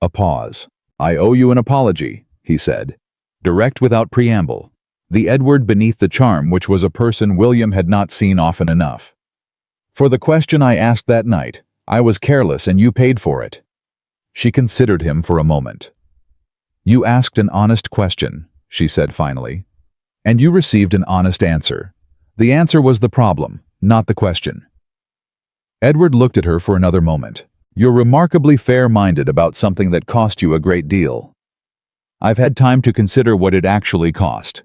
A pause. "I owe you an apology," he said, direct without preamble, the Edward beneath the charm which was a person William had not seen often enough. "For the question I asked that night. I was careless and you paid for it." She considered him for a moment. "You asked an honest question," she said finally, "and you received an honest answer. The answer was the problem, not the question." Edward looked at her for another moment. "You're remarkably fair-minded about something that cost you a great deal." "I've had time to consider what it actually cost."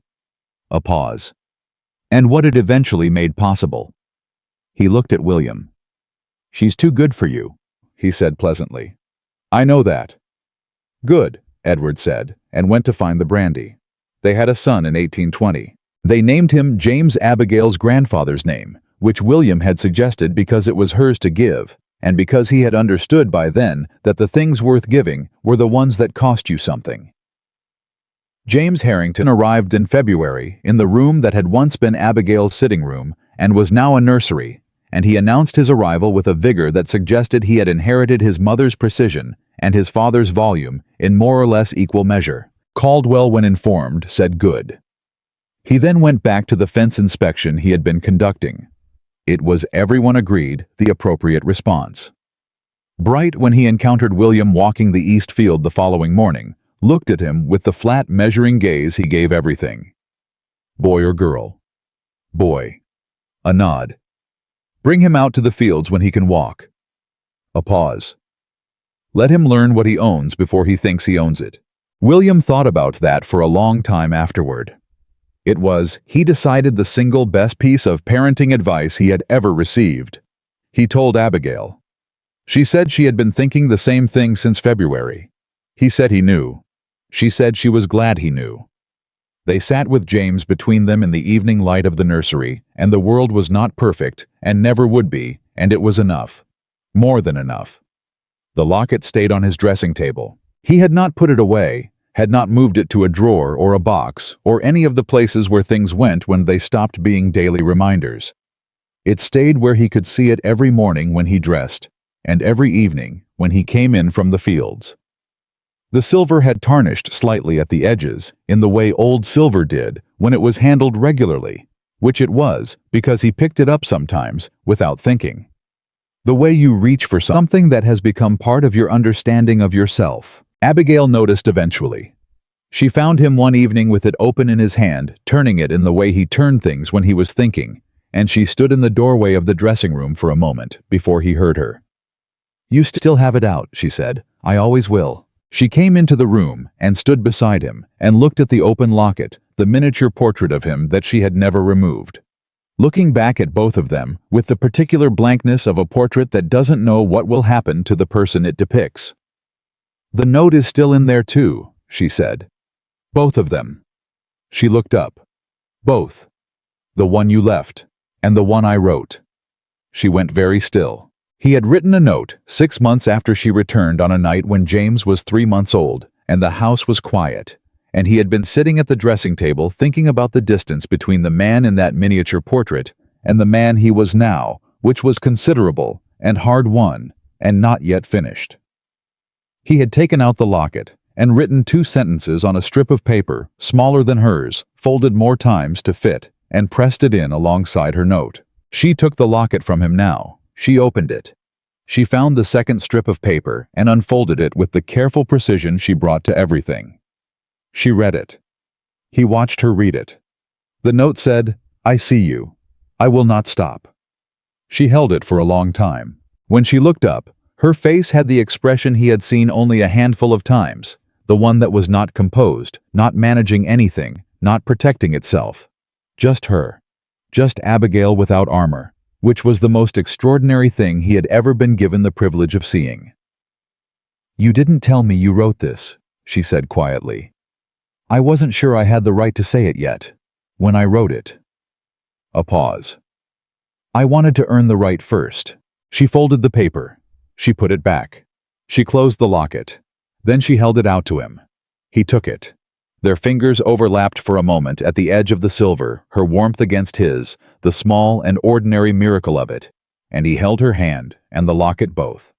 A pause. "And what it eventually made possible." He looked at William. "She's too good for you," he said pleasantly. "I know that." "Good," Edward said, and went to find the brandy. They had a son in 1820. They named him James, Abigail's grandfather's name, which William had suggested because it was hers to give, and because he had understood by then that the things worth giving were the ones that cost you something. James Harrington arrived in February in the room that had once been Abigail's sitting room and was now a nursery, and he announced his arrival with a vigor that suggested he had inherited his mother's precision and his father's volume in more or less equal measure. Caldwell, when informed, said good. He then went back to the fence inspection he had been conducting. It was, everyone agreed, the appropriate response. Bright, when he encountered William walking the east field the following morning, looked at him with the flat, measuring gaze he gave everything. "Boy or girl?" "Boy." A nod. "Bring him out to the fields when he can walk." A pause. "Let him learn what he owns before he thinks he owns it." William thought about that for a long time afterward. It was, he decided, the single best piece of parenting advice he had ever received. He told Abigail. She said she had been thinking the same thing since February. He said he knew. She said she was glad he knew. They sat with James between them in the evening light of the nursery, and the world was not perfect, and never would be, and it was enough. More than enough. The locket stayed on his dressing table. He had not put it away, had not moved it to a drawer or a box, or any of the places where things went when they stopped being daily reminders. It stayed where he could see it every morning when he dressed, and every evening when he came in from the fields. The silver had tarnished slightly at the edges, in the way old silver did when it was handled regularly, which it was because he picked it up sometimes without thinking. The way you reach for something that has become part of your understanding of yourself. Abigail noticed eventually. She found him one evening with it open in his hand, turning it in the way he turned things when he was thinking, and she stood in the doorway of the dressing room for a moment before he heard her. "You still have it out," she said. "I always will." She came into the room and stood beside him and looked at the open locket, the miniature portrait of him that she had never removed. Looking back at both of them, with the particular blankness of a portrait that doesn't know what will happen to the person it depicts. "The note is still in there too," she said. "Both of them." She looked up. "Both. The one you left, and the one I wrote." She went very still. He had written a note 6 months after she returned on a night when James was 3 months old, and the house was quiet, and he had been sitting at the dressing table thinking about the distance between the man in that miniature portrait and the man he was now, which was considerable and hard-won and not yet finished. He had taken out the locket and written 2 sentences on a strip of paper, smaller than hers, folded more times to fit, and pressed it in alongside her note. She took the locket from him now. She opened it. She found the second strip of paper and unfolded it with the careful precision she brought to everything. She read it. He watched her read it. The note said, "I see you. I will not stop." She held it for a long time. When she looked up, her face had the expression he had seen only a handful of times, the one that was not composed, not managing anything, not protecting itself. Just her. Just Abigail without armor, which was the most extraordinary thing he had ever been given the privilege of seeing. "You didn't tell me you wrote this," she said quietly. "I wasn't sure I had the right to say it yet. When I wrote it." A pause. "I wanted to earn the right first." She folded the paper. She put it back. She closed the locket. Then she held it out to him. He took it. Their fingers overlapped for a moment at the edge of the silver, her warmth against his, the small and ordinary miracle of it, and he held her hand and the locket both.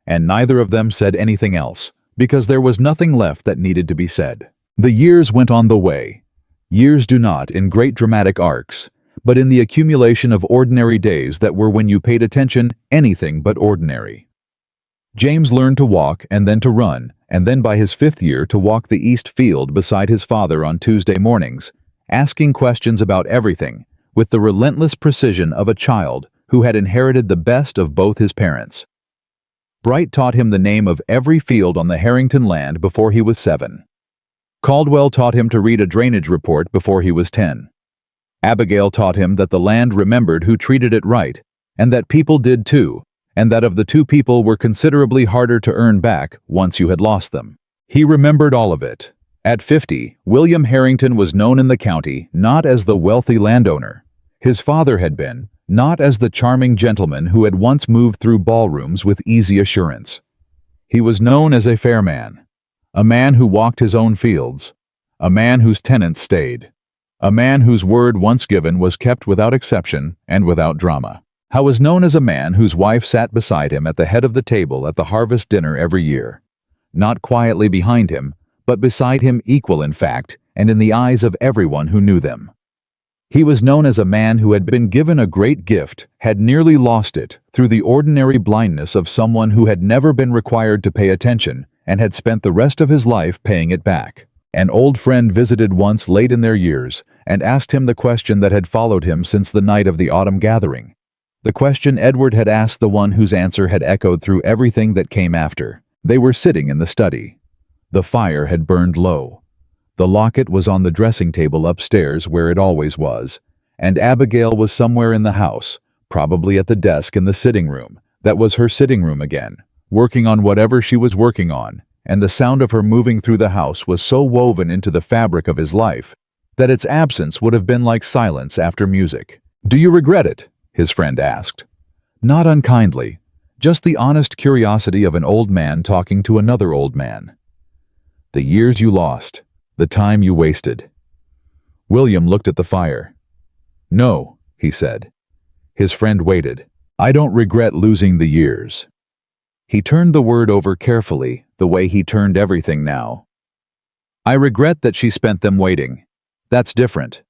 And neither of them said anything else, because there was nothing left that needed to be said. The years went on the way. Years do not in great dramatic arcs, but in the accumulation of ordinary days that were, when you paid attention, anything but ordinary. James learned to walk and then to run, and then by his 5th year to walk the east field beside his father on Tuesday mornings, asking questions about everything, with the relentless precision of a child who had inherited the best of both his parents. Bright taught him the name of every field on the Harrington land before he was 7. Caldwell taught him to read a drainage report before he was 10. Abigail taught him that the land remembered who treated it right, and that people did too, and that of the 2 people were considerably harder to earn back once you had lost them. He remembered all of it. At 50, William Harrington was known in the county not as the wealthy landowner. His father had been, not as the charming gentleman who had once moved through ballrooms with easy assurance. He was known as a fair man, a man who walked his own fields, a man whose tenants stayed, a man whose word once given was kept without exception and without drama. How was known as a man whose wife sat beside him at the head of the table at the harvest dinner every year, not quietly behind him, but beside him, equal in fact, and in the eyes of everyone who knew them. He was known as a man who had been given a great gift, had nearly lost it, through the ordinary blindness of someone who had never been required to pay attention, and had spent the rest of his life paying it back. An old friend visited once late in their years, and asked him the question that had followed him since the night of the autumn gathering. The question Edward had asked the one whose answer had echoed through everything that came after. They were sitting in the study. The fire had burned low. The locket was on the dressing table upstairs where it always was, and Abigail was somewhere in the house, probably at the desk in the sitting room, that was her sitting room again, working on whatever she was working on, and the sound of her moving through the house was so woven into the fabric of his life that its absence would have been like silence after music. "Do you regret it?" his friend asked. Not unkindly, just the honest curiosity of an old man talking to another old man. "The years you lost, the time you wasted." William looked at the fire. "No," he said. His friend waited. "I don't regret losing the years." He turned the word over carefully, the way he turned everything now. "I regret that she spent them waiting. That's different."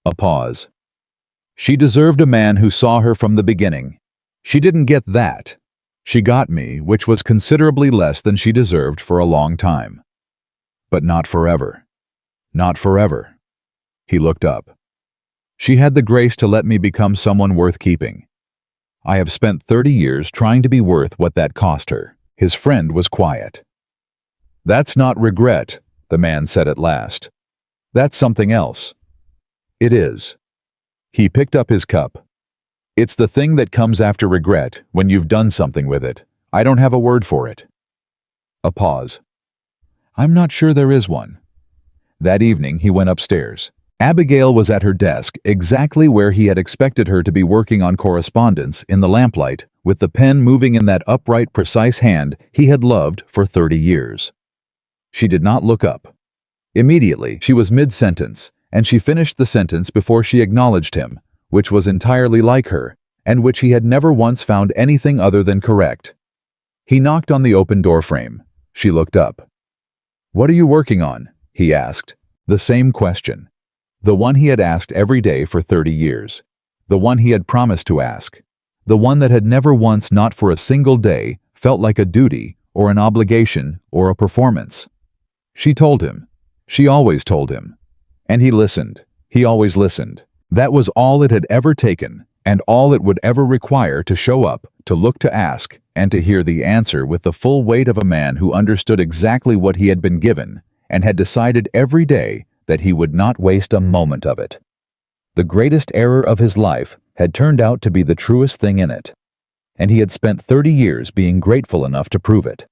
A pause. "She deserved a man who saw her from the beginning. She didn't get that. She got me, which was considerably less than she deserved for a long time. But not forever. Not forever. He looked up. She had the grace to let me become someone worth keeping. I have spent 30 years trying to be worth what that cost her. His friend was quiet. That's not regret, the man said at last. That's something else. It is. He picked up his cup. It's the thing that comes after regret, when you've done something with it. I don't have a word for it. A pause. I'm not sure there is one. That evening he went upstairs. Abigail was at her desk, exactly where he had expected her to be, working on correspondence in the lamplight, with the pen moving in that upright, precise hand he had loved for 30 years. She did not look up. Immediately, she was mid-sentence, and she finished the sentence before she acknowledged him, which was entirely like her, and which he had never once found anything other than correct. He knocked on the open door frame. She looked up. "What are you working on?" he asked. The same question. The one he had asked every day for 30 years. The one he had promised to ask. The one that had never once, not for a single day, felt like a duty, or an obligation, or a performance. She told him. She always told him. And he listened. He always listened. That was all it had ever taken, and all it would ever require, to show up, to look, to ask, and to hear the answer with the full weight of a man who understood exactly what he had been given, and had decided every day that he would not waste a moment of it. The greatest error of his life had turned out to be the truest thing in it, and he had spent 30 years being grateful enough to prove it.